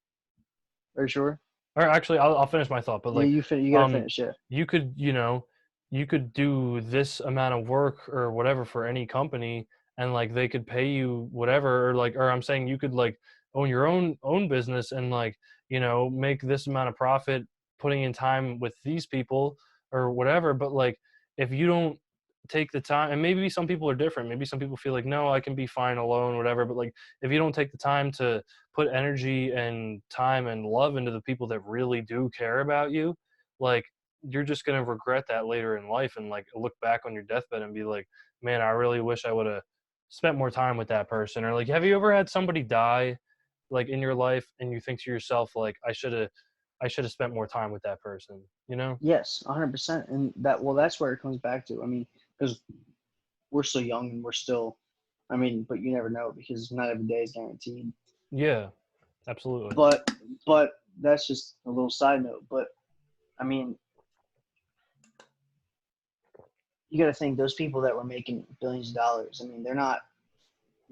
are you sure? or actually, I'll finish my thought. But Yeah, like, you gotta um, finish. Yeah. you could, you could do this amount of work or whatever for any company, and like they could pay you whatever, or like, or I'm saying you could like own your own business and like, make this amount of profit putting in time with these people or whatever. But like, if you don't take the time, and maybe some people are different. Maybe some people feel like, no, I can be fine alone, whatever. But like, if you don't take the time to put energy and time and love into the people that really do care about you, like you're just going to regret that later in life and like look back on your deathbed and be like, man, I really wish I would have spent more time with that person. Or like, have you ever had somebody die like in your life and you think to yourself like, I should have spent more time with that person, you know? Yes, 100%. And that's where it comes back to. I mean, because we're still young and we're still, I mean, but you never know because not every day is guaranteed. Yeah, absolutely. But but that's just a little side note. But I mean, you got to think those people that were making billions of dollars. I mean, they're not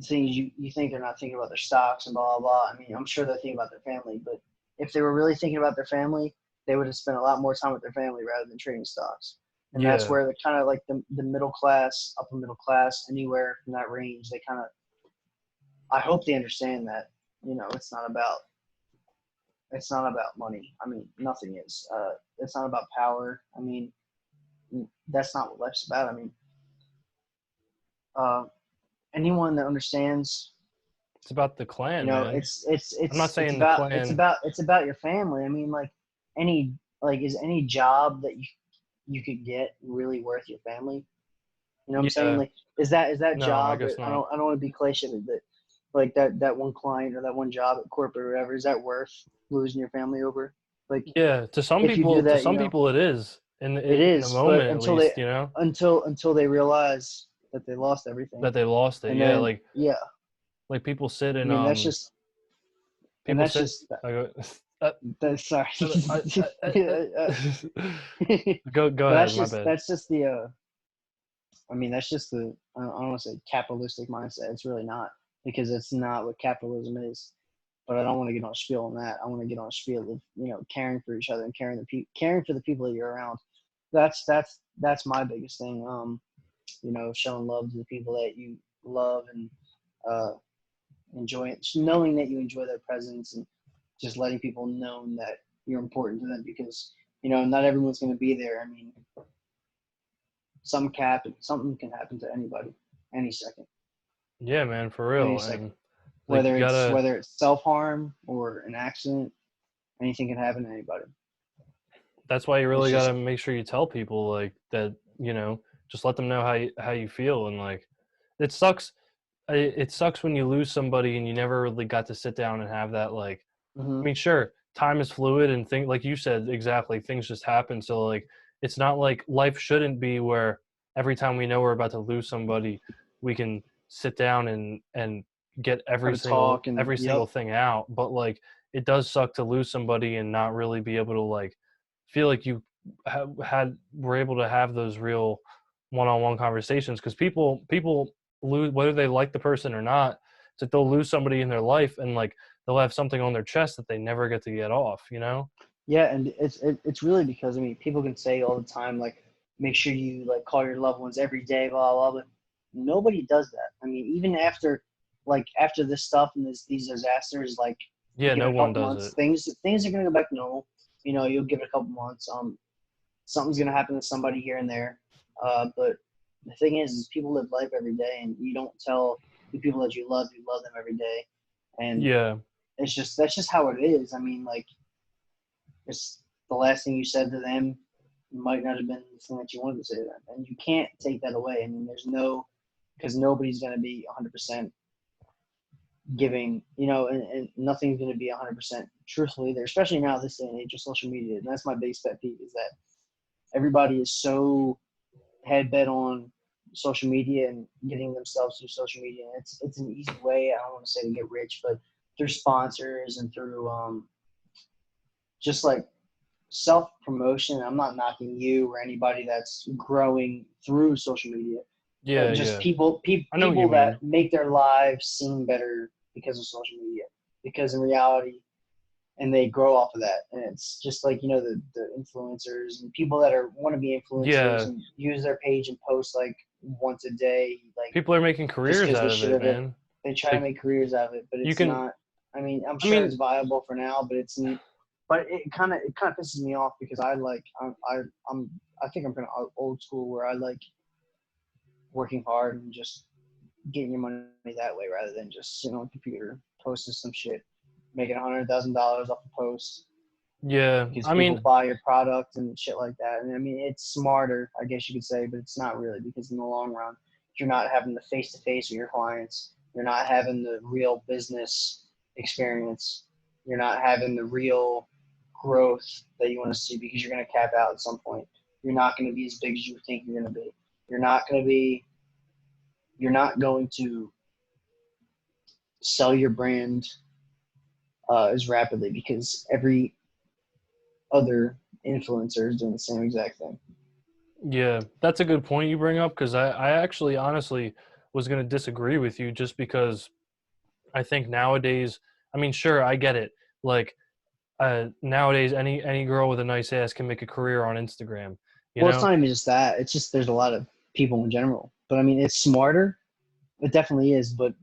things you think they're not thinking about their stocks and blah blah blah. I mean, I'm sure they're thinking about their family, but if they were really thinking about their family, they would have spent a lot more time with their family rather than trading stocks. And that's Yeah. where the kind of like the middle class, upper middle class, anywhere from that range, they kind of. I hope they understand that it's not about money. I mean, nothing is. It's not about power. I mean, that's not what life's about. I mean, uh, anyone that understands, It's about the clan, man. I'm not saying the clan. it's about your family. I mean, like any is any job that you could get really worth your family? You know what I'm saying? Yeah. Like, is that No, I job? guess not. I don't want to be cliche, but like that one client or that one job at corporate or whatever, is that worth losing your family over? Like, Yeah, to some if you do people, that, it is it in the is. But moment at least, until they realize that they lost everything, that they lost it. and Yeah, then yeah, like people sit I and mean and people that's sit. just I go, uh, that's sorry. uh, uh, uh, uh, go But ahead. My bad. that's just the I mean that's just the I don't want to say capitalistic mindset. It's really not because it's not what capitalism is. But I don't want to get on a spiel on that. I want to get on a spiel of caring for each other and caring for the people that you're around. That's my biggest thing. Showing love to the people that you love and uh, enjoying, knowing that you enjoy their presence and just letting people know that you're important to them because not everyone's going to be there. I mean, something can happen to anybody, any second, Yeah, man, for any real. second. And like you gotta. Whether it's self harm or an accident, anything can happen to anybody. That's why you It's really gotta just make sure you tell people like that. Just let them know how you feel, and like it sucks. It sucks when you lose somebody and you never really got to sit down and have that like. I hmm mean, sure, time is fluid and things like you said exactly. Things just happen. So like, it's not like life shouldn't be where every time we know we're about to lose somebody, we can sit down and get have a talk and every yep. single thing out. But like, it does suck to lose somebody and not really be able to like feel like you were able to have those real one-on-one conversations because people lose whether they like the person or not. It's like they'll lose somebody in their life and like they'll have something on their chest that they never get to get off. Yeah, and it's really because I mean people can say all the time like make sure you like call your loved ones every day, blah blah, but nobody does that. I mean, even after this stuff and these disasters, like you Yeah, give it no a one couple does months, it. things are gonna go back to normal. You'll give it a couple months. Something's gonna happen to somebody here and there. But the thing is people live life every day, and you don't tell the people that you love them every day, and Yeah, that's just how it is. I mean, like it's the last thing you said to them might not have been the thing that you wanted to say to them, and you can't take that away. I mean, because nobody's going to be 100% giving, and nothing's going to be 100% truthfully there, especially now this day and age of social media. And that's my biggest pet peeve is that everybody is so head bent on social media and getting themselves through social media. And it's an easy way. I don't want to say to get rich, but through sponsors and through just like self promotion. I'm not knocking you or anybody that's growing through social media, but yeah, just yeah. I know what you people that mean. make their lives seem better because of social media. Because in reality, and they grow off of that. And it's just like, you know, the influencers and people that are want to be influencers Yeah, and use their page and post like once a day, like people are making just careers because out they of should it, have it. man. They try to Like make careers out of it, but you it's can, not. I mean, I'm I sure mean, it's viable for now, but but it kind of pisses me off because I think I'm kind of old school where I like working hard and just getting your money that way rather than just sitting on the computer posting some shit, making $100,000 off a post yeah, because I people mean, buy your product and shit like that. And I mean, it's smarter, I guess you could say, but it's not really because in the long run, you're not having the face to face with your clients. You're not having the real business experience. You're not having the real growth that you want to see because you're going to cap out at some point. You're not going to be as big as you think you're going to be. You're not going to be. You're not going to sell your brand as rapidly because every other influencer is doing the same exact thing. yeah, that's a good point you bring up because I actually honestly was going to disagree with you just because I think nowadays, I mean, sure, I get it. Like nowadays, any girl with a nice ass can make a career on Instagram. You Well, it's know, not even just that. It's just there's a lot of people in general. But I mean, it's smarter. It definitely is. But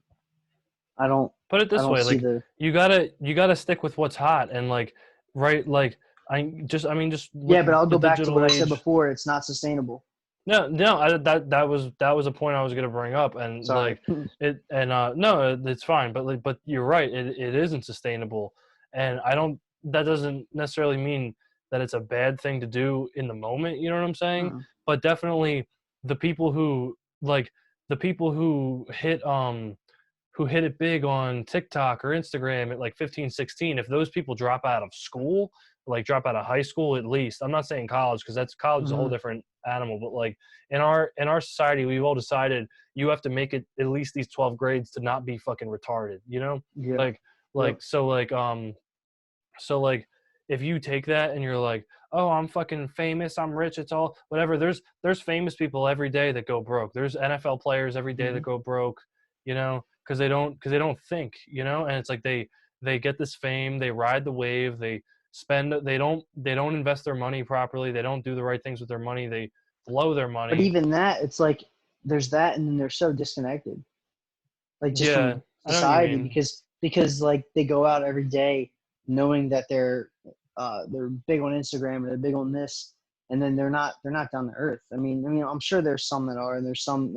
I don't. put it I this don't way, see like the. you gotta stick with what's hot and like right, like I mean, just with Yeah, but I'll the go back to what digital I said age. before. It's not sustainable. No, no, that was a point I was gonna bring up, and Sorry. like it, and no, it's fine, but like, but you're right, it isn't sustainable, and I don't. That doesn't necessarily mean that it's a bad thing to do in the moment. You know what I'm saying? Mm. But definitely, the people who like the people who hit it big on TikTok or Instagram at like 15, 16, if those people drop out of school, like drop out of high school at least, I'm not saying college because that's college is a whole Mm. different animal, but like in our society, we've all decided you have to make it at least these 12 grades to not be fucking retarded, you know? Yeah. Like Yep. so like if you take that and you're like, oh, I'm fucking famous, I'm rich, it's all whatever. There's famous people every day that go broke. There's NFL players every day that Mm. go broke, you know, because they don't think, you know, and it's like they get this fame, they ride the wave, they don't invest their money properly, they don't do the right things with their money, they blow their But money. even that, it's like there's that, and then they're so disconnected, like just Yeah, from I know what you society, mean. because like they go out every day knowing that they're big on Instagram and they're big on this, and then they're not down to earth. I mean, I'm sure there's some that are, and there's some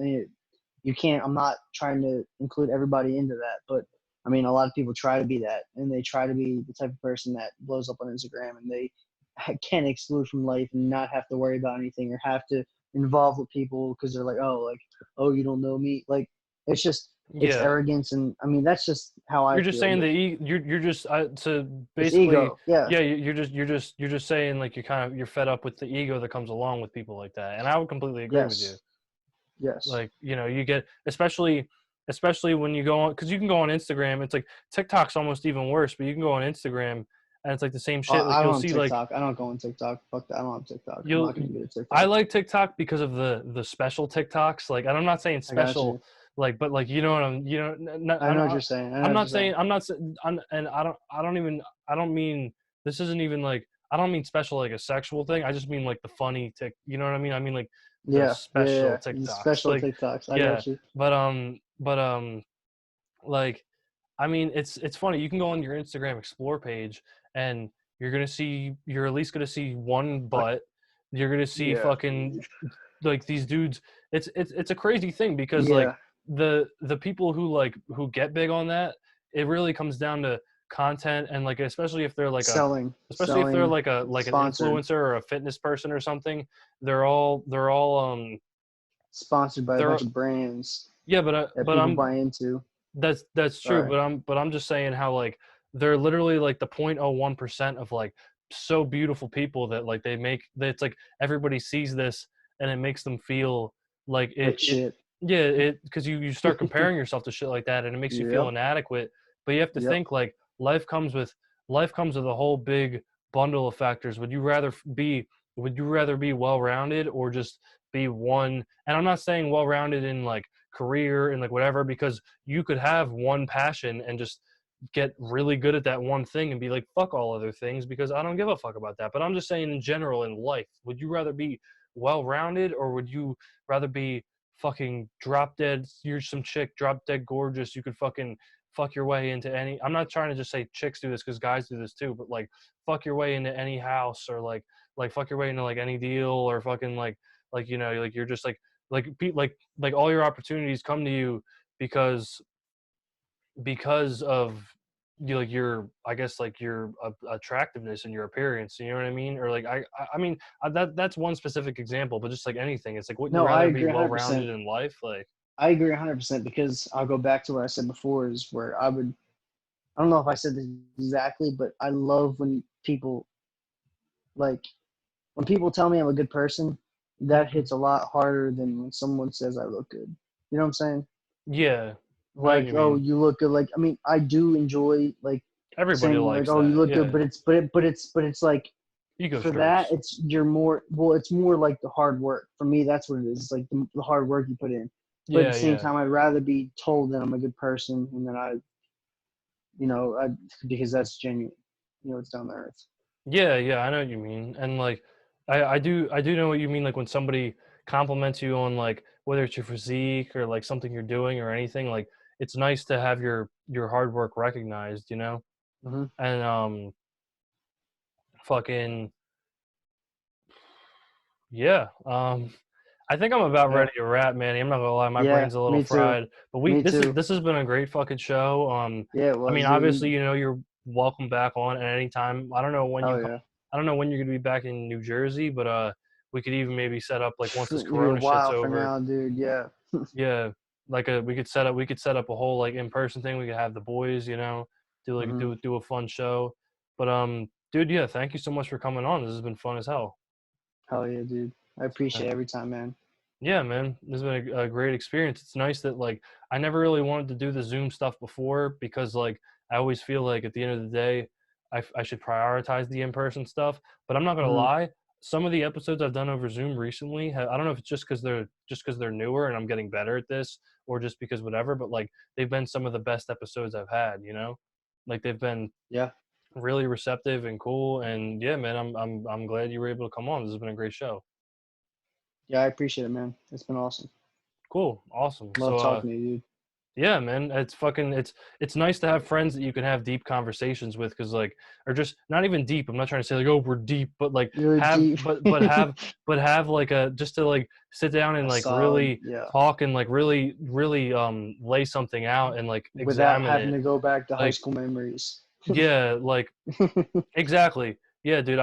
you can't. I'm not trying to include everybody into that, but I mean, a lot of people try to be that, and they try to be the type of person that blows up on Instagram, and they can exclude from life and not have to worry about anything or have to involve with people because they're like, oh, you don't know me. Like, it's just it's Yeah, arrogance, and I mean that's just how I you're just feel. saying But you're just so it's basically, ego, yeah, yeah, you're just saying like you're fed up with the ego that comes along with people like that, and I would completely agree with you. yes, yes. Like, you get, especially when you go on, because you can go on Instagram, it's like TikTok's almost even worse, but you can go on Instagram and it's like the same shit. Like I you'll don't have see like TikTok. I don't go on TikTok. Fuck that. I don't have TikTok. I'm you'll not gonna get a I TikTok. like TikTok because of the special TikToks. Like, and I'm not saying I got special, you. like, but like, you know what I know what you're saying. I know I'm what not you're saying. saying I'm not and I don't mean this isn't even like I don't mean special like a sexual thing. I just mean like the funny you know what I mean? I mean like the Yeah, yeah, yeah, special yeah. The TikToks. special Like, TikToks. I yeah, got you. but like, I mean, it's funny. You can go on your Instagram Explore page, and you're at least gonna see one I, butt. You're gonna see yeah, fucking like these dudes. It's a crazy thing because like yeah. the people who get big on that, it really comes down to content and like especially if they're Selling, like an sponsored, influencer or a fitness person or something. They're all sponsored by a they're bunch of brands yeah, that but people I'm buy into. that's true, Sorry. but I'm just saying how like they're literally like the 0.01% of like so beautiful people that like they make that it's like everybody sees this and it makes them feel like Like it shit. yeah, it because you start comparing yourself to shit like that and it makes you feel Yep. inadequate. But you have to Yep. think like life comes with a whole big bundle of factors. Would you rather be well-rounded or just be one? And I'm not saying well-rounded in like career and like whatever, because you could have one passion and just get really good at that one thing and be like, fuck all other things because I don't give a fuck about that. But I'm just saying in general in life, would you rather be well-rounded or would you rather be fucking drop dead? You're some chick, drop dead gorgeous. You could fucking fuck your way into any. I'm not trying to just say chicks do this because guys do this too, but like fuck your way into any house or like fuck your way into like any deal or fucking like you know like you're just like all your opportunities come to you because of you like your I guess like your attractiveness and your appearance, you know what I mean? Or like I mean that's one specific example, but just like anything, it's like wouldn't you No, I rather be agree well 100%. rounded in life? Like I agree 100% because I'll go back to what I said before is where I don't know if I said this exactly, but I love when people like when people tell me I'm a good person, that mhm. hits a lot harder than when someone says I look good. You know what I'm saying? Yeah, I know what Like, you oh, mean. you look good. Like, I mean, I do enjoy like Everybody saying like, likes oh, you that. look good, Yeah, but it's like ego for that, strokes. it's more like the hard work. For me, that's what it is. It's like the hard work you put in. But at the Yeah, same yeah. time, I'd rather be told that I'm a good person and that I because that's genuine. It's down to earth. Yeah, yeah, I know what you mean. And like I do know what you mean like when somebody compliments you on like whether it's your physique or like something you're doing or anything, like it's nice to have your hard work recognized, you know? Hmm. And fucking yeah. I think I'm about Yeah, ready to wrap, Manny. I'm not gonna lie, my yeah, brain's a little me too, fried. But we me too. this has been a great fucking show. Yeah, it I mean, was, obviously, dude. you know, you're welcome back on at any time. Hell yeah. I don't know when you're gonna be back in New Jersey, but we could even maybe set up like once this Maybe a Corona shit's while for over. now, dude. Yeah. Yeah, like we could set up a whole like in person thing. We could have the boys, you know, Hmm. do a fun show. But dude, yeah, thank you so much for coming on. This has been fun as hell. Hell yeah, dude. I appreciate it every time, man. Yeah, man, this has been a great experience. It's nice that like I never really wanted to do the Zoom stuff before because like I always feel like at the end of the day, I should prioritize the in-person stuff. But I'm not gonna Hmm. lie, some of the episodes I've done over Zoom recently, I don't know if it's just because they're newer and I'm getting better at this, or just because whatever. But like they've been some of the best episodes I've had. You know, like they've been Yeah. really receptive and cool. And yeah, man, I'm glad you were able to come on. This has been a great show. Yeah, I appreciate it, man. It's been awesome. Cool, awesome. Love So talking to you, dude. yeah, man, it's nice to have friends that you can have deep conversations with, because like, or just not even deep. I'm not trying to say like, oh, we're deep, but like You're have, deep. but have like a just to like sit down and A like solid, really yeah. talk and like really lay something out and like Without examine having it. to go back to high Like school memories. yeah, like exactly. Yeah, dude,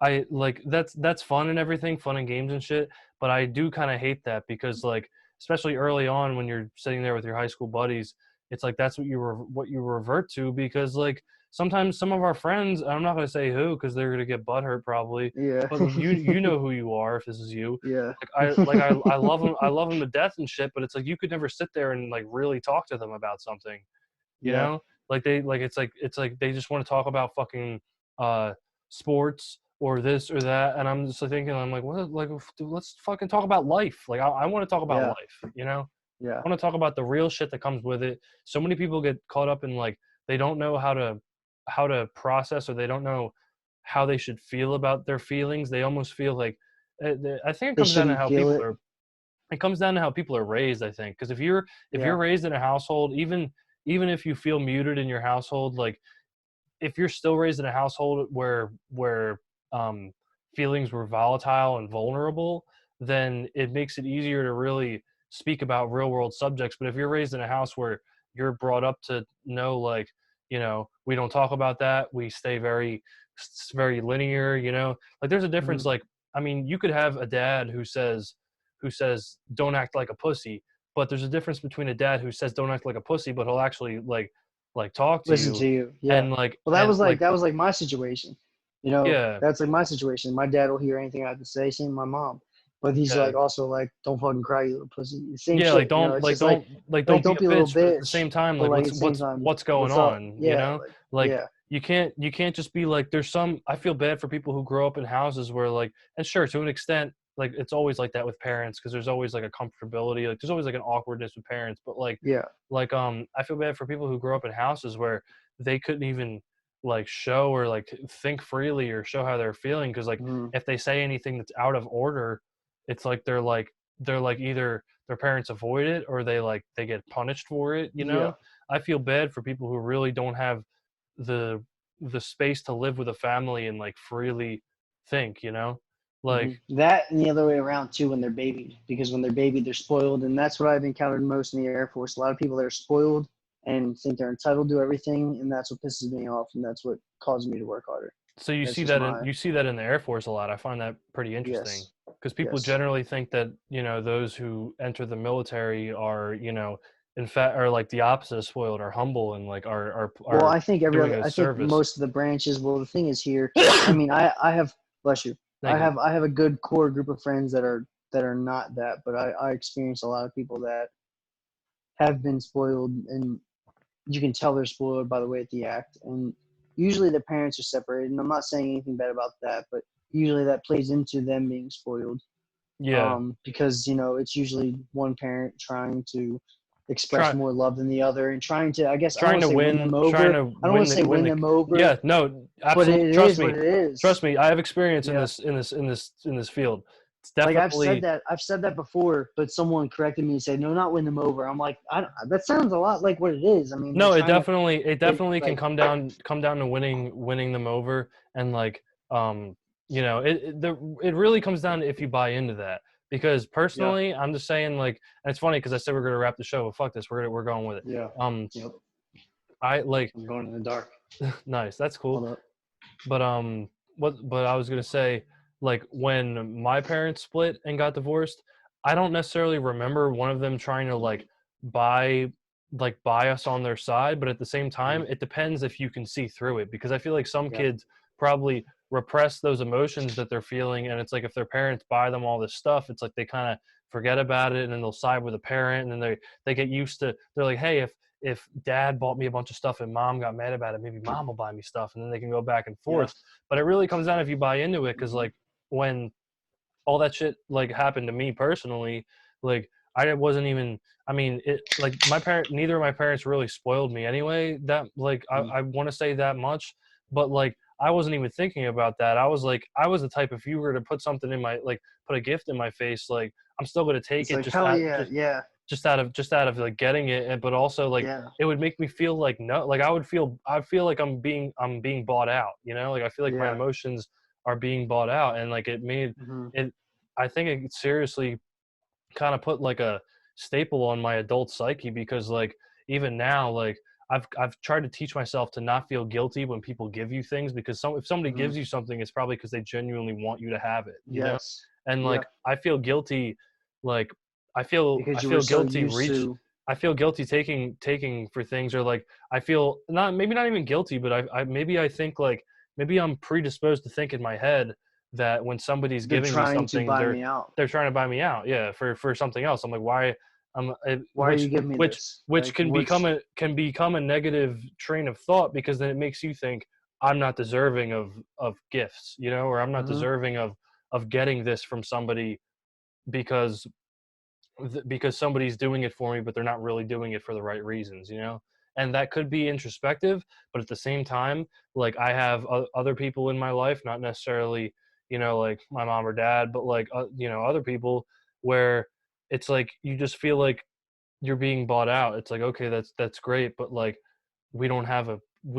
I like that's fun and everything, fun and games and shit, but I do kind of hate that because like especially early on when you're sitting there with your high school buddies, it's like that's what you revert to because like sometimes some of our friends, I'm not going to say who because they're going to get butthurt probably, Yeah. but you know who you are if this is you. Yeah. I love them to death and shit, but it's like you could never sit there and like really talk to them about something, you Yeah. know? Like they like it's like they just want to talk about fucking uh sports or this or that, and I'm just like thinking I'm like what like dude, let's fucking talk about life. Like I want to talk about Yeah. life, you know? Yeah. I want to talk about the real shit that comes with it. So many people get caught up in like they don't know how to process or they don't know how they should feel about their feelings. They almost feel like I think it They comes down to shouldn't how feel people it. are it comes down to how people are raised, I think, because if you're Yeah. raised in a household, even if you feel muted in your household, like if you're still raised in a household where um, feelings were volatile and vulnerable, then it makes it easier to really speak about real world subjects. But if you're raised in a house where you're brought up to know, like, you know, we don't talk about that, we stay very linear, you know, like there's a difference. Hmm. Like, I mean, you could have a dad who says don't act like a pussy, but there's a difference between a dad who says don't act like a pussy, but he'll actually like talk to Listen to you you. Yeah. and like Well, that was like my situation. yeah That's like my situation. My dad will hear anything I have to say. Same with my mom. But he's yeah like also like, don't fucking cry, you little pussy. Same yeah shit. It's just like like don't be don't a be a little bitch, but at the bitch. same time But like like at the same time, what's going what's up? on, you Yeah. know? Like Like yeah. you can't just be like there's some I feel bad for people who grow up in houses where like and sure to an extent like it's always like that with parents because there's always like a comfortability, like there's always like an awkwardness with parents, but Yeah. I feel bad for people who grow up in houses where they couldn't even like show or like think freely or show how they're feeling because like Mhm. if they say anything that's out of order, it's like they're like either their parents avoid it or they get punished for it, you Yeah. know? I feel bad for people who really don't have the the space to live with a family and like freely think, you know? Like That and the other way around too when they're babied, because when they're babied, they're spoiled, and that's what I've encountered most in the Air Force. A lot of people that are spoiled and think they're entitled to everything, and that's what pisses me off, and that's what causes me to work harder. so you That's see just that in my the Air Force a lot. I find that pretty interesting yes, because people yes. generally think that, you know, those who enter the military are, you know, in fact are like the opposite of spoiled, are humble and like Well, are I think every doing other, a I think service. most of the branches. Well, the thing is here. I mean, I have bless you. Thank you. I have a good core group of friends that are not that, but I experience a lot of people that have been spoiled, and you can tell they're spoiled by the way they act. And usually the parents are separated. And I'm not saying anything bad about that, but usually that plays into them being spoiled. Yeah. Because it's usually one parent trying to express Try more love than the other, and trying to, I guess, I don't trying want to to say win them win, trying over. to I don't want to say win win the them over, yeah, no, but absolutely. it is what it Trust is. me, I have experience in Yeah. this field. It's Like definitely I've said that before, but someone corrected me and said, no, not win them over. I'm like, that sounds a lot like what it is. I mean, they're no, trying to, it they definitely can like, come down to winning them over and like you know, it really comes down to if you buy into that. Because yeah, personally, I'm just saying like and it's funny because I said we're gonna wrap the show, but fuck this, we're going with it. yeah, Um yep. I like I'm going in the dark. nice, that's cool. Hold up. But but I was gonna say, like when my parents split and got divorced, I don't necessarily remember one of them trying to buy buy us on their side, but at the same time, Mhm. it depends if you can see through it because I feel like some Yeah, kids probably repress those emotions that they're feeling, and it's like if their parents buy them all this stuff, it's like they kind of forget about it and then they'll side with the parent and then they get used to they're like, hey, if dad bought me a bunch of stuff and mom got mad about it, maybe mom will buy me stuff and then they can go back and yeah. forth. But it really comes down if you buy into it because hmm like when all that shit like happened to me personally, like I wasn't even I mean it like neither of my parents really spoiled me anyway. That like hmm I want to say that much, but like I wasn't even thinking about that. I was the type if you were to put something in my put a gift in my face, like I'm still gonna take It's it like hell yeah, yeah, just out of like getting it but also like yeah, it would make me feel like no like I feel like I'm being bought out, you know, like I feel like my yeah. emotions are being bought out and like it made hmm it I think it seriously kind of put like a staple on my adult psyche because like even now like I've tried to teach myself to not feel guilty when people give you things because if somebody hmm gives you something it's probably because they genuinely want you to have it, you know. Yes, And yeah. like I feel guilty like I Because you were feel so guilty used reach to. I feel guilty taking for things or like I feel not maybe not even guilty but I maybe I think like maybe I'm predisposed to think in my head that when somebody's They're giving me trying to something buy me out. they're trying to buy me out, yeah, for something else. I'm like why Why are you giving me this? which Like, which? can become a negative train of thought because then it makes you think I'm not deserving of gifts, you know, or I'm not hmm deserving of getting this from somebody because because somebody's doing it for me, but they're not really doing it for the right reasons, you know? And that could be introspective, but at the same time, like I have other people in my life, not necessarily, you know, like my mom or dad, but like, you know, other people where it's like you just feel like you're being bought out. It's like, okay, that's great, but like we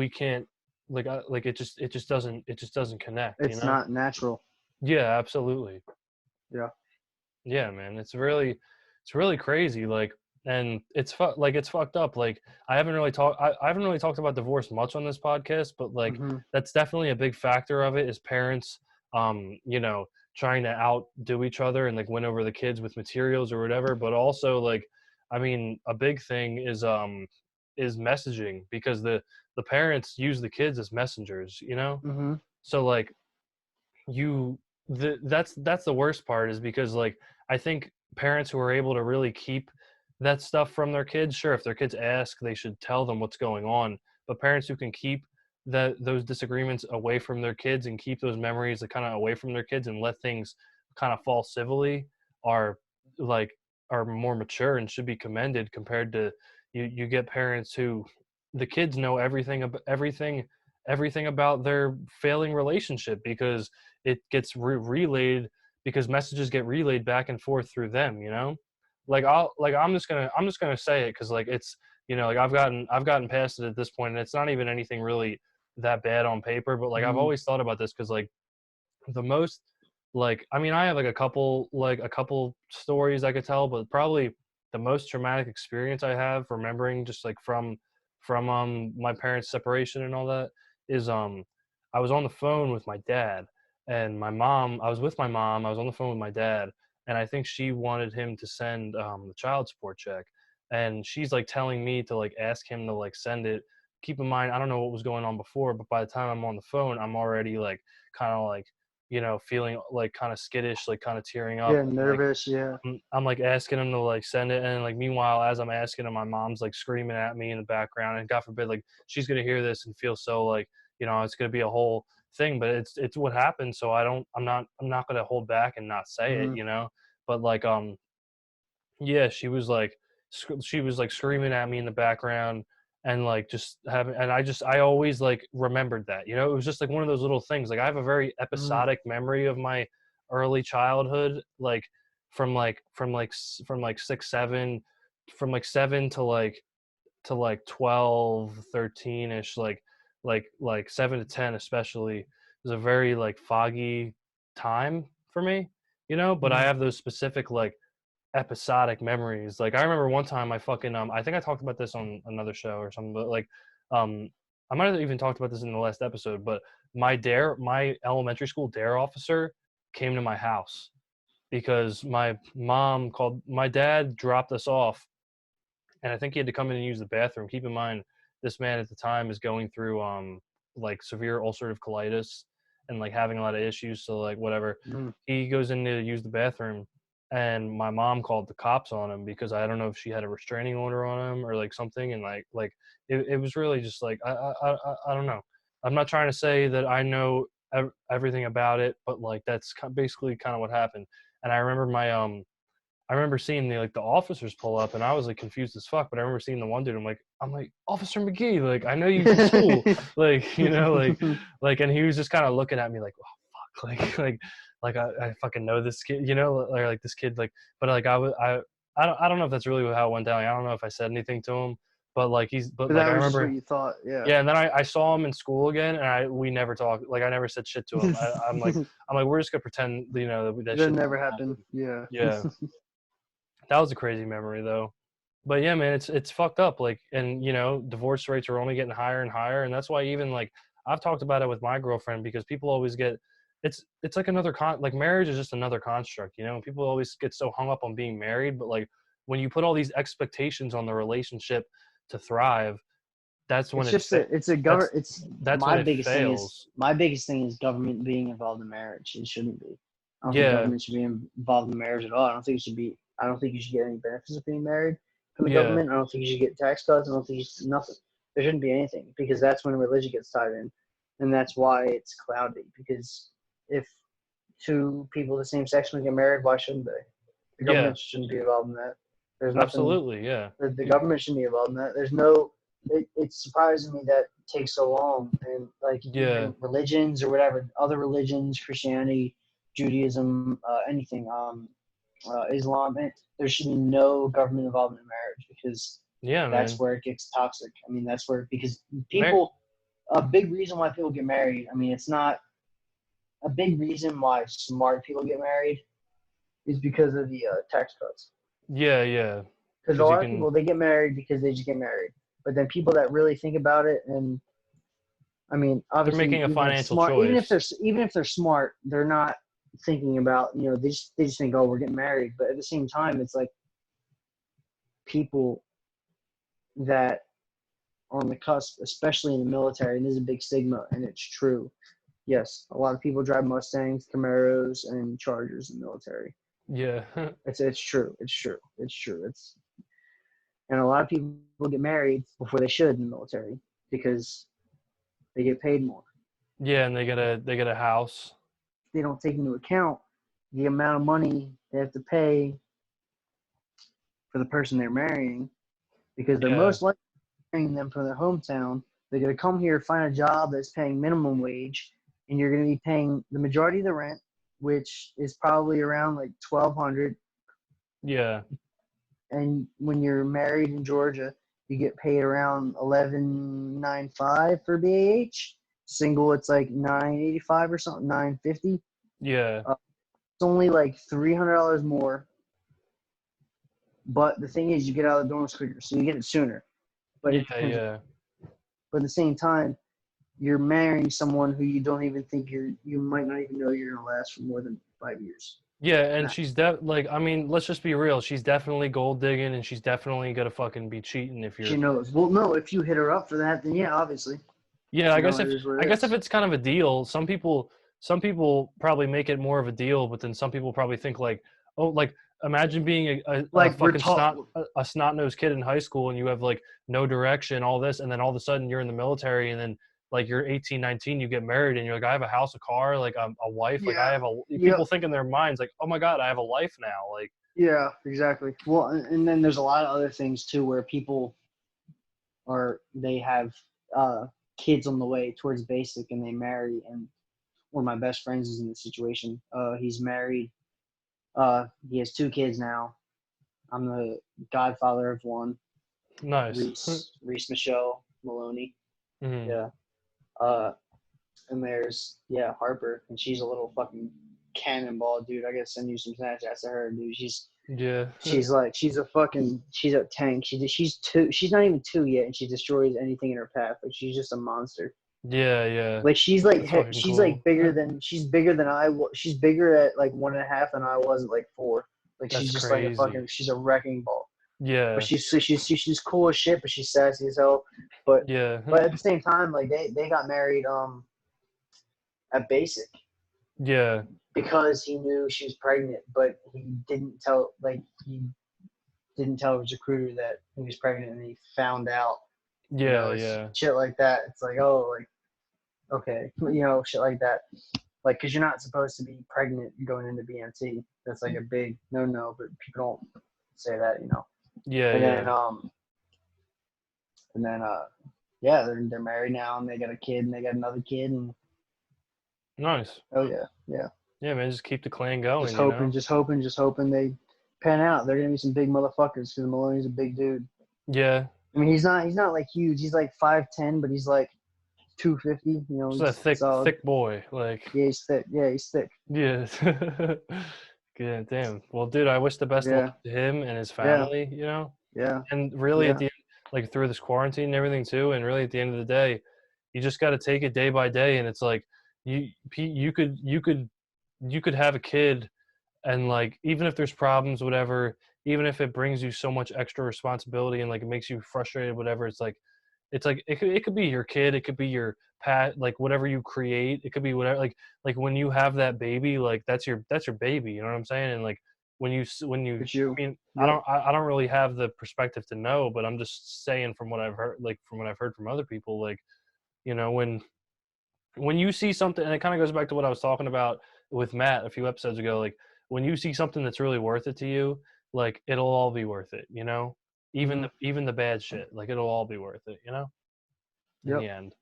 can't like it just doesn't connect, you It's know? not natural. Yeah, absolutely. Yeah. Yeah, man, it's really crazy, like, and it's fucked up. Like, I haven't really talked about divorce much on this podcast, but like, hmm that's definitely a big factor of it. Is parents, you know, trying to outdo each other and like win over the kids with materials or whatever. But also, like, I mean, a big thing is messaging because the parents use the kids as messengers, you know. hmm So like you that's the worst part is because like I think parents who are able to really keep that stuff from their kids, sure, if their kids ask they should tell them what's going on, but parents who can keep those disagreements away from their kids and keep those memories kind of away from their kids and let things kind of fall civilly are like are more mature and should be commended compared to you get parents who the kids know everything about their failing relationship because it gets relayed because messages get relayed back and forth through them, like I'm just gonna say it because like it's like I've gotten past it at this point and it's not even anything really that bad on paper, but like I've Mm, always thought about this because like the most like I mean I have like a couple stories I could tell, but probably the most traumatic experience I have remembering just like from my parents' separation and all that is I was on the phone with my dad and I was with my mom, I was on the phone with my dad, and I think she wanted him to send the child support check, and she's like telling me to like ask him to like send it. Keep in mind I don't know what was going on before, but by the time I'm on the phone I'm already like kind of like feeling like kind of skittish, like kind of tearing up. yeah, And like nervous. Yeah. I'm like asking him to like send it, and like meanwhile, as I'm asking him, my mom's like screaming at me in the background, and God forbid, like she's gonna hear this and feel so like it's gonna be a whole thing, but it's what happened. So I'm not gonna hold back and not say it, Mm, But like yeah, she was like screaming at me in the background and like just having and I always like remembered that. It was just like one of those little things. Like I have a very mm, episodic memory of my early childhood, like from like 6 7 from like 7 to like 12 13ish, like 7 to 10 especially is a very like foggy time for me, but I mm, have those specific like episodic memories. Like I remember one time I fucking I think I talked about this on another show or something, but like um I might have even talked about this in the last episode, but my elementary school dare officer came to my house because my dad dropped us off and I think he had to come in and use the bathroom. Keep in mind, this man at the time is going through like severe ulcerative colitis and like having a lot of issues. So like whatever, mm. he goes in to use the bathroom, and my mom called the cops on him because I don't know if she had a restraining order on him or like something, and like it was really just like I don't know. I'm not trying to say that I know everything about it, but like that's basically kind of what happened. And I remember seeing the officers pull up, and I was like confused as fuck. But I remember seeing the one dude. I'm like Officer McGee. Like I know you from school. Like and he was just kind of looking at me like, oh fuck, like I fucking know this kid. Or like this kid. Like, but like I don't know if that's really how it went down. Like, I don't know if I said anything to him, but but But like that I was just what remember. you thought. Yeah. Yeah, and then I saw him in school again, and we never talked. Like I never said shit to him. I'm like we're just gonna pretend that That shit never never happened. happened. Yeah. Yeah. That was a crazy memory though. But yeah, man, it's fucked up. Like, and divorce rates are only getting higher and higher, and that's why even like I've talked about it with my girlfriend because people always get it's like another like marriage is just another construct, People always get so hung up on being married, but like when you put all these expectations on the relationship to thrive, that's when It's just it's a that's it's that's when my it biggest thing is fails. government being involved in marriage. It shouldn't be. I don't think Yeah, government should be involved in marriage at all. I don't think you should get any benefits of being married from the yeah, government. I don't think you should get tax cuts. I don't think you should, nothing. There shouldn't be anything because that's when religion gets tied in, and that's why it's cloudy. Because if two people of the same sex want to get married, why shouldn't they? The yeah, government shouldn't be involved in that. There's nothing absolutely, yeah, the government shouldn't be involved in that. There's no. It's surprising me that it takes so long, and like yeah, even religions or whatever, other religions, Christianity, Judaism, anything, Islam, there should be no government involvement in marriage because yeah, that's man. where it gets toxic. I mean, that's where because Mar- people, a big reason why people get married. I mean, it's not a big reason why smart people get married is because of the tax cuts. yeah, yeah, Because a because you lot of can. people they get married because they just get married, but then people that really think about it, and I mean, They're obviously, making a even financial smart, choice. even if they're smart, they're not thinking about they just think, oh, we're getting married. But at the same time, it's like people that are on the cusp, especially in the military, and this is a big stigma, and it's true. Yes, a lot of people drive Mustangs, Camaros, and Chargers in the military. Yeah. It's true. It's true. It's true. And a lot of people get married before they should in the military because they get paid more. Yeah, and they get a house. They don't take into account the amount of money they have to pay for the person they're marrying, because they're Yeah. most likely marrying them from their hometown. They're going to come here, find a job that's paying minimum wage, and you're going to be paying the majority of the rent, which is probably around like 1,200. Yeah. And when you're married in Georgia, you get paid around 11.95 for BAH. Single, it's like 9.85 or something, 9.50. Yeah. It's only like $300 more. But the thing is, you get out of the dorms quicker, so you get it sooner. But it Yeah. depends. Yeah. But at the same time, you're marrying someone who you don't even think you might not even know you're gonna last for more than 5 years. Yeah, and Nah, she's like, I mean, let's just be real. She's definitely gold digging, and she's definitely gonna fucking be cheating if she you're. knows. Well, no, if you hit her up for that, then yeah, obviously, Yeah, it is what it if is. it's kind of a deal, some people probably make it more of a deal, but then some people probably think like, oh, like imagine being a Like we're fucking taught. a snot nosed kid in high school, and you have like no direction, all this, and then all of a sudden you're in the military, and then like you're 18, 19, you get married, and you're like, I have a house, a car, like I'm a wife, like I Yeah. have a. Yep. People think in their minds like, oh my god, I have a life now, like. Yeah. Exactly. Well, and then there's a lot of other things too where people they have uh, kids on the way towards basic and they marry. And one of my best friends is in this situation. He's married. He has 2 kids now. I'm the godfather of one, Nice. Reese Michelle Maloney. Mhm. Yeah. Uh, and there's Harper, and she's a little fucking cannonball, dude. I gotta send you some Snapchats of her, dude. Yeah. She's a tank. She's two. She's not even 2 yet, and she destroys anything in her path. Like she's just a monster. Yeah, yeah. Like That's fucking like cool. she's bigger than I was. She's bigger at like 1.5 than I was at like 4. Like That's she's just like crazy. she's a wrecking ball. But Yeah. she's cool as shit, but she's sassy as hell. But Yeah. at the same time, like they got married at basic Yeah. because he knew she was pregnant, but he didn't tell his recruiter that he was pregnant, and he found out. Yeah, It's yeah. shit like that. It's like, oh, like okay, shit like that. Like, because you're not supposed to be pregnant going into BMT. That's like a big no, but people don't say that. Yeah, And yeah. then and then yeah, they're married now, and they got a kid, and they got another kid, and Nice. oh yeah. Yeah, man, just keep the clan Just going, you hoping, know? just hoping they pan out. They're gonna be some big motherfuckers because Maloney's a big dude. Yeah. I mean, he's not like huge. He's like 5'10", but he's like 250. Just a He's solid. thick boy. Like, Yeah, he's thick. Yeah, he's thick. yeah. Good, damn. Well, dude, I wish the best of Yeah, luck to him and his yeah, family, you know? yeah, And really at yeah. the end, like through this quarantine and everything too, and really at the end of the day, you just got to take it day by day. And it's like, you could have a kid, and like even if there's problems, whatever, even if it brings you so much extra responsibility and like it makes you frustrated, whatever, it's like it could be your kid, it could be your pet, like whatever you create, it could be whatever, like when you have that baby, like that's your baby, you know what I'm saying? And like when you It's you. I mean, Yep. I don't really have the perspective to know, but I'm just saying from what I've heard, like from what I've heard from other people, like, you know, when you see something, and it kind of goes back to what I was talking about with Matt a few episodes ago, like when you see something that's really worth it to you, like it'll all be worth it, you know? Mm-hmm. Even the bad shit, like it'll all be worth it, you know? In the Yep. end.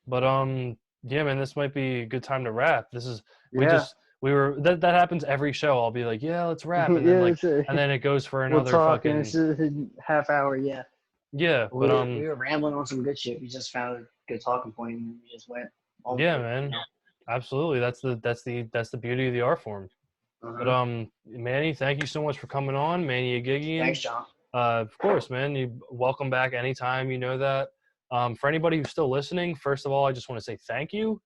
But yeah, man, this might be a good time to wrap. This is we Yeah. just we were that happens every show. I'll be like, "Yeah, let's wrap." And then Yeah. like and then it goes for We'll another talk, and fucking it's a half hour. Yeah. yeah, but We were rambling on some good shit. We just found a good talking point, and we just went on with yeah, it. man. Absolutely. That's the beauty of the art form. But Uh-huh. Manny, thank you so much for coming on, Manny Agigian. Thanks, John. Of course, man. You welcome back anytime. You know that. For anybody who's still listening, first of all, I just want to say thank you.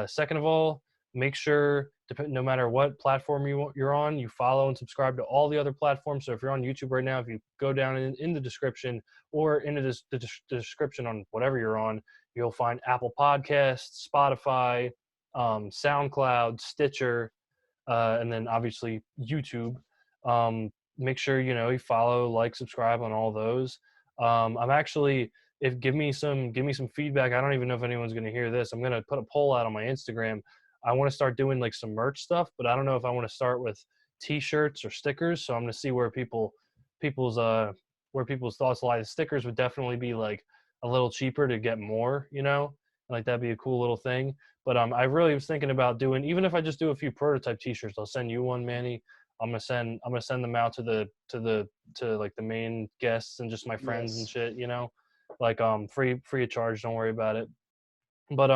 Second of all, make sure, no matter what platform you're on, you follow and subscribe to all the other platforms. So if you're on YouTube right now, if you go down in the description or into the description on whatever you're on, you'll find Apple Podcasts, Spotify, SoundCloud, Stitcher, and then obviously YouTube. Make sure you follow, like, subscribe on all those. I'm actually if give me some feedback. I don't even know if anyone's going to hear this. I'm going to put a poll out on my Instagram. I want to start doing like some merch stuff, but I don't know if I want to start with t-shirts or stickers. So I'm going to see where people's where people's thoughts lie. The stickers would definitely be like a little cheaper to get more, you know, like that'd be a cool little thing. But I really was thinking about doing, even if I just do a few prototype t-shirts, I'll send you one, Manny. I'm gonna send them out to like the main guests and just my friends and Yes. shit, you know, like free of charge. Don't worry about it. But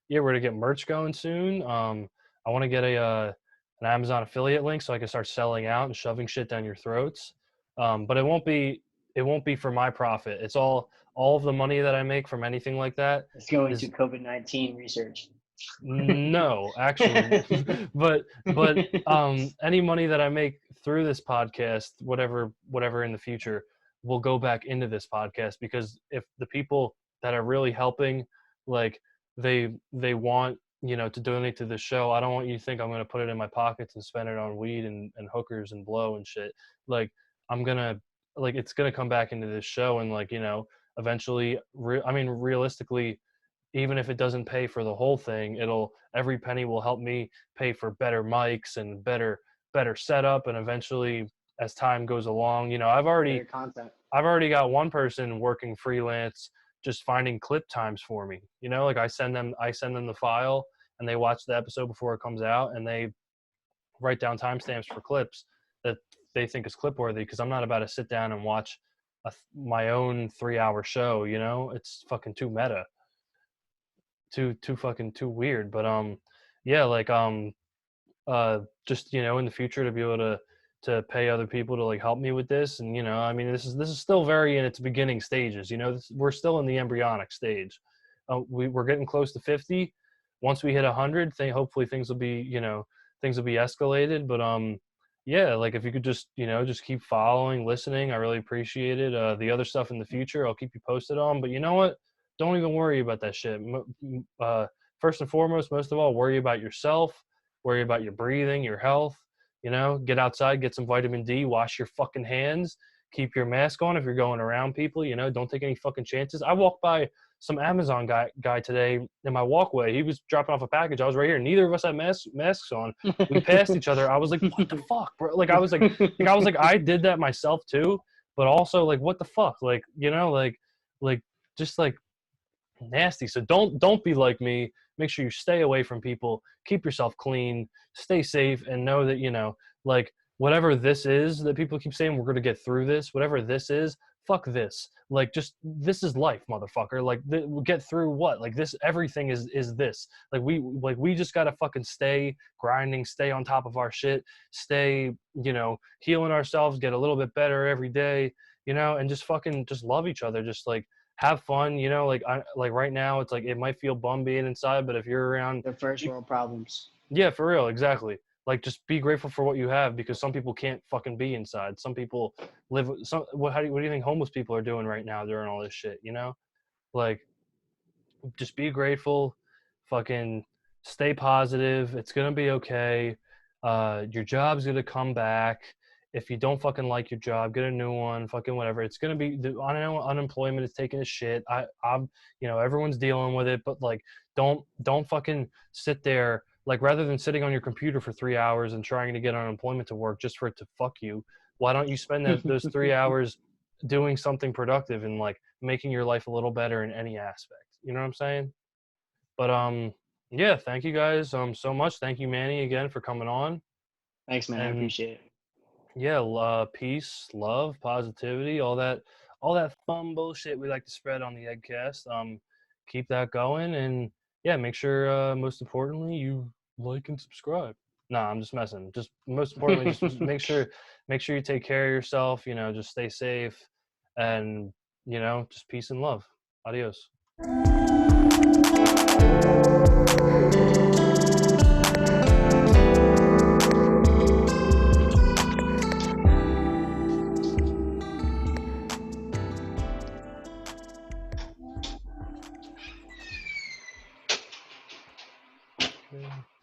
yeah, we're gonna get merch going soon. I want to get a an Amazon affiliate link so I can start selling out and shoving shit down your throats. But it won't be for my profit. It's all of the money that I make from anything like that It's going to is COVID-19 research. no, actually, but any money that I make through this podcast, whatever in the future, will go back into this podcast because if the people that are really helping, like they want to donate to the show, I don't want you to think I'm gonna put it in my pockets and spend it on weed and hookers and blow and shit. Like I'm gonna it's gonna come back into this show and eventually, I mean realistically even if it doesn't pay for the whole thing, every penny will help me pay for better mics and better setup. And eventually, as time goes along, Better content. I've already got one person working freelance, just finding clip times for me. Like I send them the file and they watch the episode before it comes out and they write down timestamps for clips that they think is clip worthy. Because I'm not about to sit down and watch my own 3-hour show. It's fucking too meta. Too fucking too weird. But yeah, just in the future to be able to pay other people to like help me with this. And I mean this is still very in its beginning stages. We're still in the embryonic stage. We're getting close to 50. Once we hit 100, hopefully things will be escalated. But yeah, like if you could just keep following, listening, I really appreciate it. The other stuff in the future I'll keep you posted on. But you know what, don't even worry about that shit. First and foremost, most of all, worry about yourself, worry about your breathing, your health. Get outside, get some vitamin D, wash your fucking hands, keep your mask on if you're going around people. Don't take any fucking chances. I walked by some Amazon guy today in my walkway. He was dropping off a package. I was right here. Neither of us had masks on. We passed each other. I was like, what the fuck, bro? I did that myself too. But also, like, what the fuck? Like, just like nasty. So don't be like me. Make sure you stay away from people, keep yourself clean, stay safe, and know that like whatever this is that people keep saying, we're going to get through this, whatever this is, fuck this. Like, just this is life, motherfucker. Like we'll get through what? Like this, everything is this. We just got to fucking stay grinding, stay on top of our shit, stay healing ourselves, get a little bit better every day, and just fucking just love each other. Just like have fun, like right now it's like it might feel bum being inside, but if you're around The first world problems. yeah, for real, exactly. Like just be grateful for what you have because some people can't fucking be inside. Some people live what do you think homeless people are doing right now during all this shit, Like just be grateful, fucking stay positive. It's gonna be okay. Your job's gonna come back. If you don't fucking like your job, get a new one. Fucking whatever. It's gonna be I know unemployment is taking a shit. I'm everyone's dealing with it, but like don't fucking sit there like rather than sitting on your computer for 3 hours and trying to get unemployment to work just for it to fuck you. Why don't you spend those 3 hours doing something productive and like making your life a little better in any aspect? You know what I'm saying? But yeah, thank you guys so much. Thank you, Manny, again for coming on. Thanks, man. I And appreciate it. yeah, peace, love, positivity, all that fun bullshit we like to spread on the Eggcast. Keep that going, and yeah, make sure most importantly you like and subscribe. Nah, I'm just messing. Just most importantly, just make sure you take care of yourself. Just stay safe, and just peace and love. Adios. Okay.